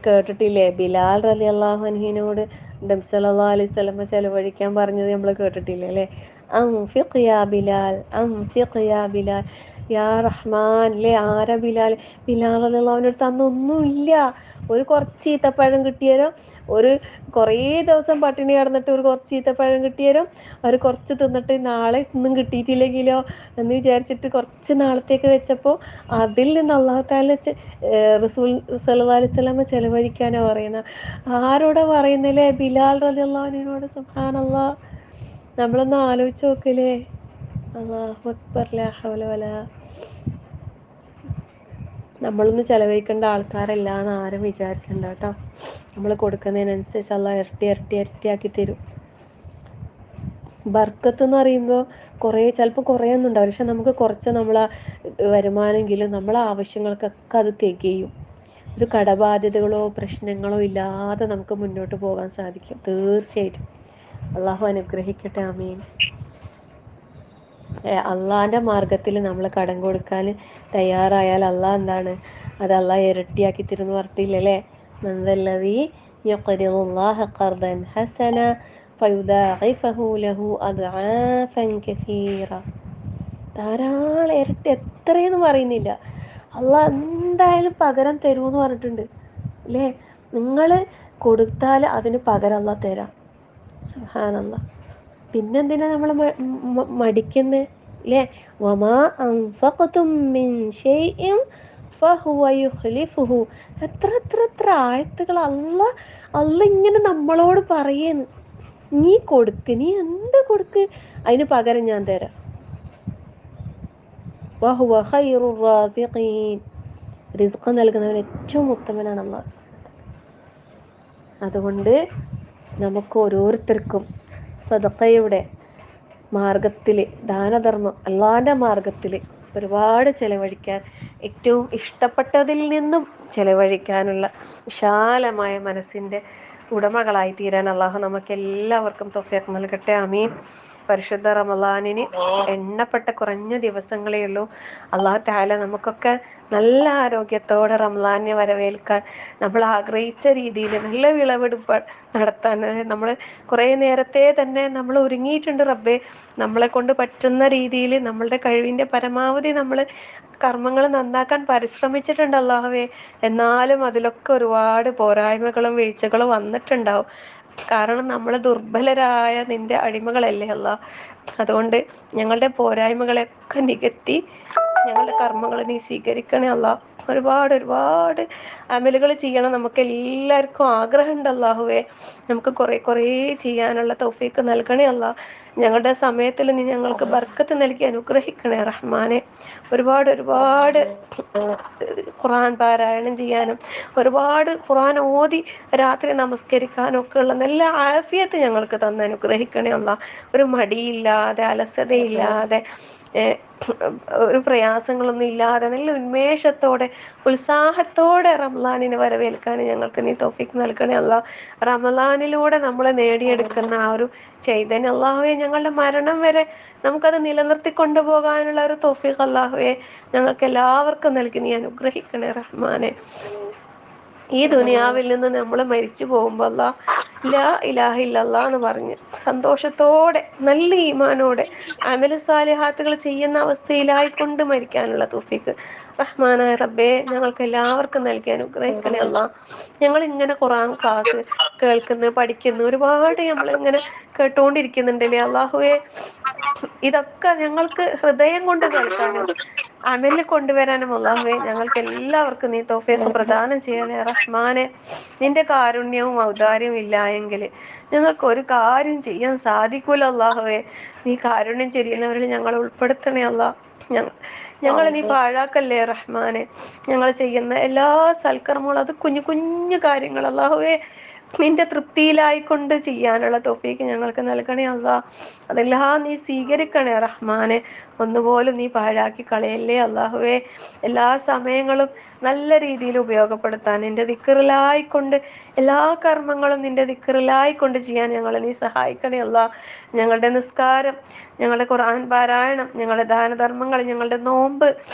കേട്ടിട്ടില്ലേ ബിലാൽ റളിയല്ലാഹു അൻഹുവിനോട് നബി സല്ലല്ലാഹു അലൈഹി വസല്ലം ചിലവഴിക്കാൻ പറഞ്ഞത് നമ്മൾ കേട്ടിട്ടില്ലേ, അല്ലേ? അൻഫിഖ് യാ ബിലാൽ, അൻഫിഖ് യാ ബിലാൽ, യാ റഹ്മാൻ, അല്ലേ? ആരാ ബിലാൽ? ബിലാൽ റളിയല്ലാഹു അൻഹു അടുത്ത് അന്നൊന്നുമില്ല. ഒരു കുറച്ച് ഈത്തപ്പഴം കിട്ടിയാലും, ഒരു കുറേ ദിവസം പട്ടിണി കിടന്നിട്ട് ഒരു കുറച്ച് ഈത്തപ്പഴം കിട്ടിയാലും അവർ കുറച്ച് തിന്നിട്ട് നാളെ ഇന്നും കിട്ടിയിട്ടില്ലെങ്കിലോ എന്ന് വിചാരിച്ചിട്ട് കുറച്ച് നാളത്തേക്ക് വെച്ചപ്പോൾ അതിൽ നിന്ന് അല്ലാഹു തആല റസൂൽ സല്ലല്ലാഹു അലൈഹി വസല്ലം ചെലവഴിക്കാനാണ് പറയുന്നത്. ആരോടാ പറയുന്നില്ലേ? ബിലാൽ റളിയല്ലാഹു അൻഹുവിനോട്. സുബ്ഹാനല്ലാഹ്. നമ്മളൊന്ന് ആലോചിച്ച് നോക്കില്ലേ. അല്ലാഹു അക്ബർ, ലാ ഹൗല വലാ. നമ്മളൊന്ന് ചെലവഴിക്കേണ്ട ആൾക്കാരല്ല എന്ന് ആരും വിചാരിക്കണ്ട കേട്ടോ. നമ്മൾ കൊടുക്കുന്നതിനനുസരിച്ച് അല്ലാഹ് ഇരട്ടിയാക്കി തരും. ബർക്കത്ത് എന്ന് പറയുമ്പോൾ ചിലപ്പോൾ കുറേയൊന്നും ഉണ്ടാവില്ല, പക്ഷെ നമുക്ക് കുറച്ച് നമ്മളെ വരുമാനമെങ്കിലും നമ്മളെ ആവശ്യങ്ങൾക്കൊക്കെ അത് തികയും. ഒരു കടബാധ്യതകളോ പ്രശ്നങ്ങളോ ഇല്ലാതെ നമുക്ക് മുന്നോട്ട് പോകാൻ സാധിക്കും തീർച്ചയായിട്ടും. അള്ളാഹു അനുഗ്രഹിക്കട്ടെ. ആമീൻ. അള്ളാഹിൻ്റെ മാർഗത്തിൽ നമ്മൾ കടം കൊടുക്കാൻ തയ്യാറായാൽ അള്ളാഹ് എന്താണ് അത് അള്ളാഹ് ഇരട്ടിയാക്കി തരുമെന്ന് പറഞ്ഞിട്ടില്ലല്ലേ? മൻദല്ലദീ യഖ്രിദുല്ലാഹ ഖർദൻ ഹസന ഫയുദാഇഫഹു ലഹു അദ്ആഫൻ കസീറ. ധാരാളം ഇരട്ടി, എത്രയെന്ന് പറയുന്നില്ല, അള്ളാഹ് എന്തായാലും പകരം തരുമെന്ന് പറഞ്ഞിട്ടുണ്ട്, അല്ലേ? നിങ്ങൾ കൊടുത്താൽ അതിന് പകരം അള്ളാഹ് തരാം. സുബ്ഹാനല്ലാഹ്. പിന്നെന്തിനാ നമ്മൾ മടിക്കുന്നത്, അല്ലേ? വമാ അൻഫഖ്തും മിൻ ഷൈഇൻ ഫഹുവ യുഖ്ലിഫുഹു. എത്ര ആയത്തുകൾ അള്ളാഹ് ഇങ്ങനെ നമ്മളോട് പറയുന്നു. നീ കൊടുക്ക്, നീ എന്ത് കൊടുക്ക്, അതിന് പകരം ഞാൻ തരാം. വഹുവ ഖൈറുർ റാസിഖീൻ. റിസ്ക് നൽകുന്നവൻ ഏറ്റവും ഉത്തമനാണ് അല്ലാഹു സുബ്ഹാനഹു വ തആല. അതുകൊണ്ട് നമുക്ക് ഓരോരുത്തർക്കും സദഖയുടെ മാർഗത്തിൽ, ദാനധർമ്മം അള്ളാഹിൻ്റെ മാർഗത്തിൽ ഒരുപാട് ചിലവഴിക്കാൻ, ഏറ്റവും ഇഷ്ടപ്പെട്ടതിൽ നിന്നും ചിലവഴിക്കാനുള്ള വിശാലമായ മനസ്സിൻ്റെ ഉടമകളായി തീരാൻ അള്ളാഹു നമുക്ക് എല്ലാവർക്കും തൗഫീഖ് നൽകട്ടെ. ആമീൻ. പരിശുദ്ധ റമളാനിന് എണ്ണപ്പെട്ട കുറഞ്ഞ ദിവസങ്ങളേ ഉള്ളൂ. അള്ളാഹു തആല നമുക്കൊക്കെ നല്ല ആരോഗ്യത്തോടെ റമളാനെ വരവേൽക്കാൻ, നമ്മൾ ആഗ്രഹിച്ച രീതിയിൽ നല്ല വിളവെടുപ്പ് നടത്താൻ നമ്മൾ കുറേ നേരത്തെ തന്നെ നമ്മൾ ഒരുങ്ങിയിട്ടുണ്ട്. റബ്ബേ, നമ്മളെ കൊണ്ട് പറ്റുന്ന രീതിയിൽ നമ്മളുടെ കഴിവിൻ്റെ പരമാവധി നമ്മൾ കർമ്മങ്ങൾ നന്നാക്കാൻ പരിശ്രമിച്ചിട്ടുണ്ട് അല്ലാഹുവേ. എന്നാലും അതിലൊക്കെ ഒരുപാട് പോരായ്മകളും വീഴ്ചകളും വന്നിട്ടുണ്ടാവും. കാരണം നമ്മൾ ദുർബലരായ നിൻ്റെ അടിമകളല്ലേ അല്ലാഹ്. അതുകൊണ്ട് ഞങ്ങളുടെ പോരായ്മകളെയൊക്കെ നികത്തി ഞങ്ങളുടെ കർമ്മങ്ങൾ നീ സ്വീകരിക്കണേ അല്ലാഹ്. ഒരുപാട് അമലുകൾ ചെയ്യണം, നമുക്ക് എല്ലാവർക്കും ആഗ്രഹമുണ്ട് അല്ലാഹുവേ. നമുക്ക് കുറേ ചെയ്യാനുള്ള തൗഫീക്ക് നൽകണേ അല്ലാഹ്. ഞങ്ങളുടെ സമയത്തിൽ നീ ഞങ്ങൾക്ക് ബർക്കത്ത് നൽകി അനുഗ്രഹിക്കണേ റഹ്മാനെ. ഒരുപാട് ഖുർആൻ പാരായണം ചെയ്യാനും ഒരുപാട് ഖുർആൻ ഓതി രാത്രി നമസ്കരിക്കാനും ഒക്കെ ഉള്ള നല്ല ആഫിയത്ത് ഞങ്ങൾക്ക് തന്ന് അനുഗ്രഹിക്കണേ അല്ലാഹ്. ഒരു മടിയില്ലാതെ, അലസതയില്ലാതെ, ഒരു പ്രയാസങ്ങളൊന്നും ഇല്ലാതെ നല്ല ഉന്മേഷത്തോടെ ഉത്സാഹത്തോടെ റമളാനിനെ വരവേൽക്കാൻ ഞങ്ങൾക്ക് നീ തൗഫീഖ് നൽകണേ അല്ലാഹ്. റമളാനിലൂടെ നമ്മൾ നേടിയെടുക്കുന്ന ആ ഒരു ചൈതന്യം അല്ലാഹുവേ, ഞങ്ങളുടെ മരണം വരെ നമുക്കത് നിലനിർത്തി കൊണ്ടുപോകാനുള്ള ഒരു തൗഫീഖ് അല്ലാഹുവേ ഞങ്ങൾക്ക് എല്ലാവർക്കും നൽകി നീ അനുഗ്രഹിക്കണേ റഹ്മാനെ. ഈ ദുനിയാവിൽ നിന്ന് നമ്മൾ മരിച്ചു പോകുമ്പോൾ അല്ലാഹ് ലാ ഇലാഹ ഇല്ലല്ലാഹ് എന്ന് പറഞ്ഞ് സന്തോഷത്തോടെ നല്ല ഈമാനോടെ അമല് സാലിഹാത്തുകൾ ചെയ്യുന്ന അവസ്ഥയിലായിക്കൊണ്ട് മരിക്കാനുള്ള തൗഫീഖ് റഹ്മാനായ റബ്ബേ ഞങ്ങൾക്ക് എല്ലാവർക്കും നൽകി അനുഗ്രഹിക്കണേ അല്ലാഹ്. ഞങ്ങളിങ്ങനെ ഖുർആൻ ക്ലാസ് കേൾക്കുന്നു, പഠിക്കുന്നു, ഒരുപാട് നമ്മളിങ്ങനെ കേട്ടുകൊണ്ടിരിക്കുന്നുണ്ടല്ലേ അല്ലാഹുവേ. ഇതൊക്കെ ഞങ്ങൾക്ക് ഹൃദയം കൊണ്ട് കേൾക്കാനും അമലിൽ കൊണ്ടുവരാനും അല്ലാഹുവേ ഞങ്ങൾക്ക് എല്ലാവർക്കും നീ തൗഫീഖ് പ്രദാനം ചെയ്യണേ റഹ്മാനെ. നിന്റെ കാരുണ്യവും ഔദാര്യവും ഇല്ല എങ്കിൽ ഞങ്ങൾക്ക് ഒരു കാര്യം ചെയ്യാൻ സാധിക്കൂല അല്ലാഹുവേ. നീ കാരുണ്യം ചെയ്യുന്നവരിൽ ഞങ്ങൾ ഉൾപ്പെടുത്തണേ അല്ലാഹ്. ഞങ്ങളെ നീ പാഴാക്കല്ലേ റഹ്മാനെ. ഞങ്ങൾ ചെയ്യുന്ന എല്ലാ സൽക്കർമ്മങ്ങളും അത് കുഞ്ഞു കാര്യങ്ങൾ അല്ലാഹുവേ, നിന്റെ തൃപ്തിയിലായിക്കൊണ്ട് ചെയ്യാനുള്ള തൗഫീക്ക് ഞങ്ങൾക്ക് നൽകണേ അല്ലാ. അതെല്ലാം നീ സ്വീകരിക്കണേ റഹ്മാനെ. ഒന്നുപോലും നീ പാഴാക്കി കളയല്ലേ അല്ലാഹുവേ. എല്ലാ സമയങ്ങളും നല്ല രീതിയിൽ ഉപയോഗപ്പെടുത്താൻ നിന്റെ ദിക്റിലായിക്കൊണ്ട് എല്ലാ കർമ്മങ്ങളും നിന്റെ ദിക്റിലായിക്കൊണ്ട് ചെയ്യാൻ ഞങ്ങളെ നീ സഹായിക്കണേ അല്ലാ. ഞങ്ങളുടെ നിസ്കാരം, ഞങ്ങളുടെ ഖുർആൻ പാരായണം, ഞങ്ങളുടെ ദാനധർമ്മങ്ങൾ, ഞങ്ങളുടെ നോമ്പ്,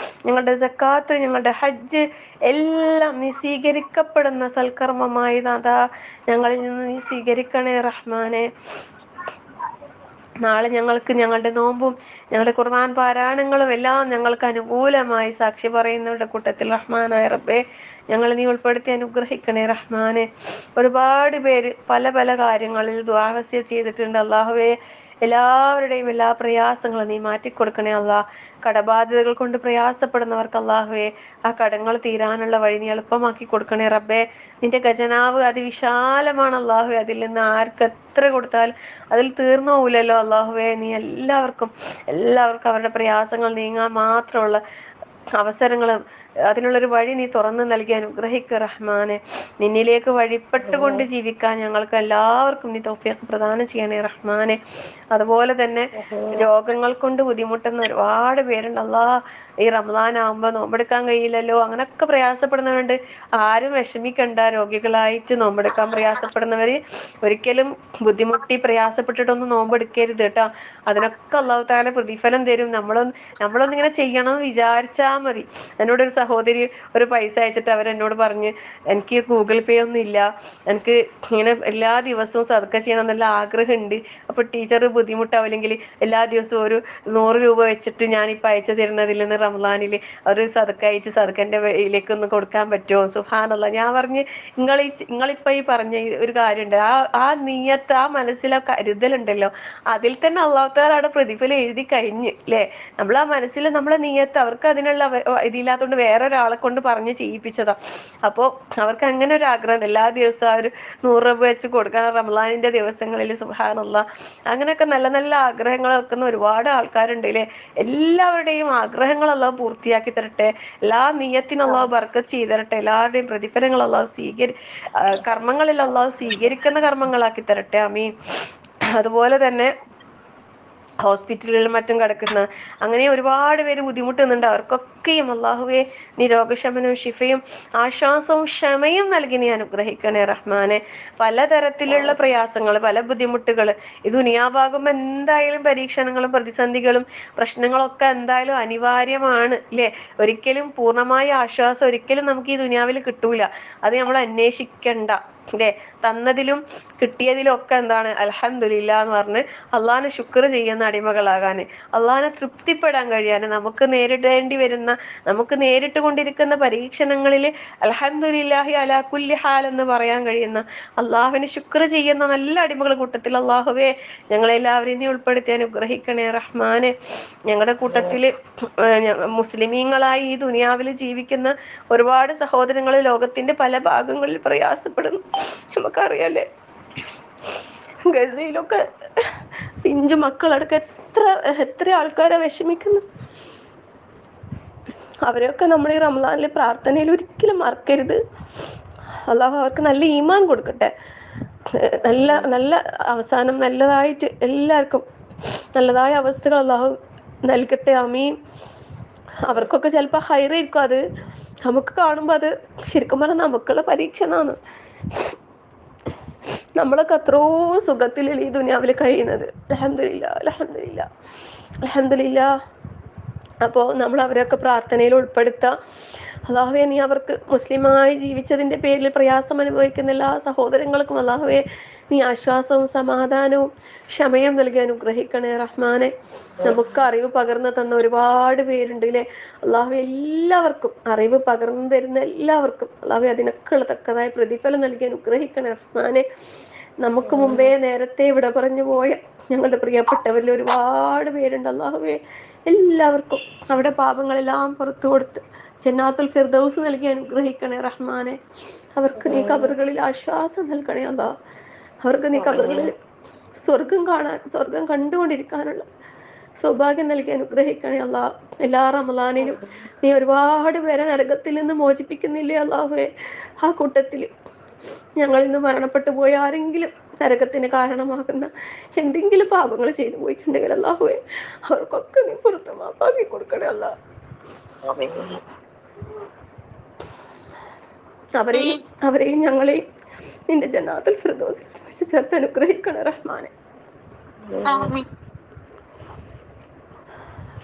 ഞങ്ങളുടെ സക്കാത്ത്, ഞങ്ങളുടെ ഹജ്ജ് എല്ലാം നീ സ്വീകരിക്കപ്പെടുന്ന സൽക്കർമ്മമായി നാഥാ ഞങ്ങളിൽ നിന്ന് നീ സ്വീകരിക്കണേ റഹ്മാനെ. നാളെ ഞങ്ങൾക്ക് ഞങ്ങളുടെ നോമ്പും ഞങ്ങളുടെ ഖുർആൻ പാരായണങ്ങളും എല്ലാം ഞങ്ങൾക്ക് അനുകൂലമായി സാക്ഷി പറയുന്നവരുടെ കൂട്ടത്തിൽ റഹ്മാനായ റബ്ബേ ഞങ്ങളെ നീ ഉൾപ്പെടുത്തി അനുഗ്രഹിക്കണേ റഹ്മാനെ. ഒരുപാട് പേര് പല പല കാര്യങ്ങളിൽ ദുആ വസിയത്ത് ചെയ്തിട്ടുണ്ട് അല്ലാഹുവേ. എല്ലാവരുടെയും എല്ലാ പ്രയാസങ്ങളും നീ മാറ്റിക്കൊടുക്കണേ അല്ലാ. കടബാധ്യതകൾ കൊണ്ട് പ്രയാസപ്പെടുന്നവർക്ക് അല്ലാഹുവേ ആ കടങ്ങൾ തീരാനുള്ള വഴി നീ എളുപ്പമാക്കി കൊടുക്കണേ റബ്ബേ. നിന്റെ ഖജനാവ് അതിവിശാലമാണ് അല്ലാഹുവേ. അതിൽ നിന്ന് ആർക്ക് എത്ര കൊടുത്താലും അതിൽ തീർന്നു പോവില്ലല്ലോ അല്ലാഹുവേ. നീ എല്ലാവർക്കും അവരുടെ പ്രയാസങ്ങൾ നീങ്ങാൻ മാത്രമുള്ള അവസരങ്ങളും അതിനുള്ളൊരു വഴി നീ തുറന്നു നൽകി അനുഗ്രഹിക്കുക റഹ്മാനെ. നിന്നിലേക്ക് വഴിപ്പെട്ടുകൊണ്ട് ജീവിക്കാൻ ഞങ്ങൾക്ക് എല്ലാവർക്കും നീ തൗഫീഖ് പ്രദാനം ചെയ്യണേ റഹ്മാനെ. അതുപോലെ തന്നെ രോഗങ്ങൾ കൊണ്ട് ബുദ്ധിമുട്ടുന്ന ഒരുപാട് പേരുണ്ട് അല്ലാ. ഈ റമദാൻ ആകുമ്പോൾ നോമ്പെടുക്കാൻ കഴിയില്ലല്ലോ അങ്ങനെയൊക്കെ പ്രയാസപ്പെടുന്നവരുണ്ട്. ആരും വിഷമിക്കണ്ട. രോഗികളായിട്ട് നോമ്പെടുക്കാൻ പ്രയാസപ്പെടുന്നവര് ഒരിക്കലും ബുദ്ധിമുട്ടി പ്രയാസപ്പെട്ടിട്ടൊന്നും നോമ്പെടുക്കരുത് കേട്ടോ. അതിനൊക്കെ അല്ലാഹു തആല പ്രതിഫലം തരും. നമ്മളൊന്നിങ്ങനെ ചെയ്യണമെന്ന് വിചാരിച്ചാൽ മതി. എന്നോടൊരു സഹോദരി ഒരു പൈസ അയച്ചിട്ട് അവരെന്നോട് പറഞ്ഞ് എനിക്ക് ഗൂഗിൾ പേ ഒന്നും ഇല്ല, എനിക്ക് ഇങ്ങനെ എല്ലാ ദിവസവും സദക്ക ചെയ്യണം നല്ല ആഗ്രഹമുണ്ട്, അപ്പോൾ ടീച്ചർ ബുദ്ധിമുട്ടാവില്ലെങ്കിൽ എല്ലാ ദിവസവും ഒരു 100 രൂപ വെച്ചിട്ട് ഞാനിപ്പോൾ അയച്ചു തരുന്നതിൽ നിന്ന് റമദാനിൽ ഒരു സദക്ക അയച്ച് സദക്കൻ്റെ വഴിയിലേക്കൊന്ന് കൊടുക്കാൻ പറ്റുമോ? സുബ്ഹാനല്ലാഹ്. ഞാൻ പറഞ്ഞ് നിങ്ങളിപ്പോൾ ഈ പറഞ്ഞ ഒരു കാര്യമുണ്ട്, ആ നിയ്യത്ത്, ആ മനസ്സിലെ കരുതലുണ്ടല്ലോ, അതിൽ തന്നെ അല്ലാഹു തആല അവിടെ പ്രതിഫലം എഴുതി കഴിഞ്ഞ് അല്ലേ. നമ്മൾ ആ മനസ്സിൽ നമ്മളെ നിയ്യത്ത് അവർക്ക് അതിനുള്ള ഇതില്ലാത്തതുകൊണ്ട് വേറൊരാളെ കൊണ്ട് പറഞ്ഞ് ചെയ്യിപ്പിച്ചതാ. അപ്പോൾ അവർക്ക് അങ്ങനെ ഒരു ആഗ്രഹം എല്ലാ ദിവസവും ആ ഒരു 100 രൂപ വെച്ച് കൊടുക്കണം റമദാനിൻ്റെ ദിവസങ്ങളിൽ. സുബ്ഹാനല്ലാഹ്. അങ്ങനെയൊക്കെ നല്ല നല്ല ആഗ്രഹങ്ങൾ വെക്കുന്ന ഒരുപാട് ആൾക്കാരുണ്ട് അല്ലേ. എല്ലാവരുടെയും ആഗ്രഹങ്ങൾ അല്ലാഹു പൂർത്തിയാക്കി തരട്ടെ. എല്ലാ നിയ്യത്തിനും അല്ലാഹു ബർക്കത്ത് ചെയ്ത് തരട്ടെ. എല്ലാവരുടെയും പ്രതിഫലങ്ങൾ അല്ലാഹു കർമ്മങ്ങളിൽ അല്ലാഹു സ്വീകരിക്കുന്ന കർമ്മങ്ങളാക്കി തരട്ടെ. ആമീൻ. അതുപോലെ തന്നെ ഹോസ്പിറ്റലുകളിലും മറ്റും കിടക്കുന്ന അങ്ങനെ ഒരുപാട് പേര് ബുദ്ധിമുട്ടുന്നുണ്ട്. അവർക്കൊക്കെയും അല്ലാഹുവേ നീ രോഗശമനവും ശിഫയും ആശ്വാസവും ക്ഷമയും നൽകി നീ അനുഗ്രഹിക്കണേ റഹ്മാനെ. പലതരത്തിലുള്ള പ്രയാസങ്ങൾ, പല ബുദ്ധിമുട്ടുകൾ ഈ ദുനിയാവാകുമ്പോൾ എന്തായാലും പരീക്ഷണങ്ങളും പ്രതിസന്ധികളും പ്രശ്നങ്ങളൊക്കെ എന്തായാലും അനിവാര്യമാണ് അല്ലേ. ഒരിക്കലും പൂർണ്ണമായ ആശ്വാസം ഒരിക്കലും നമുക്ക് ഈ ദുനിയാവിൽ കിട്ടൂല. അത് നമ്മൾ അന്വേഷിക്കണ്ട അല്ലേ. തന്നതിലും കിട്ടിയതിലും ഒക്കെ എന്താണ് അൽഹംദുലില്ലാ എന്ന് പറഞ്ഞ് അള്ളാഹിനെ ശുക്ർ ചെയ്യുന്ന അടിമകളാകാൻ, അള്ളാഹിനെ തൃപ്തിപ്പെടാൻ കഴിയാൻ, നമുക്ക് നേരിട്ട് കൊണ്ടിരിക്കുന്ന പരീക്ഷണങ്ങളിൽ അൽഹംദുലില്ലാഹി അലാ കുല്ലി ഹാൽ എന്ന് പറയാൻ കഴിയുന്ന, അള്ളാഹുവിനെ ശുക്ർ ചെയ്യുന്ന നല്ല അടിമകൾ കൂട്ടത്തിൽ അള്ളാഹുവേ ഞങ്ങളെല്ലാവരെയും നീ ഉൾപ്പെടുത്തി അനുഗ്രഹിക്കണേ റഹ്മാനെ. ഞങ്ങളുടെ കൂട്ടത്തിൽ മുസ്ലിമീങ്ങളായി ഈ ദുനിയാവിൽ ജീവിക്കുന്ന ഒരുപാട് സഹോദരങ്ങൾ ലോകത്തിന്റെ പല ഭാഗങ്ങളിൽ പ്രയാസപ്പെടുന്നു. നമുക്കറിയാലേ, ഗസയിലൊക്കെ പിഞ്ചു മക്കളടക്കം എത്ര ആൾക്കാരാ വിഷമിക്കുന്നു. അവരെയൊക്കെ നമ്മൾ ഈ റമദാനിലെ പ്രാർത്ഥനയിൽ ഒരിക്കലും മറക്കരുത്. അല്ലാഹു അവർക്ക് നല്ല ഈമാൻ കൊടുക്കട്ടെ. നല്ല നല്ല അവസാനം നല്ലതായിട്ട് എല്ലാവർക്കും നല്ലതായ അവസ്ഥകൾ അല്ലാഹു നൽകട്ടെ. ആമീൻ. അവർക്കൊക്കെ ചിലപ്പോൾ ഹൈറായിരിക്കും. അത് നമുക്ക് കാണുമ്പോൾ അത് ശരിക്കും പറഞ്ഞാൽ നമുക്കുള്ള പരീക്ഷണമാണ്. നമ്മളൊക്കെ എത്രയോ സുഖത്തിലല്ലേ ഈ ദുനിയാവിൽ കഴിയുന്നത്. അൽഹംദുലില്ലാ അൽഹംദുലില്ലാ അൽഹംദുലില്ലാ. അപ്പോൾ നമ്മൾ അവരൊക്കെ പ്രാർത്ഥനയിൽ ഉൾപ്പെടുത്താം. അല്ലാഹുവേ നീ അവർക്ക് മുസ്ലിമായി ജീവിച്ചതിൻ്റെ പേരിൽ പ്രയാസം അനുഭവിക്കുന്ന എല്ലാ സഹോദരങ്ങൾക്കും അല്ലാഹുവേ നീ ആശ്വാസവും സമാധാനവും ക്ഷമയും നൽകി അനുഗ്രഹിക്കണേ റഹ്മാനെ. നമുക്ക് അറിവ് പകർന്നു തന്ന ഒരുപാട് പേരുണ്ട് അല്ലേ. അല്ലാഹു എല്ലാവർക്കും അറിവ് പകർന്നു തരുന്ന എല്ലാവർക്കും അല്ലാഹു അതിനൊക്കെ ഉള്ള തക്കതായ പ്രതിഫലം നൽകി അനുഗ്രഹിക്കണേ റഹ്മാനെ. നമുക്ക് മുമ്പേ നേരത്തെ ഇവിടെ പറഞ്ഞു പോയ ഞങ്ങളുടെ പ്രിയപ്പെട്ടവരിൽ ഒരുപാട് പേരുണ്ട് അല്ലാഹുവേ. എല്ലാവർക്കും അവിടെ പാപങ്ങളെല്ലാം പുറത്തു കൊടുത്ത് ജന്നാത്തുൽ ഫിർദൗസ് നൽകി അനുഗ്രഹിക്കണേ റഹ്മാനെ. അവർക്ക് നീ ഖബറുകളിൽ ആശ്വാസം നൽകണേ അല്ലാ. അവർക്ക് നീ ഖബറുകളിൽ സ്വർഗം കണ്ടുകൊണ്ടിരിക്കാനുള്ള സൗഭാഗ്യം നൽകി അനുഗ്രഹിക്കണേ അല്ലാ. എല്ലാ റമദാനിലും നീ ഒരുപാട് പേരെ നരകത്തിൽ നിന്ന് മോചിപ്പിക്കുന്നില്ലേ അല്ലാഹുവേ. ആ കൂട്ടത്തിൽ ഞങ്ങളിൽ നിന്ന് മരണപ്പെട്ടു പോയ ആരെങ്കിലും നരകത്തിന് കാരണമാകുന്ന എന്തെങ്കിലും പാപങ്ങൾ ചെയ്തു പോയിട്ടുണ്ടെങ്കിൽ അല്ലാഹുവേ അവർക്കൊക്കെ നീ പുറത്ത് മാപ്പാക്കി കൊടുക്കണേ അല്ലാ. അവരെയും ഞങ്ങളെയും നിന്റെ ജന്നാത്തുൽ ഫിർദൗസിൽ വെച്ച് ചേർത്ത് അനുഗ്രഹിക്കണേ റഹ്മാനെ.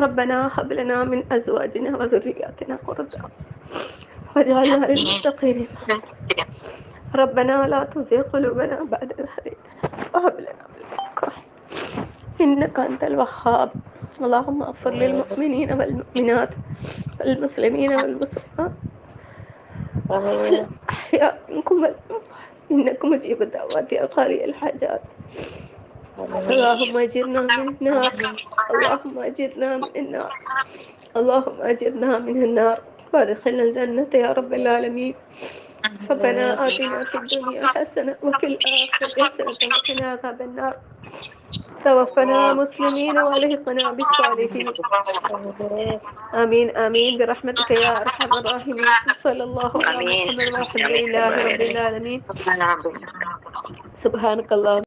ربنا هب لنا من ازواجنا وذرياتنا قرة اعين واجعلنا للمتقين ربنا لا تزغ قلوبنا بعد إذ هديتنا وهب لنا من لدنك رحمة إنك أنت الوهاب. اللهم اغفر للمؤمنين والمؤمنات والمسلمين والمسلمات الأحياء منكم والأموات إنك مجيب الدعوات يا قاضي الحاجات. اللهم أجرنا من النار، اللهم أجرنا من النار، اللهم أجرنا من النار وادخلنا الجنة يا رب العالمين. ربنا آتنا في الدنيا حسنة وفي الآخرة حسنة وقنا عذاب النار. توفنا مسلمين والحقنا بالصالحين. آمين آمين برحمتك يا أرحم الراحمين. صلى الله على محمد والحمد لله رب العالمين. سبحانك اللهم